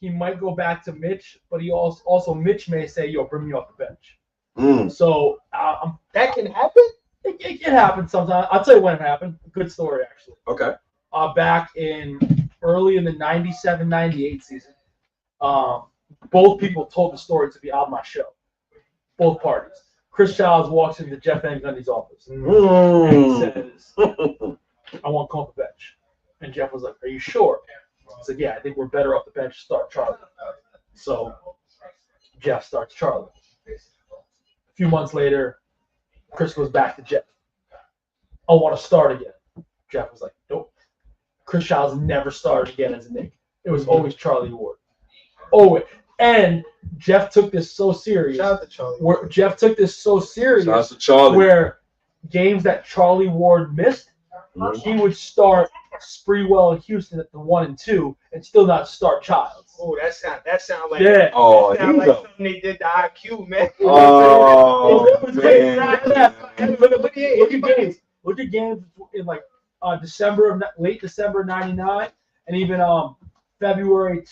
He might go back to Mitch, but he also Mitch may say, "Yo, bring me off the bench." So that can happen. It can happen sometimes. I'll tell you when it happened. Good story, actually. Okay. Back early in the 97-98 season, both people told the story to be on my show. Both parties. Chris Childs walks into Jeff Van Gundy's office and he says, "I want to come off the bench." And Jeff was like, "Are you sure?" He's like, "Yeah, I think we're better off the bench to start Charlie." So Jeff starts Charlie. A few months later, Chris goes back to Jeff. "I want to start again." Jeff was like, "Nope." Chris Childs never started again as a Knick. It was always Charlie Ward. Always. And Jeff took this so serious. Shout out to Charlie. Jeff took this so serious Shout out to Charlie. where games that Charlie Ward missed, he would start Spreewell and Houston at the 1 and 2 and still not start Childs. Oh, that sound like Oh, that sound like something they did to IQ, man. Oh, man. Look at games in like late December '99 and even February of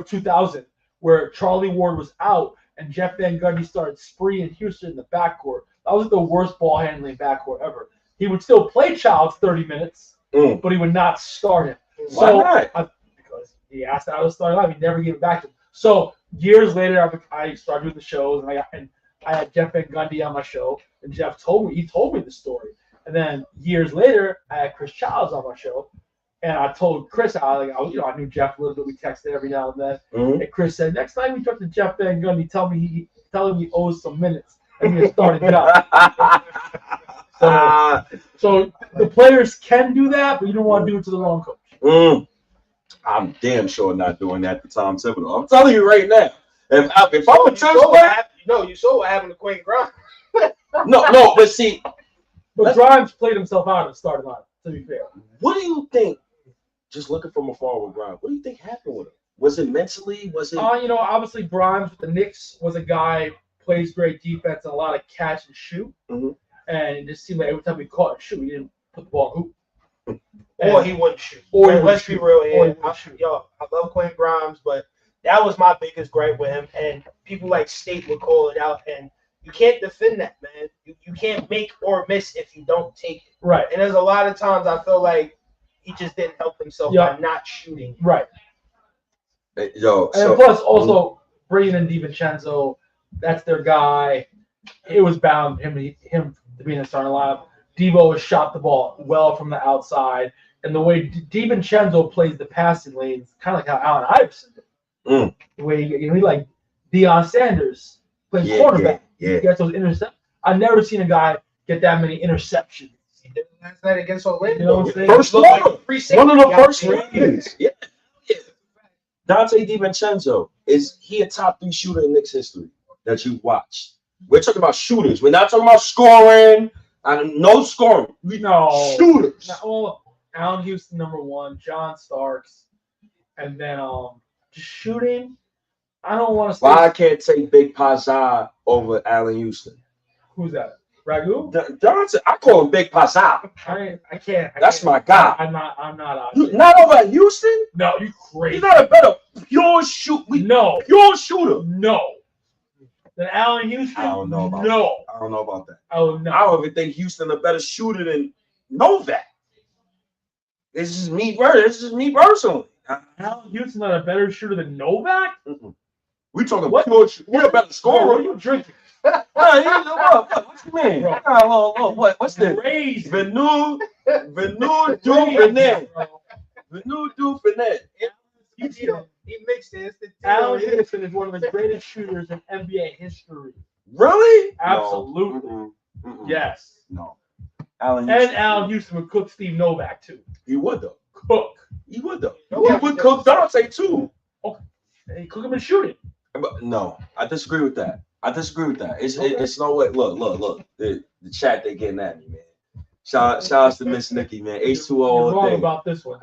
2000, where Charlie Ward was out and Jeff Van Gundy started Spree and Houston in the backcourt. That was the worst ball handling backcourt ever. He would still play Childs 30 minutes, but he would not start him. Why not? Because he asked out of the starting line. He never gave it back to him. So years later, I started doing the shows, and I had Jeff Van Gundy on my show, and Jeff told me the story. And then years later, I had Chris Childs on my show, and I told Chris, I knew Jeff a little bit. We texted every now and then. And Chris said, "Next time you talk to Jeff Van Gundy, tell him he owes some minutes and he started it out." So the players can do that, but you don't want to do it to the wrong coach. I'm damn sure not doing that to Tom Thibodeau. I'm telling you right now. If I'm a church player, you saw what happened to Quentin Grimes. no, but see. But Grimes played himself out of the starting line, to be fair. What do you think? Just looking from afar with Grimes, what do you think happened with him? Was it mentally? Was it? Obviously Grimes with the Knicks was a guy plays great defense and a lot of catch and shoot. And it just seemed like every time he caught and shoot, he didn't put the ball in the hoop. Or he wouldn't shoot. Let's be real here. I love Quentin Grimes, but That was my biggest gripe with him, and people like State would call it out, and you can't defend that, man. You can't make or miss if you don't take it. Right. And there's a lot of times I feel like he just didn't help himself by not shooting. Right. Yo, and plus also bringing in DiVincenzo, that's their guy. It was bound him to be in the starting lineup. Devo has shot the ball well from the outside, and the way DiVincenzo plays the passing lanes, kind of like how Allen Iverson did. The way he like Deion Sanders plays quarterback. Yeah. He gets those interceptions. I've never seen a guy get that many interceptions. He did last night against Orlando. You know what I'm saying? First Like one of the first ratings. Yeah. Dante DiVincenzo he a top 3 shooter in Knicks history that you watched. We're talking about shooters. We're not talking about scoring. No scoring. Shooters. Well, Allen Houston #1, John Starks, and then just shooting. I don't want to say. Why I can't take Big Pazza over Allen Houston? Who's that? Ragu? Johnson. I call him Big Pazza. I can't. That's my guy. I'm not. Not over at Houston. No, you crazy. He's not a better pure shooter. Pure shooter. No. Than Allen Houston? I don't know about that. I don't know about that. Oh no. I don't even think Houston a better shooter than Novak. This is me personally. Allen Houston not a better shooter than Novak? We talking pure shooter. You're a better scorer. What are you drinking? What you mean? What's this? Crazy. Venu du Finet. Venu du Finet. He mixed it. Allen Houston is one of the greatest shooters in NBA history. Really? Absolutely. No. Yes. No. Allen Houston. And Allen Houston would cook Steve Novak too. He would though. He would cook Dante too. Okay. And he cook him and shoot it. But no, I disagree with that. It's no way. Look. The chat they getting at me, man. Shout out to Miss Nikki, man. H2O. You're wrong about this one.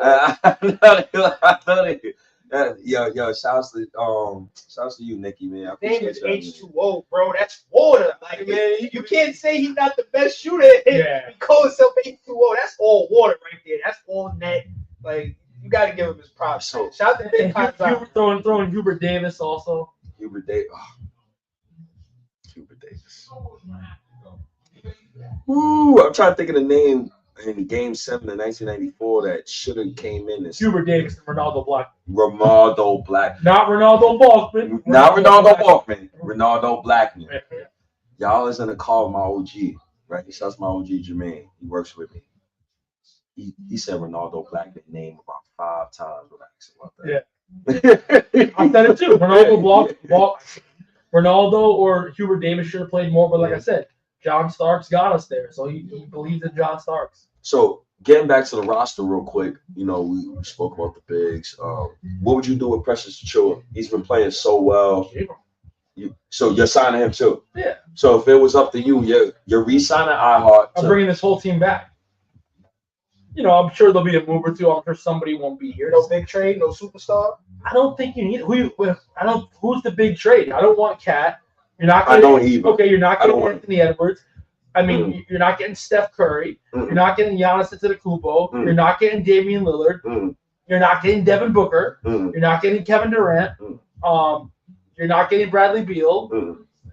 Yo, shout out to you, Nikki, man. I Name appreciate is that, H2O, bro. That's water. Like, man, you can't say he's not the best shooter. Yeah. He calls himself H2O. That's all water right there. That's all net. Like, you got to give him his props. So, shout out to Big Hubert throwing Hubert Davis also. Hubert Davis. Hubert Davis. Ooh, I'm trying to think of the name in Game 7 of 1994 that should have came in. Hubert Davis and Ronaldo Blackman. Ronaldo Blackman. Not Ronaldo Balkman. Not Ronaldo Balkman. Ronaldo Blackman. Y'all is in the call with my OG, right? Shouts my OG Jermaine. He works with me. He said Ronaldo Blackman name about 5 times when I asked him about that. Yeah. I said it too. Ronaldo or Hubert Davis should have played more, but like I said, John Starks got us there, so he believes in John Starks. So getting back to the roster real quick, we spoke about the bigs. What would you do with Precious Achiuwa? He's been playing so well. So you're signing him too? Yeah. So if it was up to you, you're re-signing iHeart. I'm bringing this whole team back. I'm sure there'll be a move or two. I'm sure somebody won't be here. No big trade, no superstar. I don't think you need who's the big trade. I don't want Cat. You're not I getting, don't either. Okay, you're not getting Anthony Edwards. I mean, you're not getting Steph Curry. You're not getting Giannis Antetokounmpo. You're not getting Damian Lillard. You're not getting Devin Booker. You're not getting Kevin Durant. You're not getting Bradley Beal.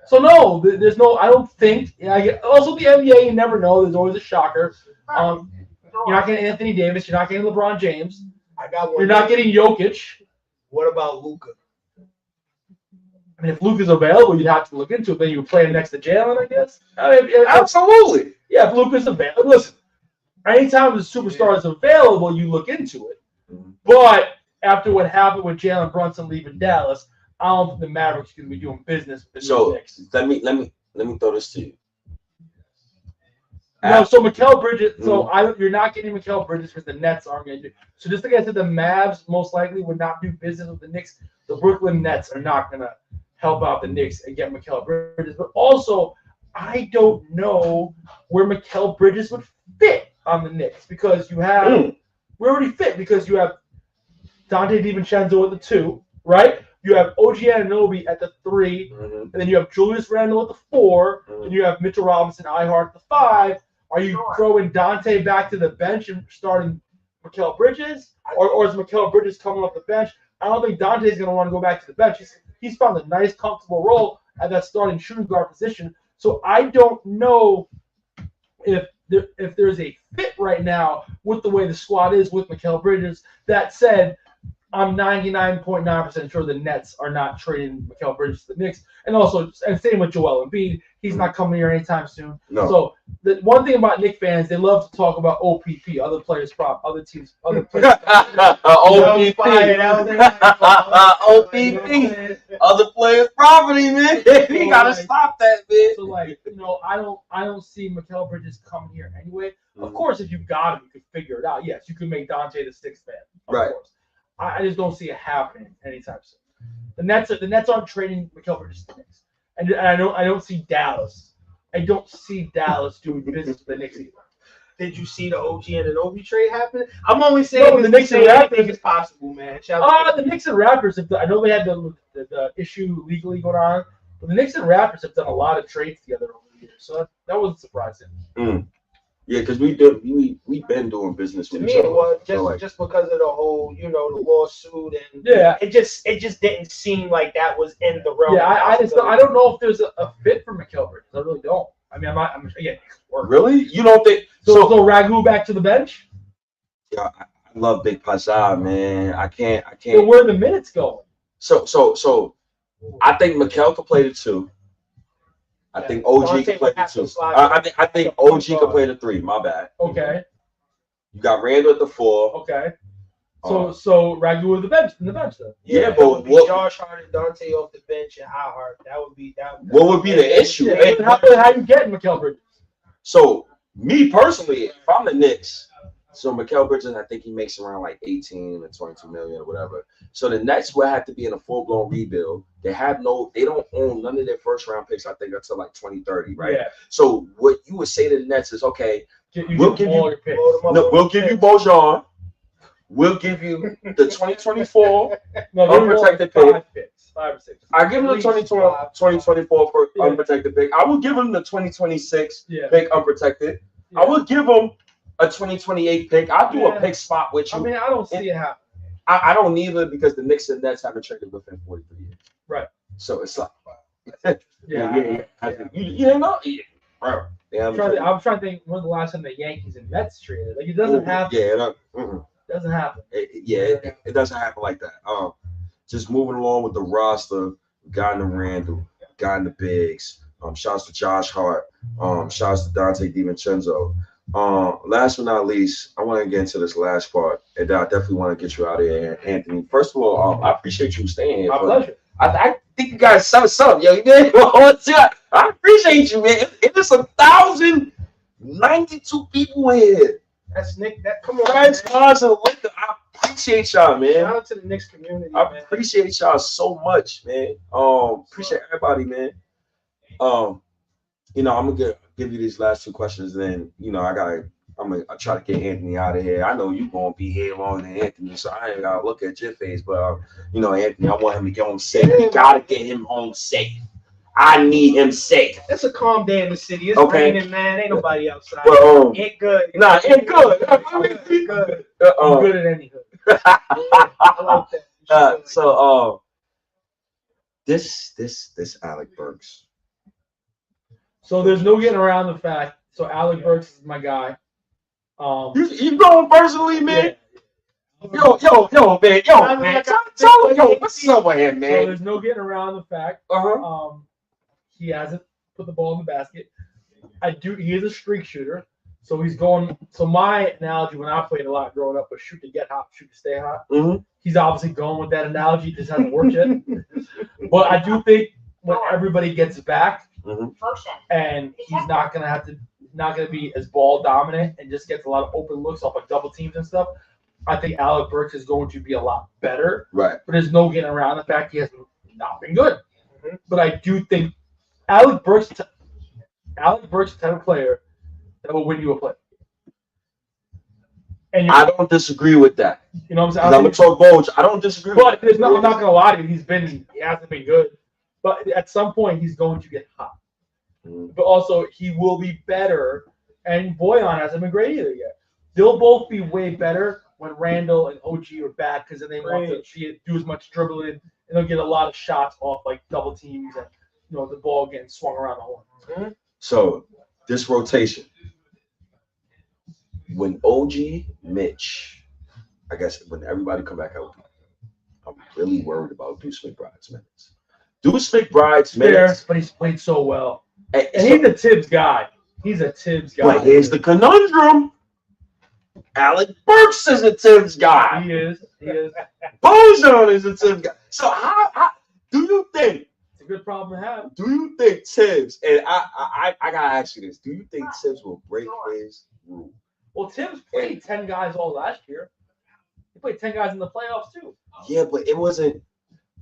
So no, there's no. I don't think. Also, the NBA, you never know. There's always a shocker. You're not getting Anthony Davis. You're not getting LeBron James. I got one. You're not getting Jokic. What about Luka? I mean, if Luka's available, you'd have to look into it. Then you would play him next to Jalen, I guess. Absolutely. Yeah, if Luka's available. Listen, anytime the superstar is available, you look into it. But after what happened with Jalen Brunson leaving Dallas, I don't think the Mavericks are going to be doing business with the Knicks. let me throw this to you. No, so Mikal Bridges. You're not getting Mikal Bridges because the Nets aren't going to do. So just like I said, the Mavs most likely would not do business with the Knicks. The Brooklyn Nets are not going to help out the Knicks and get Mikal Bridges. But also, I don't know where Mikal Bridges would fit on the Knicks because you have we already fit because you have Dante DiVincenzo at the 2, right? You have OG Anunoby at the 3, and then you have Julius Randle at the 4, and you have Mitchell Robinson, iHeart at the 5. Are you throwing Dante back to the bench and starting Mikal Bridges, or is Mikal Bridges coming off the bench? I don't think Dante's going to want to go back to the bench. He's found a nice, comfortable role at that starting shooting guard position. So I don't know if there's a fit right now with the way the squad is with Mikal Bridges. That said, I'm 99.9% sure the Nets are not trading Mikal Bridges to the Knicks. And same with Joel Embiid. He's not coming here anytime soon. No. So the one thing about Knicks fans, they love to talk about OPP, other players' other teams, other players. OPP. OPP. Other players' property, man. You gotta stop that, man. So I don't see Mikal Bridges coming here anyway. Of course, if you got him, you could figure it out. Yes, you could make Dante the sixth man. Of course. I just don't see it happening anytime soon. The Nets aren't trading Mikal Bridges to the Knicks, and I don't see Dallas. I don't see Dallas doing business with the Knicks either. Did you see the OG and an Obi trade happen? I'm only saying the Knicks and anything is possible, man. The Knicks and Raptors I know they had the issue legally going on, but the Knicks and Raptors have done a lot of trades together over the years, so that wasn't surprising. Yeah, because we've been doing business with each each other. To me, it was just because of the whole, the lawsuit and it just didn't seem like that was in the realm. Yeah, I don't know if there's a fit for Mikal Bridges. I really don't. I mean, I'm again. Really? You don't think so? Ragu back to the bench? Yeah, I love Big Pasha, man. I can't. Well, where are the minutes going? So I think Mikal could play the 2. I think OG can play the 2. I think OG can play the 3. My bad. Okay. You got Randall at the 4. Okay. So Ragu with the bench then. Yeah, but would be Josh Hart and Dante off the bench and Hart. That would be that. What would be the issue? Yeah, how you getting Mikal Bridges? So me personally, if I'm the Knicks, so Mikal Bridges, I think he makes around like 18 or 22 million or whatever. So the Nets will have to be in a full-blown rebuild. They don't own none of their first-round picks, I think, until like 2030, right? Yeah. So what you would say to the Nets is, okay, we'll give you Bojan. We'll give you the 2024 unprotected pick. 5 or 6. I give him the 2024 for unprotected pick. I will give him the 2026 pick unprotected. Yeah. I will give him a 2028 pick. I'll do a pick spot with you. I mean, I don't see it happen. I don't either because the Knicks and Nets haven't traded within 43 years. Right. So it's like, yeah. You didn't know? Yeah. Bro. Yeah, I'm trying to think when the last time the Yankees and Mets traded. Like, it doesn't happen. Yeah. Doesn't happen. It doesn't happen like that. Just moving along with the roster, got in the Randall, got in the Biggs. Shouts to Josh Hart. Shouts to Dante DiVincenzo. Last but not least, I want to get into this last part, and I definitely want to get you out of here, Anthony. First of all, I appreciate you staying here. My pleasure. I think you guys something, yo. You did. I appreciate you, man. It is 1,092 people here. That's Nick. Come on, guys. I appreciate y'all, man. Shout out to the Knicks community. I appreciate y'all so much, man. Appreciate everybody, man. I'm gonna give you these last 2 questions, then I'm gonna try to get Anthony out of here. I know you're gonna be here longer than Anthony, so I ain't gotta look at your face, but Anthony, I want him to get home safe. We gotta get him home safe. I need him safe. It's a calm day in the city. It's raining, man. Ain't nobody outside. But, ain't good. Nah, ain't good. Ain't good. I'm good at any hood. I like that. So this Alec Burks. So there's no getting around the fact. So Alec Burks is my guy. You going personally, man? Yeah. Yo, man. Tell what's up with him, man? So there's no getting around the fact. He hasn't put the ball in the basket. He is a streak shooter. So he's going. So my analogy when I played a lot growing up was shoot to get hot, shoot to stay hot. Mm-hmm. He's obviously going with that analogy. It just hasn't worked yet. But I do think when everybody gets back, and he's not gonna be as ball dominant and just gets a lot of open looks off of double teams and stuff. I think Alec Burks is going to be a lot better. Right. But there's no getting around the fact he has not been good. Mm-hmm. But I do think Alec Burks is the type of player that will win you a play. And I don't disagree with that. You know what I'm saying? I'm gonna talk Bulge. I don't disagree. But I'm not gonna lie to you. He hasn't been good. But at some point he's going to get hot. Mm-hmm. But also he will be better. And Boyan hasn't been great either yet. They'll both be way better when Randall and OG are back because then they want to do as much dribbling and they'll get a lot of shots off like double teams and the ball getting swung around the horn. Mm-hmm. So this rotation, when OG, Mitch, I guess when everybody come back out, I'm really worried about Deuce McBride's minutes. Deuce McBride's minutes, but he's played so well, and he's a Tibbs guy. He's a Tibbs guy. But here's the conundrum. Alec Burks is a Tibbs guy. He is. Bojan is a Tibbs guy. So how do you think? It's a good problem to have. Do you think Tibbs, and I gotta ask you this, do you think Tibbs will break his rule? Well, Tibbs played 10 guys all last year. He played 10 guys in the playoffs too. Yeah, but it wasn't.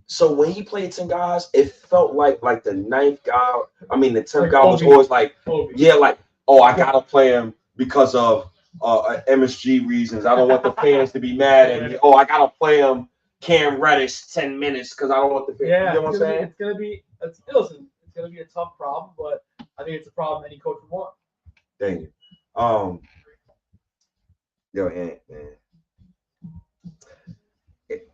So when he played 10 guys, it felt like the ninth guy. I mean, the 10th guy was always like, yeah, like, oh, I gotta play him because of MSG reasons. I don't want the fans to be mad at me. Oh, I gotta play him Cam Reddish 10 minutes because I don't want the fans. Yeah, you know what I'm saying? It's gonna be a tough problem, but I think it's a problem any coach would want. Dang it. Yo, Ant, man.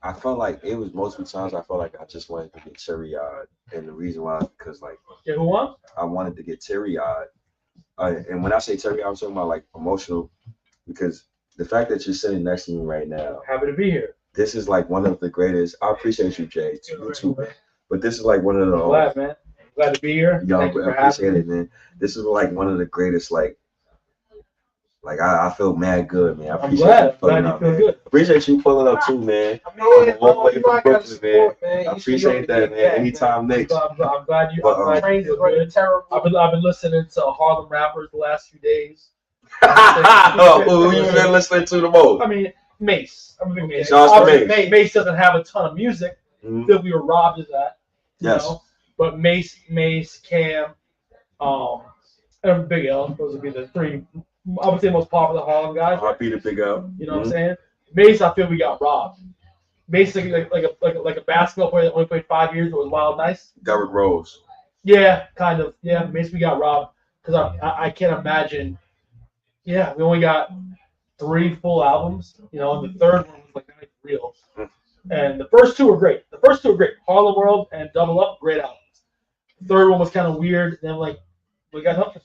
I felt like it was multiple times. I felt like I just wanted to get teary-eyed, and the reason why is because who won? I wanted to get teary-eyed, and when I say teary-eyed, I'm talking about like emotional, because the fact that you're sitting next to me right now, Happy to be here. this is like one of the greatest. I appreciate you, Jay, too, man. But this is like one of the. Glad, man. Glad to be here. Yo, I Thank you for appreciate having it, man. This is like one of the greatest, like I feel mad good, man. I I'm appreciate glad. you pulling Glad you up, feel man. good. Appreciate you pulling up too, man. I mean, One way you know, from I gotta Brooklyn, support, man. man. I appreciate that, man. Anytime, Knicks. I'm glad you. But, I'm glad Trains you is feel running good. terrible. I've been listening to Harlem rappers the last few days. Who you been listening to the most? I mean, Mace. I'm a big Mace. Shouts to Obviously, Mace. Mace doesn't have a ton of music. Mhm. That we were robbed of that. Yes. But Mace, Cam, and Big L. Those would be the three, I would say, most popular Harlem guys. Happy to pick up. You know what I'm saying? Mace, I feel we got robbed. Mace, like a basketball player that only played 5 years, but was wild nice. Derrick Rose. Yeah, kind of. Yeah, Mace, we got robbed because I can't imagine. Yeah, we only got 3 full albums. And the third one was like not even real. And the first two were great. Harlem World and Double Up, great albums. The third one was kind of weird. Then we got nothing.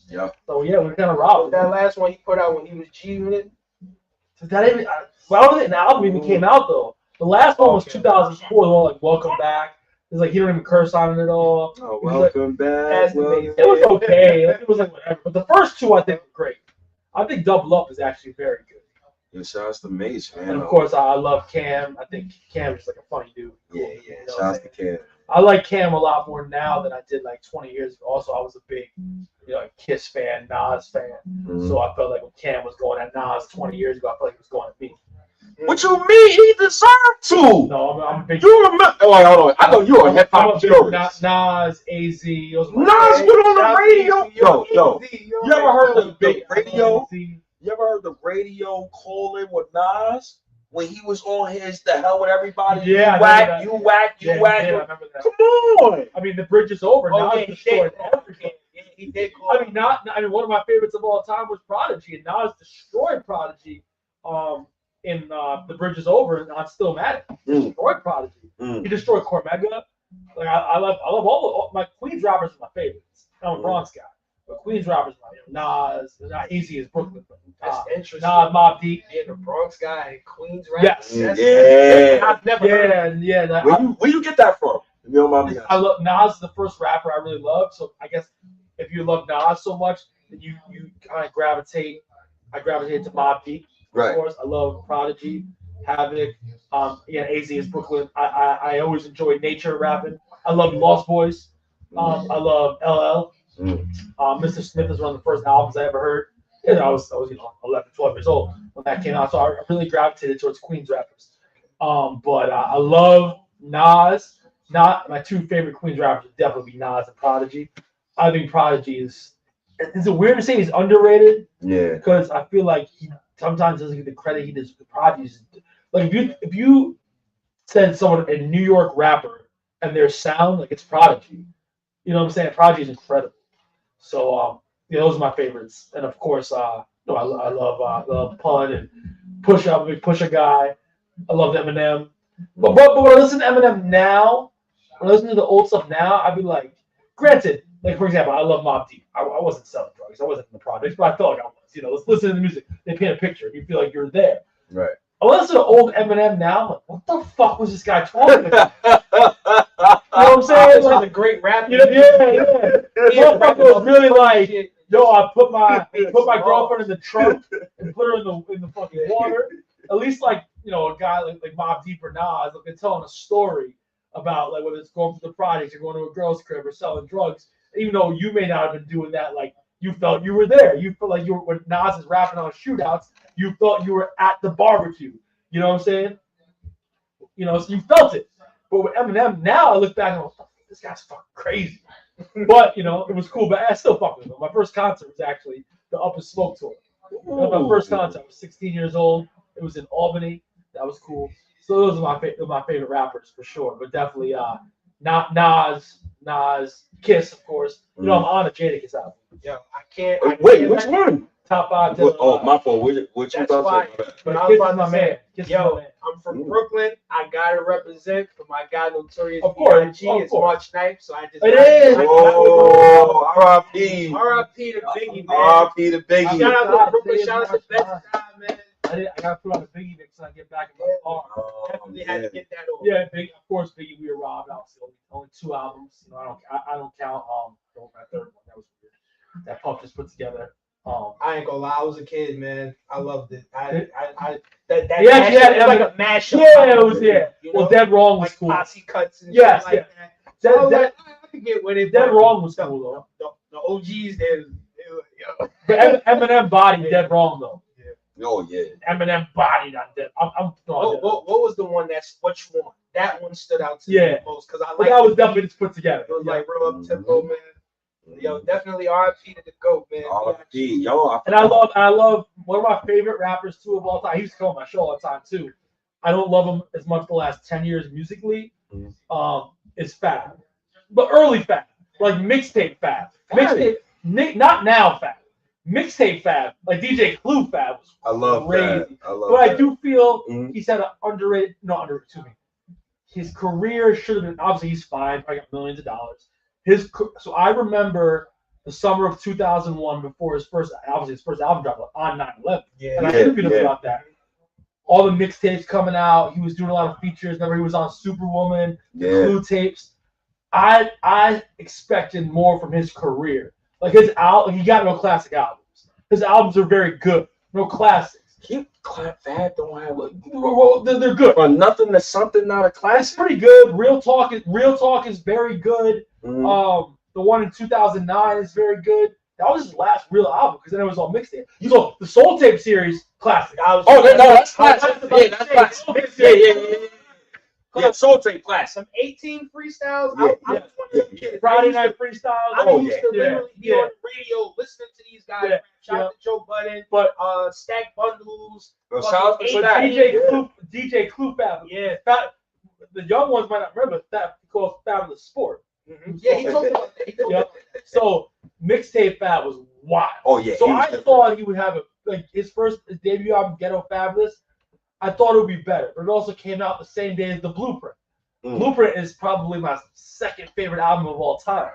Yeah. So yeah, we're kind of robbed. That last one he put out when he was G Unit. That even well, I don't think an album even came out though. The last one was 2004. The one like Welcome Back. It's like he don't even curse on it at all. Oh, welcome back. It was okay. It was like whatever. But the first two I think were great. I think Double Up is actually very good. Yeah, shouts to Mace, man. And of course I love Cam. I think Cam is like a funny dude. Yeah. Shouts to Cam. I like Cam a lot more now than I did like 20 years ago. Also, I was a big, Kiss fan, Nas fan. Mhm. So I felt like when Cam was going at Nas 20 years ago, I felt like he was going at me. What you mean? He deserved to. No, I'm a big. You remember? Oh, wait, hold on. I know you're a hip I'm a hop big purist. Nas, AZ. Nas went on the radio. Yo. You ever heard the big radio? AZ. You ever heard the radio calling with Nas when he was on his "The Hell with Everybody"? Yeah, you whack. Yeah, I remember that. Come on. I mean, the bridge is over. Oh, Nas yeah, he destroyed did. everything. He did call. I mean, one of my favorites of all time was Prodigy, and Nas destroyed Prodigy. In The Bridge is Over, and I'm still mad at him. He destroyed Prodigy. He destroyed Cormega. Like I love all my Queens rappers are my favorites. I'm a Bronx guy, but Queens rappers are my Nas. Not easy as Brooklyn. That's interesting. Nas, Mobb Deep. Being a Bronx guy and Queens rap. Yes. Yeah. I've never heard. Yeah. Where you get that from? You know, Mom. I love Nas. Is the first rapper I really love. So I guess if you love Nas so much, then you kind of gravitate. I gravitate to Mobb Deep. Right. Of course, I love Prodigy, Havoc. AZ is Brooklyn. I always enjoy Nature rapping. I love Lost Boys. I love LL. Mr. Smith is one of the first albums I ever heard. I was 11, 12 years old when that came out, so I really gravitated towards Queens rappers. But I love Nas. Not my 2 favorite Queens rappers would definitely be Nas and Prodigy. I think Prodigy is it weird to say he's underrated? Yeah. Because I feel like he sometimes doesn't get the credit he does. Prodigy, like if you said someone a New York rapper and their sound like it's Prodigy, you know what I'm saying? Prodigy is incredible. So those are my favorites, and of course, I love Pun and Pusha, I'm a big Pusha guy. I love Eminem. But when I listen to Eminem now, when I listen to the old stuff now, I'd be like, granted, like for example, I love Mobb Deep. I wasn't selling drugs. I wasn't in the projects, but I felt like I was. You know, let's listen to the music. They paint a picture. You feel like you're there. Right. I listen to old Eminem now. I'm like, what the fuck was this guy talking about? You know what I'm saying? This was Like, a great rapper. yeah. Motherfucker was really like, yo, I put my girlfriend in the trunk and put her in the fucking water. At least like, you know, a guy like Mobb Deep or Nas, like they're telling a story about like whether it's going to the projects or going to a girl's crib or selling drugs. Even though you may not have been doing that, like you felt you were there. You felt like you were when Nas is rapping on shootouts, you felt you were at the barbecue. You know what I'm saying? You know, so you felt it. But with Eminem now, I look back and I'm like, this guy's fucking crazy. But you know, it was cool. But I still fuck with him. My first concert was actually the Up and Smoke tour. That was my first concert. I was 16 years old. It was in Albany. That was cool. So those are my favorite rappers for sure. But definitely not Nas, Kiss, of course. You know, I'm on a Jadakiss album. Yo, I can't. Wait, which one? Top 5. Oh, my fault. What you That's thought? why. But I was Kiss about is my to man. say, Kiss is yo, my man. I'm from Brooklyn. I gotta represent for my guy Notorious Of course, B.I.G. of It's course. March 9th, so I just. It is. Oh, R.I.P. R.I.P. to Biggie, man. R.I.P. to Biggie. Shout out to Brooklyn. Shout out to Best Time, man. I gotta put on a Biggie mix when I get back in my car. Definitely had to get that over. Yeah, Biggie. Of course, Biggie. We Arrived. Obviously, only 2 albums. You know, I don't count my third one. That was weird. That Puff just put together. I ain't gonna lie, I was a kid, man. I loved it. That Yeah, mashup, it was like a mashup. Yeah, it was. Yeah. You Well, know? Dead Wrong was Like cool. posse cuts and Yes, shit like that. Dead, So I was Dead, like, I could get with it. Dead but Wrong was cool though. The OGs, they yo. But Eminem bodied Dead Wrong though. Oh yeah. Eminem bodied on Dead. I'm throwing Dead. What was the one that's which one? That one stood out to me Yeah. the most because I But like that was definitely just put together. it was like real up tempo, man. Yo, definitely R.I.P. to the GOAT, man. R.I.P. Yo, And I love one of my favorite rappers too of all time. He used to come on my show all the time too. I don't love him as much the last 10 years musically. Is Fab, but early Fab, like mixtape Fab. Mixtape, not now Fab. Mixtape Fab, like DJ Clue Fab was I love crazy. that. I love But that. I do feel Mhm. he's had an underrated. Excuse me. His career should have been. Obviously, he's fine. Probably got millions of dollars. So I remember the summer of 2001 before his first album dropped on 9/11. And I interviewed him about that. All the mixtapes coming out. He was doing a lot of features. Remember, he was on Superwoman, the Clue tapes. I expected more from his career. Like his album, he got no classic albums. His albums are very good. No classics. Fab don't have like They're good. from nothing to something, not a It's classic. pretty good. Real Talk is very good. Mhm. The one in 2009 is very good. That was his last real album because then it was all mixtape. So the Soul Tape series, classic. That's classic. Yeah, that's classic. Yeah. Yeah, Soul Tape classic. Some 18 freestyles. Yeah, I was one of those kids. Friday Night Freestyles. I used to literally be on the radio listening to these guys. Yeah, Shout out to Joe Budden, But Stack Bundles. Well, shout out to fucking Stack. DJ Clue Fab. Yeah. The young ones might not remember that because Fabulous Sport. Yeah, he talked about that. Yep. So mixtape Fab was wild. Oh yeah. So I thought he would have his debut album, Ghetto Fabulous. I thought it would be better, but it also came out the same day as The Blueprint. Blueprint is probably my second favorite album of all time.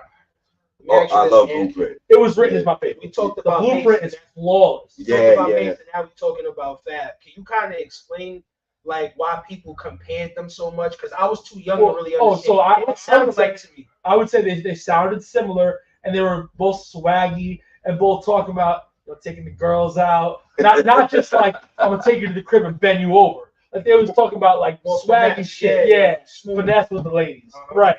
I love Blueprint. It was written as my favorite. We talked The about Blueprint is flawless. Yeah. Now we're talking about Fab. Can you kind of explain like why people compared them so much? Because I was too young to really understand. So it sounded like to me. I would say they sounded similar, and they were both swaggy and both talking about taking the girls out. Not just like I'm gonna take you to the crib and bend you over. Like they was talking about like swaggy shit. Yeah, finesse with the ladies. Right,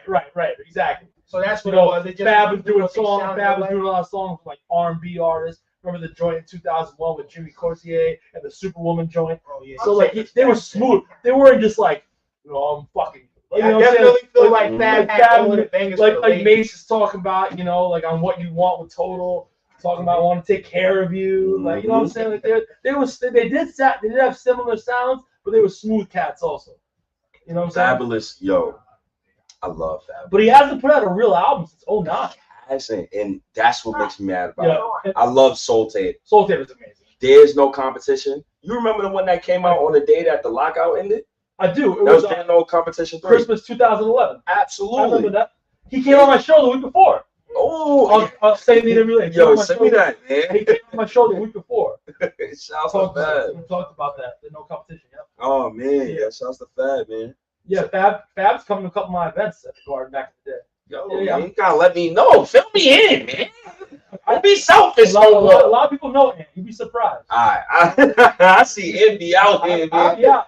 exactly. So that's what You know, it was. They just Fab was doing what they songs. sounded Fab was like. doing a lot of songs with like R&B artists. Remember the joint in 2001 with Jimmy Corsier and the Superwoman joint? Oh yeah. So like they were smooth. They weren't just like I'm fucking. You know I what I'm definitely saying? feel like Fab had all the bangers. Like Mace is talking about, like on What You Want with Total, talking about I want to take care of you. Like you know what I'm saying? Like they did have similar sounds, but they were smooth cats also. You know what I'm saying? Fabulous, yo. I love Fabulous. But he hasn't put out a real album since 2009. And that's what makes me mad about it. Yeah. I love Soul Tape. Soul Tape is amazing. There's no competition. You remember the one that came out on the day that the lockout ended? I do. It That was was General Competition 3. Christmas 2011. Absolutely. I remember that. He came on my show the week before. Oh, I'll say the interview later. yo, send me that, He man. came on my show the week before. Shouts to Fab. We talked about that. The no competition. Yeah. Oh man, yeah, shouts to Fab, man. Yeah, Fab's coming to a couple of my events at the Garden back in the day. Yo, Yeah. man, you gotta let me know. Fill me in, man. Don't be selfish. A lot of people know him. You'd be surprised. Alright, I see Envy out here, man. Yeah.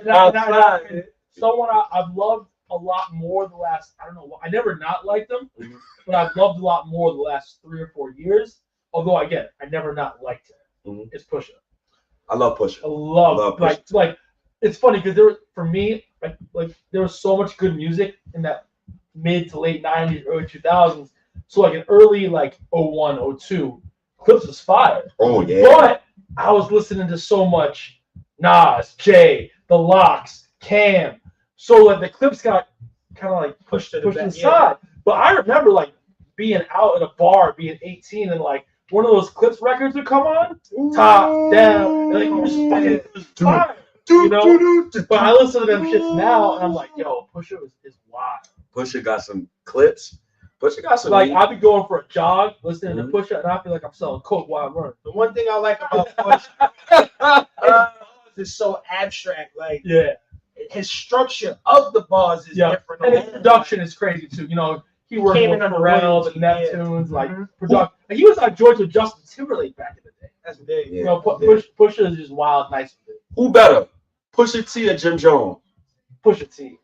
Outside. Someone I've loved a lot more the last, I don't know, I never not liked them, but I've loved a lot more the last 3 or 4 years. Although I get it, I never not liked him. It's Pusha. I love Pusha. I love Pusha. like it's funny because for me, like there was so much good music in that mid to late 90s, early 2000s. So like in early like 01, 02, Clips was fire. Oh yeah. But I was listening to so much Nas, Jay, The Locks, Cam. So like the Clips got kind of like pushed aside. Yeah. But I remember like being out at a bar, being 18, and like one of those Clips records would come on, top down, and like it was fire. You know? But I listen to them shits now, and I'm like, yo, Pusha is wild. Pusha got some clips. Pusha got some. Like, I'll be going for a jog, listening to Pusha, and I feel like I'm selling coke while I'm running. The one thing I like about Pusha is so abstract. Like, Yeah. his structure of the bars is different. And his production is crazy, too. You know, he worked Came with in on the Pharrell, wings, the Neptunes, like, Mhm. production. Like, he was on George with Justin Timberlake back in the day. That's big. You know, Pusha is just wild, nice with it. Who better, Pusha T or Jim Jones? Pusha T.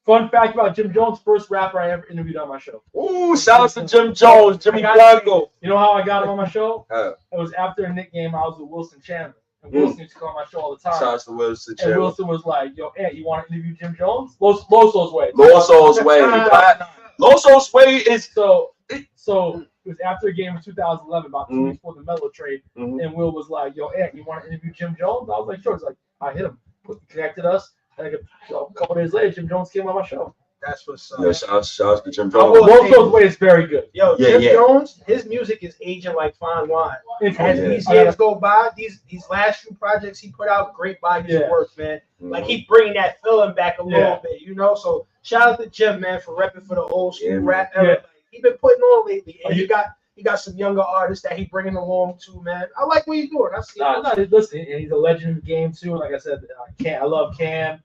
Fun fact about Jim Jones, first rapper I ever interviewed on my show. Ooh, shout out to Jim Jones, Jimmy Blanco. You know how I got him on my show? How? It was after a Knicks game. I was with Wilson Chandler. And Wilson used to come on my show all the time. Shout out to Wilson And Chandler. Wilson was like, yo, Ant, you want to interview Jim Jones? Loso's way. Loso's way. Loso's way is So it was after a game in 2011, about 2 weeks before the Melo trade, Mhm. and Will was like, yo, Ant, you want to interview Jim Jones? I was like, sure. He's like, I hit him. Connected us. And a couple days later, Jim Jones came on my show. That's what's up. yeah. Shout out to Jim I Jones. will- Loso's way is very good. Yo, Yeah, Jim yeah. Jones, his music is aging like fine wine. As these years go by, these last few projects he put out, great bodies of work, man. Like he bringing that feeling back a little bit, you know. So shout out to Jim, man, for repping for the old school rap era. Like, he been putting on lately, and he got some younger artists that he bringing along too, man. I like what he's doing. I see. Listen, and he's a legend in the game too. Like I said, I love Cam,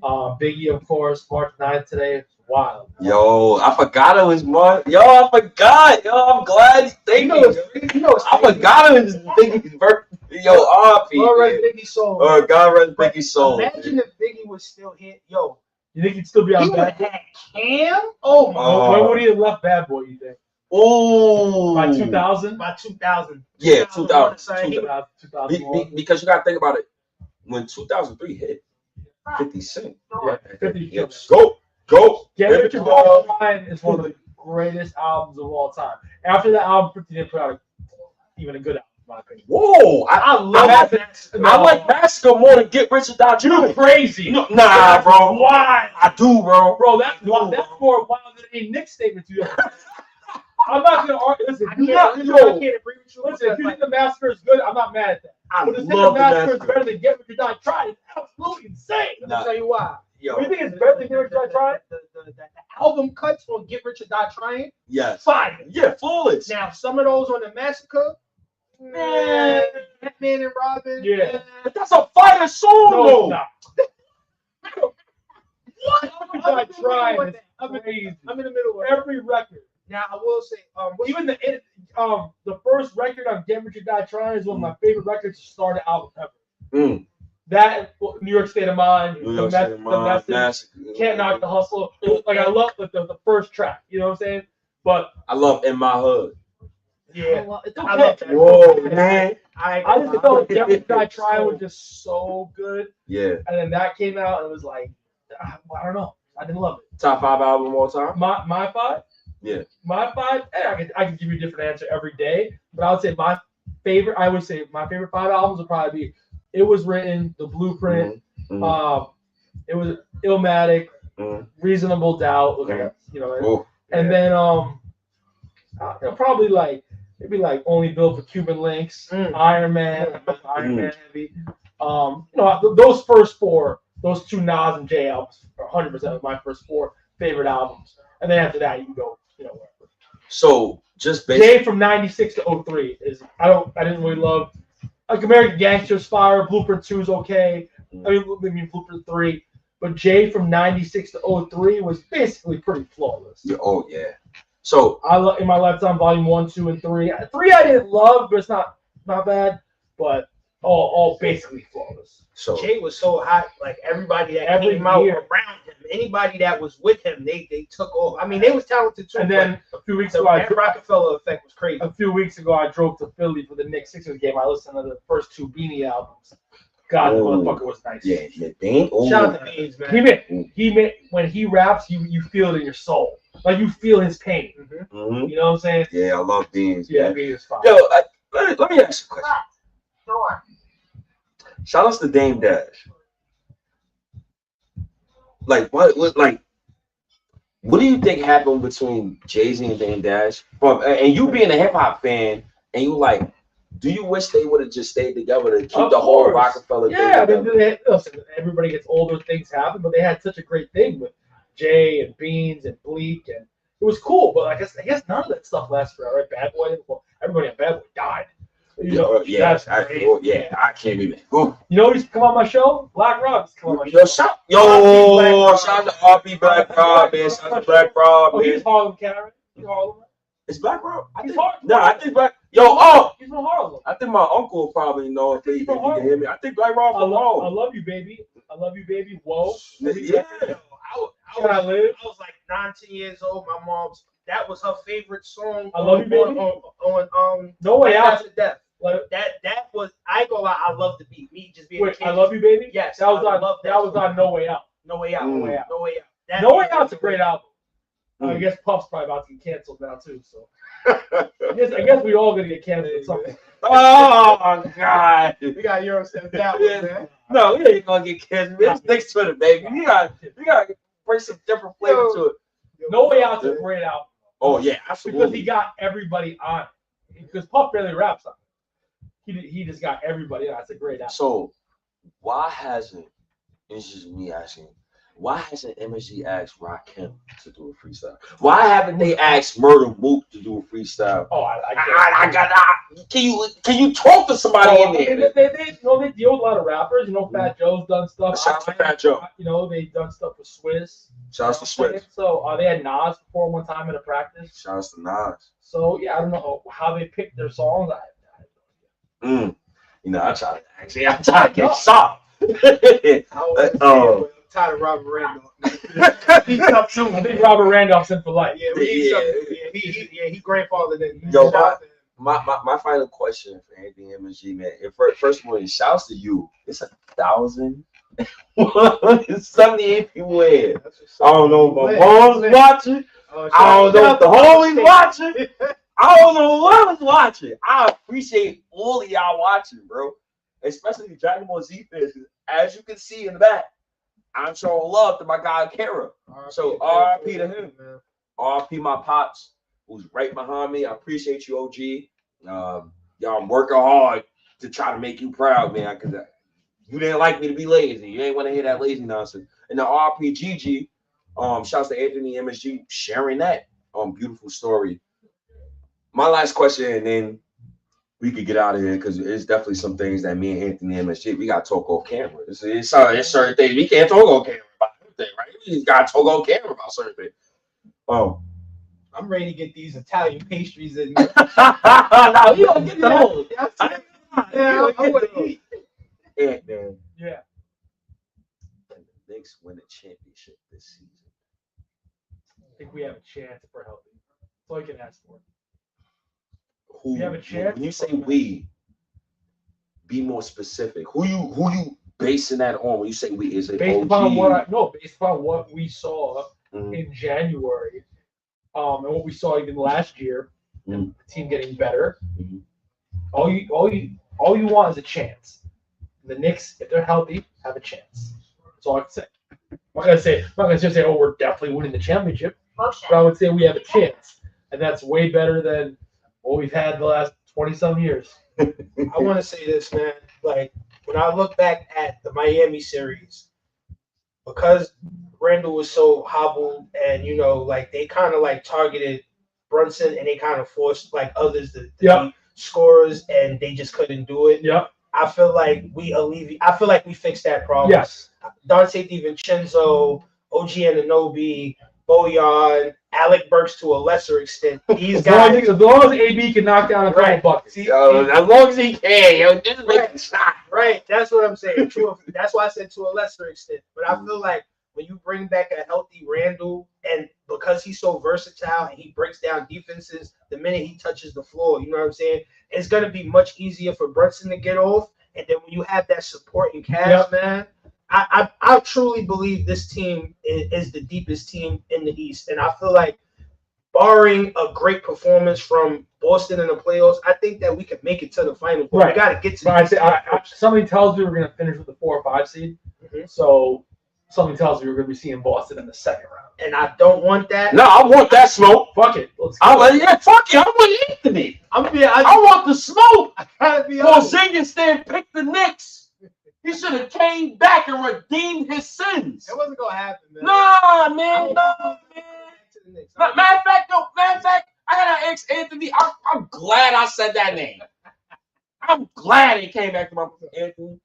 Biggie, of course. March 9th today. It's wild. Yo, I forgot it was March. Yo, I forgot. Yo, I'm glad. Thank you. I forgot it was Biggie's birthday. Yo, RP. All right, Biggie soul. God rest Biggie's soul. Imagine if Biggie was still here. Yo, You think he'd still be he on would have Bad Boy? had Cam. Oh my. When would he have left Bad Boy, you think? Oh. By 2000? By 2000. Yeah, 2000. 2001. Because you got to think about it. When 2003 hit, 50 Cent. Yeah, 50 Yes. Go. Get Rich or Die Trying is one of the greatest albums of all time. After that album, 50 didn't put out even a good album, in my opinion. Whoa. I love that. I like Massacre more than Get Rich or Die Trying. You're crazy. No, nah, bro. Why? I do, bro. Bro, that's more wild than any Knicks statement you ever. I'm not gonna argue. Listen, I can't agree with you. listen. If you think the Massacre is good, I'm not mad at that. I But to think love the the Massacre is Massacre. better than Get Rich or Die Trying is absolutely insane. Let me tell you why. Yo, You think it's better than Get Rich or Die Trying? The album cuts on Get Rich or Die Trying, yes. fire. Yeah, flawless. Now some of those on the Massacre, man, Batman and Robin, Yeah. But that's a fire song, No, though. it's not. What? Get Rich or Die Trying is crazy. I'm in the middle of it. Every record. Now I will say, Even the first record on Get Rich or Die Trying is one of my favorite records to start an album ever. That New York State of Mind, New York State of Mind, the message, Massacre. Can't Knock the Hustle. Like I love the first track. You know what I'm saying? But I love In My Hood. yeah, it's I love that. Whoa, man. I just felt Get Rich or Die Trying was just so good, Yeah. and then that came out and it was like, I don't know, I didn't love it. Top 5 album of all time? My five. Yeah. My five. I could give you a different answer every day, but I would say my favorite 5 albums would probably be It Was Written, The Blueprint, it was Illmatic, Reasonable Doubt, and then probably like maybe like Only Built for Cuban Links, Mm. Iron Man, Iron Man heavy. Those first four, those two Nas and Jay albums are 100% my first four favorite albums. And then after that, you can go, whatever. So just Jay from '96 to '03 is I didn't really love like American Gangster's fire. Blueprint 2 is okay. I mean Blueprint 3, but Jay from '96 to '03 was basically pretty flawless. Yeah, oh yeah. So In my lifetime, Volume 1, 2, and 3. 3 I didn't love, but it's not bad. But all basically flawless. so Jay was so hot, like everybody that came out around him, anybody that was with him, they took off. I mean, they was talented too. And then a few weeks ago, the Rockefeller effect was crazy. I drove to Philly for the Knicks Sixers game. I listened to the first two Beanie albums. God, the motherfucker was nice. yeah, Dane. Shout out to Beans, man. He made when he raps, you feel it in your soul. Like you feel his pain. Mm-hmm. You know what I'm saying? Yeah, I love Beans. Yeah, man. Beans is fine. Yo, let me ask you a question. Sure. Shout outs to Dame Dash. Like what do you think happened between Jay-Z and Dame Dash? And you being a hip hop fan, and you like, do you wish they would have just stayed together to keep the whole Rockefeller thing together? Listen, everybody gets older, things happen, but they had such a great thing with Jay and Beans and Bleak, and it was cool. But I guess none of that stuff lasts forever. Right? Bad Boy, everybody on Bad Boy died. I can't even. Ooh. You know who's come on my show? Black Rob. Come on my show. Shout out to RP Black Rob, man. Shout out to Black Rob, Oh, man. he's Harlem, Karen. He's Harlem. It's Black Rob. He's Harlem. No, I think Black. He's from Harlem. I think my uncle will probably know if he can hear me. I think Black Rob I from Harlem. love you, baby. I love you, baby. Whoa. Yeah. I was like 9, 10 years old. My mom's that was her favorite song. I love you, baby. On No Way Out. to Death. Like, that was I ain't gonna lie. I love the beat. Me just being wait, a kid. I love you, baby. Yes, that was I love that was on No Way Out. No Way Out. Mm. No Way Out. No Way Out. No Way Out's a great album. I Mm. guess Puff's probably about to get canceled now too. So I guess we all gonna get canceled at some point. Oh God! We got Eurostep that one, man. No, we ain't gonna get canceled. It's next Twitter, baby. You gotta bring some different flavor to it. No Way Out's a great album. Oh yeah, Because absolutely. he got everybody on it. Because Puff barely raps on it. He just got everybody on. It's a great album. So why hasn't? It's just me asking. Why hasn't MSG asked Rakim to do a freestyle? Why haven't they asked Murder Mook to do a freestyle? Oh, I got Can you talk to somebody in there? They deal with a lot of rappers. Fat Joe's done stuff. Shout out to Fat Joe. They've done stuff with Swiss. Shout out to Swiss. So they had Nas before one time in a practice. Shout out to Nas. So yeah, I don't know how they picked their songs. I try to get shot. Tired of Robert Randolph. I think Robert Randolph's in for life. Yeah, he grandfathered in. Yo, my final question for Anthony MSG, man. First of all, shouts to you. It's 1,078 people in. I don't know if my mom's watching. I don't know if the homie's watching. I don't know what was watching. I appreciate all of y'all watching, bro. Especially the Dragon Ball Z fans. As you can see in the back, I'm showing love to my guy Kara. So RIP to him. RIP my pops, who's right behind me. I appreciate you, OG. Y'all, I'm working hard to try to make you proud, man. Because you didn't like me to be lazy. You ain't want to hear that lazy nonsense. And the RPGG, shouts to Anthony MSG sharing that beautiful story. My last question, and then we could get out of here because it's definitely some things that me and Anthony MSG, we got to talk off camera. It's certain things we can't talk on camera about everything, right? We just got to talk on camera about certain things. I'm ready to get these Italian pastries in. Nah, we don't get those. I want to eat. Yeah, man. Yeah. Can the Knicks win a championship this season? I think we have a chance if we're healthy. That's all you can ask for. Who, we have a chance. When you say we, be more specific. Who you basing that on? When you say we, is it based OG? upon what we saw in January, and what we saw even last year, and the team getting better. Mhm. All you want is a chance. The Knicks, if they're healthy, have a chance. That's all I can say. I'm not gonna say, oh, we're definitely winning the championship. But I would say we have a chance, and that's way better than what we've had the last 20-some years. I want to say this, man. Like, when I look back at the Miami series, because Randall was so hobbled and, like, they kind of, like, targeted Brunson and they kind of forced, like, others to be scorers and they just couldn't do it. Yep. I feel like we fixed that problem. Yes. Dante DiVincenzo, OG Anunoby, Bojan, Alec Burks to a lesser extent. These guys. As long as AB can knock down a couple buckets. As long as he can, just make a shot. Right. That's what I'm saying. That's why I said to a lesser extent. But I feel like when you bring back a healthy Randall, and because he's so versatile and he breaks down defenses the minute he touches the floor, you know what I'm saying? It's going to be much easier for Brunson to get off. And then when you have that supporting cast, man, I truly believe this team is the deepest team in the East. And I feel like, barring a great performance from Boston in the playoffs, I think that we could make it to the finals. But we got to get to the East. Something tells me we're going to finish with the 4 or 5 seed. Mm-hmm. So something tells me we're going to be seeing Boston in the second round. And I don't want that. No, I want that smoke. Fuck it. Fuck it. I want Anthony. I want the smoke. I gotta be honest. Porzingis then picked the Knicks. He should have came back and redeemed his sins. It wasn't gonna happen, man. Nah, man. Matter of fact, I gotta ask Anthony. I'm glad I said that name. I'm glad he came back to my Anthony.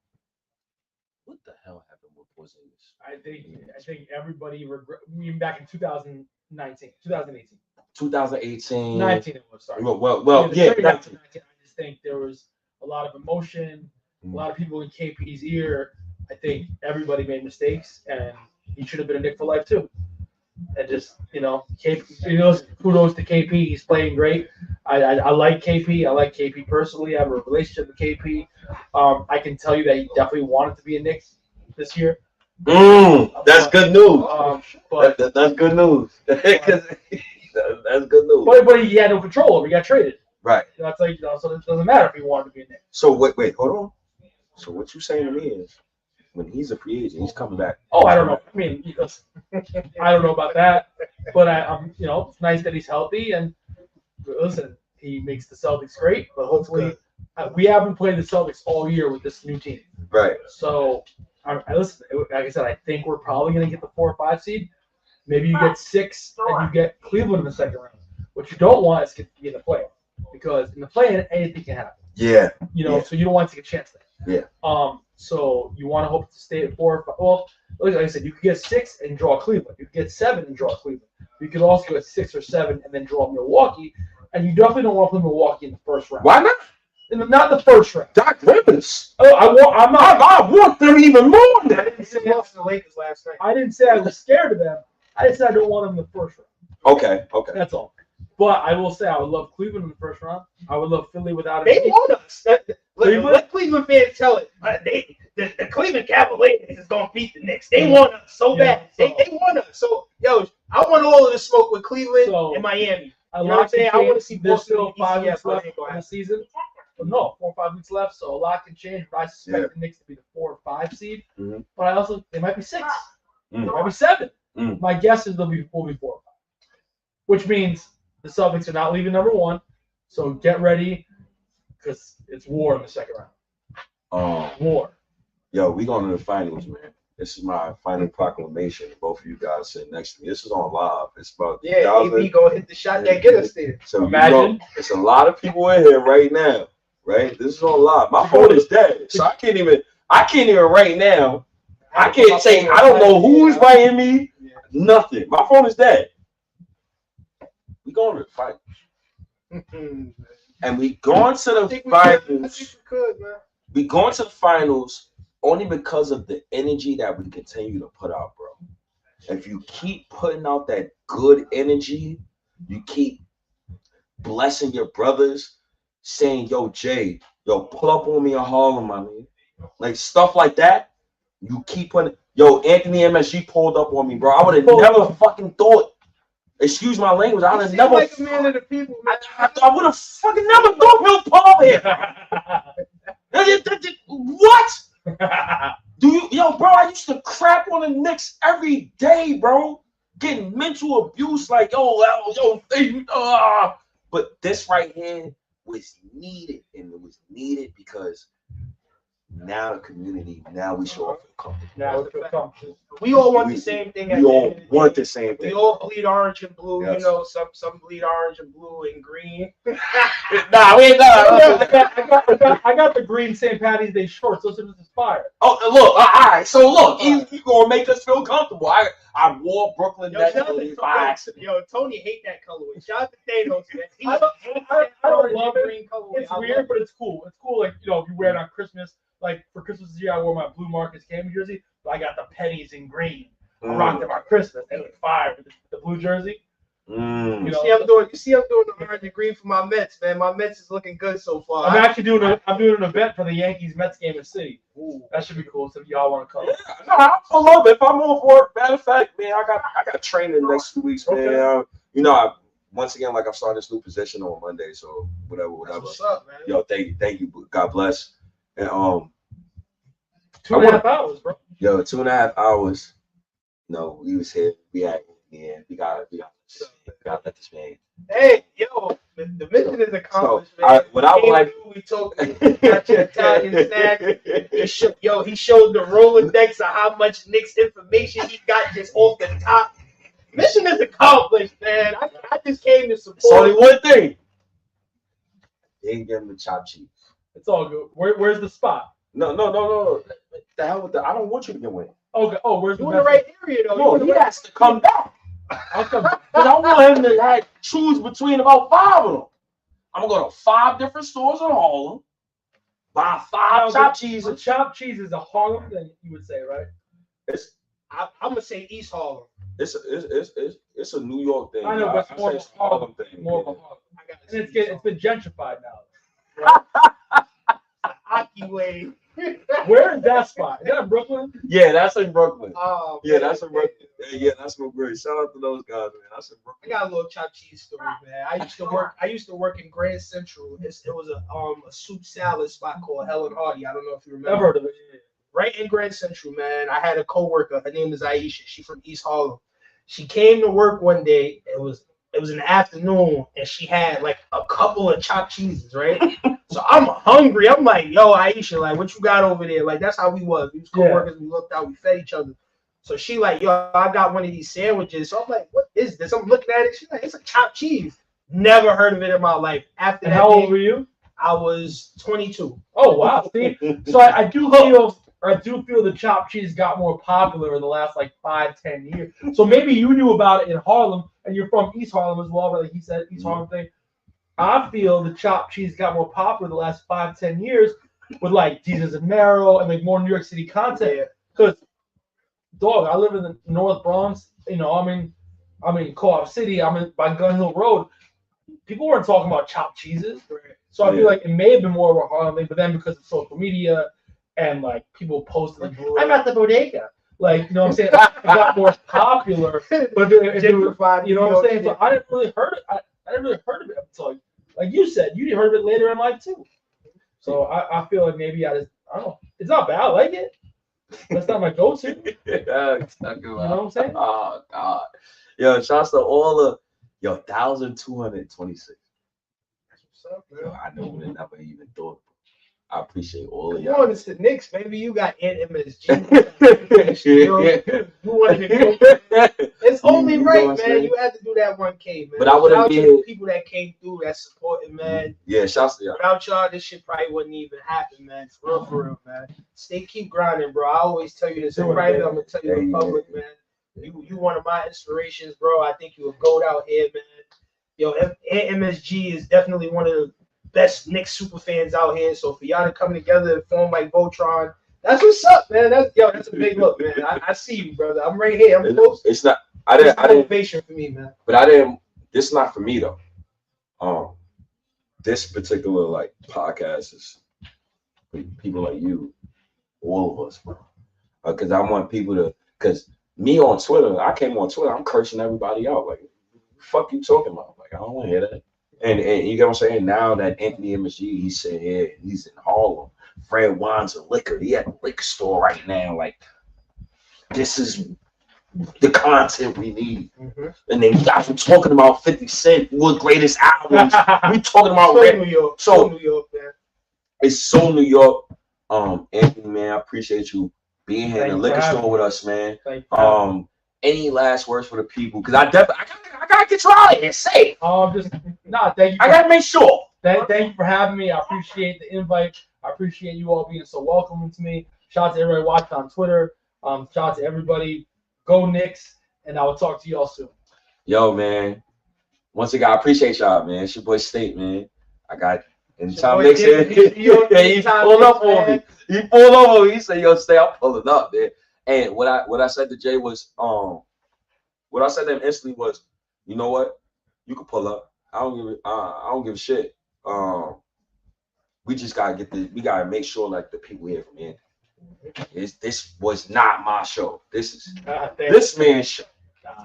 What the hell happened with Porzingis? I think everybody even back in 2018. 19 it was, sorry. Well, yeah. 19. I just think there was a lot of emotion, a lot of people in KP's ear. I think everybody made mistakes, and he should have been a Knick for life too. And just, KP, kudos to KP. He's playing great. I like KP. I like KP personally. I have a relationship with KP. I can tell you that he definitely wanted to be a Knicks this year. That's good news. That's good news. That's good news. But he had no control over. He got traded. Right. That's like, so it doesn't matter if he wanted to be a Knicks. So wait, hold on. So what you saying to me is, when he's a free agent, he's coming back. Oh, I don't know. I mean, I don't know about that, but I'm, it's nice that he's healthy, and listen, he makes the Celtics great. But hopefully, we haven't played the Celtics all year with this new team. Right. So, listen, like I said, I think we're probably going to get the 4 or 5 seed. Maybe you get 6 and you get Cleveland in the second round. What you don't want is to be in the play, because in the play, anything can happen. Yeah. So you don't want to take a chance there. Yeah. So you want to hope to stay at 4 or 5. Well, like I said, you could get 6 and draw Cleveland. You could get 7 and draw Cleveland. You could also get 6 or 7 and then draw Milwaukee. And you definitely don't want to play Milwaukee in the first round. Why not? Not the first round. Doc Rivers. Oh, I want them even more than that. I didn't say I lost the Lakers last night. I didn't say I was scared of them. I just said I don't want them in the first round. Okay. That's all. But I will say I would love Cleveland in the first round. I would love Philly without it. They want us. Let Cleveland fans tell it. The Cleveland Cavaliers is going to beat the Knicks. They want us so bad. They want us. So, I want all of the smoke with Cleveland and Miami. You know what I'm saying? I want to see there's Boston still 5 weeks left in the season. No, 4 or 5 weeks left, so a lot can change. But I suspect the Knicks to be the 4 or 5 seed. Mm-hmm. But they might be 6. They might be 7. My guess is we'll be 4 or 5. Which means the Celtics are not leaving number 1. So get ready, because it's war in the second round. War. Yo, we going to the finals, man. This is my final proclamation. Both of you guys sitting next to me. This is on live. It's about AB gonna hit the shot that get us there. So imagine it's a lot of people in here right now. Right? This is on live. My phone is dead, so I can't even right now. I can't say I don't know who's writing me. Nothing. My phone is dead. We going to the finals, and we going to the finals. We going to the finals. Only because of the energy that we continue to put out, bro. If you keep putting out that good energy, you keep blessing your brothers, saying, yo, Jay, pull up on me in Harlem, my man. Like, stuff like that. You keep putting, Anthony MSG pulled up on me, bro. I would have never fucking thought, excuse my language, I would have never. Like a man of the people, man. I would have fucking never thought he'll pull up here. What? Bro, I used to crap on the Knicks every day, bro. Getting mental abuse, like, But this right here was needed, and it was needed because now the community, now we should all feel comfortable. Now we feel comfortable. We all want the same thing. We all want the same We thing. all bleed orange and blue. Yes. You know, some bleed orange and blue and green. Nah, we ain't I got the green St. Patty's Day shorts. Those are just fire. Oh, look, all right. So look, you gonna make us feel comfortable. I wore Brooklyn Nets by accident. Yo, Tony hate that colorway. Shout out to Thanos, man. He I don't hates that love orange and it. green colorway. It's weird, but it's cool. It's cool, like, you know, if you wear it on Christmas. Like, for Christmas this year, I wore my Blue Marcus Cammy jersey, but I got the pennies in green. I rocked them on Christmas. They look fire with the blue jersey. You know, You see, I'm doing the orange and green for my Mets, man. My Mets is looking good so far. I'm actually doing an event for the Yankees Mets game in City. Ooh, that should be cool. So if y'all want to come. Yeah, I love it. If I'm on for it, matter of fact, man, I got training next 2 weeks, man. Okay. You know, once again, like I'm starting this new position on Monday, so whatever. That's what's up, man. Yo, thank you. God bless. And 2.5 hours, bro. Yo, 2.5 hours. No, we was here. We had, yeah, we got let this man. Hey, yo, the mission is accomplished, So, man. what I would like- We talked got your Italian snack. Yo, he showed the Rolodex of how much Knicks information he got just off the top. Mission is accomplished, man. I just came to It's only support. one thing. They ain't give him the chopped cheese. It's all good. Where's the spot? No. The hell with I don't want you to get winning. Okay. Oh, where's the You in the right area, though. No, You in he the right- has to come back. I'll come. Because I want him to like, choose between about 5 of them. I'm going to go to 5 different stores in Harlem, buy 5 chopped cheese. The chopped cheese is a Harlem thing, you would say, right? I'm gonna say East Harlem. It's a New York thing. I know, but I it's more say of a Harlem thing. More of a yeah. Harlem. I gotta And say it's been gentrified now. Aki way. Where is that spot? Is that in Brooklyn? Yeah, that's in Brooklyn. Oh, Yeah, man. that's in Brooklyn. Yeah, that's real great. Shout out to those guys, man. That's in I Brooklyn. got a little chopped cheese story, man. I used to work in Grand Central. It was a soup salad spot called Helen Hardy. I don't know if you remember. I've heard of it. Right in Grand Central, man. I had a coworker. Her name is Aisha. She's from East Harlem. She came to work one day. It was in the afternoon, and she had like a couple of chopped cheeses, right? So I'm hungry. I'm like, yo, Aisha, like, what you got over there? Like, that's how we was. We was coworkers. We looked out. We fed each other. So she like, yo, I got one of these sandwiches. So I'm like, what is this? I'm looking at it. She's like, it's a chopped cheese. Never heard of it in my life. After And that, how old day, were you? I was 22. Oh wow. See, so I do feel the chopped cheese got more popular in the last like 5-10 years. So maybe you knew about it in Harlem, and you're from East Harlem as well. But like he said, East Harlem thing. I feel the chopped cheese got more popular the last 5-10 years with like Jesus and Marrow and like more New York City content. Because dog, I live in the North Bronx. You know, I'm in Co-op City. I'm in by Gun Hill Road. People weren't talking about chopped cheeses. So I feel like it may have been more of a Harlem thing, but then because of social media and like people posted, I'm at the bodega. Like, you know what I'm saying? It got more popular. But Gentrified, you know what I'm saying? So I didn't really heard it. I didn't really heard of it until like you said, you heard of it later in life too. So I feel like maybe I don't know. It's not bad. I like it. That's not my go-to. Yeah, exactly. You know what I'm saying? Oh God. Yo, shouts to all the 1,226. What's up, Yo, man? I never even thought. I appreciate all of Come y'all. on, it's the Knicks, baby. You got NMSG. You wanted to go. It's only You know right, what I'm man. saying? You had to do that 1K, man. But I wouldn't Shout out be to here. the people that came through, that supported, man. Yeah, shouts to y'all. Without y'all, this shit probably wouldn't even happen, man. For real, man. Keep grinding, bro. I always tell you this in private. I'm gonna tell you in public, man. You one of my inspirations, bro. I think you a goat out here, man. Yo, MSG is definitely one of the best Knicks super fans out here. So for y'all to come together and form like Voltron, that's what's up, man. That's a big look, man. I see you, brother. I'm right here. I'm close. It's not. I I didn't. motivation for me, man. But I didn't. This is not for me though. This particular like podcast is for people like you, all of us, bro. Because I want people to. Because me on Twitter, I came on Twitter. I'm cursing everybody out. Like, fuck you talking about? Like, I don't want to hear that. And you get what I'm saying? Now that Anthony MSG, he's sitting here, he's in Harlem. Fred Wines and liquor. He at the liquor store right now. Like, this is the content we need. Mm-hmm. And then you guys were talking about 50 Cent, what greatest albums. We talking about So rap. New York. So- So New York, man. It's so New York. Anthony, man, I appreciate you being here in Thank the you liquor for having store with us, man. Thank you. Any last words for the people? Because I gotta get you out of here. Say it. Thank you. I gotta make sure. Thank you for having me. I appreciate the invite. I appreciate you all being so welcoming to me. Shout out to everybody watching on Twitter. Shout out to everybody. Go Knicks, and I will talk to y'all soon. Yo, man. Once again, I appreciate y'all, man. It's your boy State, man. I got anytime boy Knicks Kid, here. He anytime pulled up Knicks, on me. man. He pulled up on me. He said, "Yo, Stay, I'm pulling up, man." And what I said to Jay was, what I said to him instantly was, you know what? You can pull up. I don't give a shit. We just gotta we gotta make sure like the people hear from here. This was not my show. This is this man's show,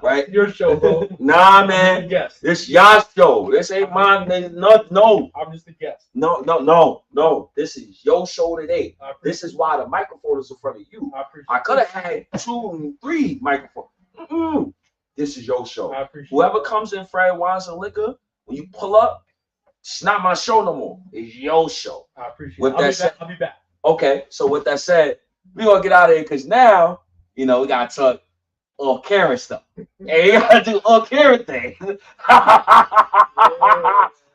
right? Your show, bro. Nah, I'm man. just a guest. This y'all show. This ain't mine. No. I'm just a guest. No. This is your show today. I appreciate This is why the microphone is in front of you. I appreciate I could have had 2 and 3 microphones. This is your show. I appreciate Whoever it. comes in Fried Wines and Liquor, when you pull up, it's not my show no more. It's your show. I appreciate With it. that said- I'll be back. Okay, so with that said, we're gonna get out of here because now, we gotta talk all Karen stuff. Hey, you gotta do all Karen thing.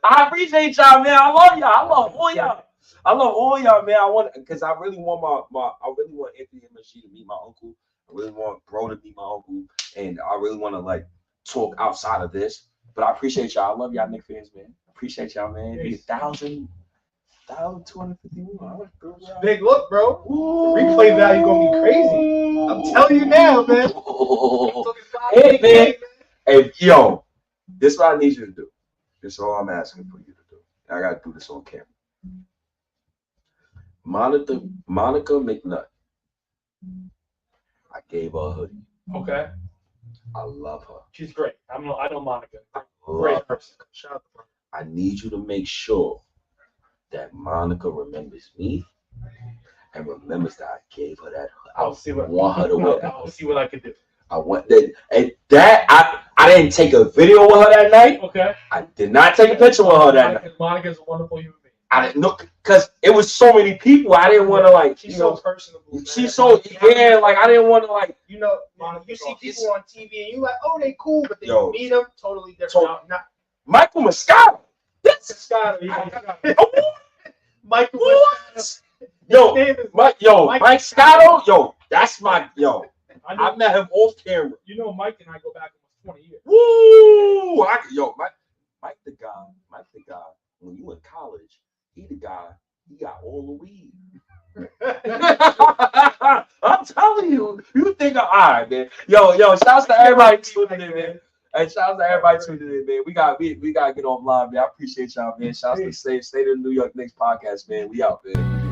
I appreciate y'all, man. I love y'all. I love all y'all, man. Because I really want I really want Anthony and Machi to meet my uncle. I really want Bro to meet my uncle, and I really want to like talk outside of this. But I appreciate y'all. I love y'all, Knicks fans, man. Appreciate y'all, man. Yes. 1,251. Big look, bro. Replay value gonna be crazy. I'm telling you now, man. Hey, man. Hey, yo, this is what I need you to do. This is all I'm asking for you to do. I gotta do this on camera. Monica McNutt. I gave her a hoodie. Okay. I love her. She's great. I know Monica. Love Great her. person. Shout out to her. I need you to make sure that Monica remembers me and remembers that I gave her that hoodie. I'll see what want her to wear that. I'll see what I can do. I want that, and that I didn't take a video with her that night. Okay. I did not take a picture with her that night. Monica's a wonderful human being. I didn't know because it was so many people. I didn't want to like. She's so personable. Man. She's so like I didn't want to like. You know, Monica you see Cross. people on TV and you like, oh, they cool, but then Yo. you meet them, totally different. So- Not Michael Moscato. This is Scott. Michael. what? Yo, Mike Scotto. Yo, that's my yo. I met him off camera. You know, Mike and I go back almost 20 years. Woo! Mike the guy. When you in college, he the guy. He got all the weed. I'm telling you. You think all right, man. Yo, shouts to everybody tuning in, man. Hey, shouts to everybody tuning in, man. We gotta get offline, man. I appreciate y'all, man. Shouts to State of the New York Knicks podcast, man. We out, man.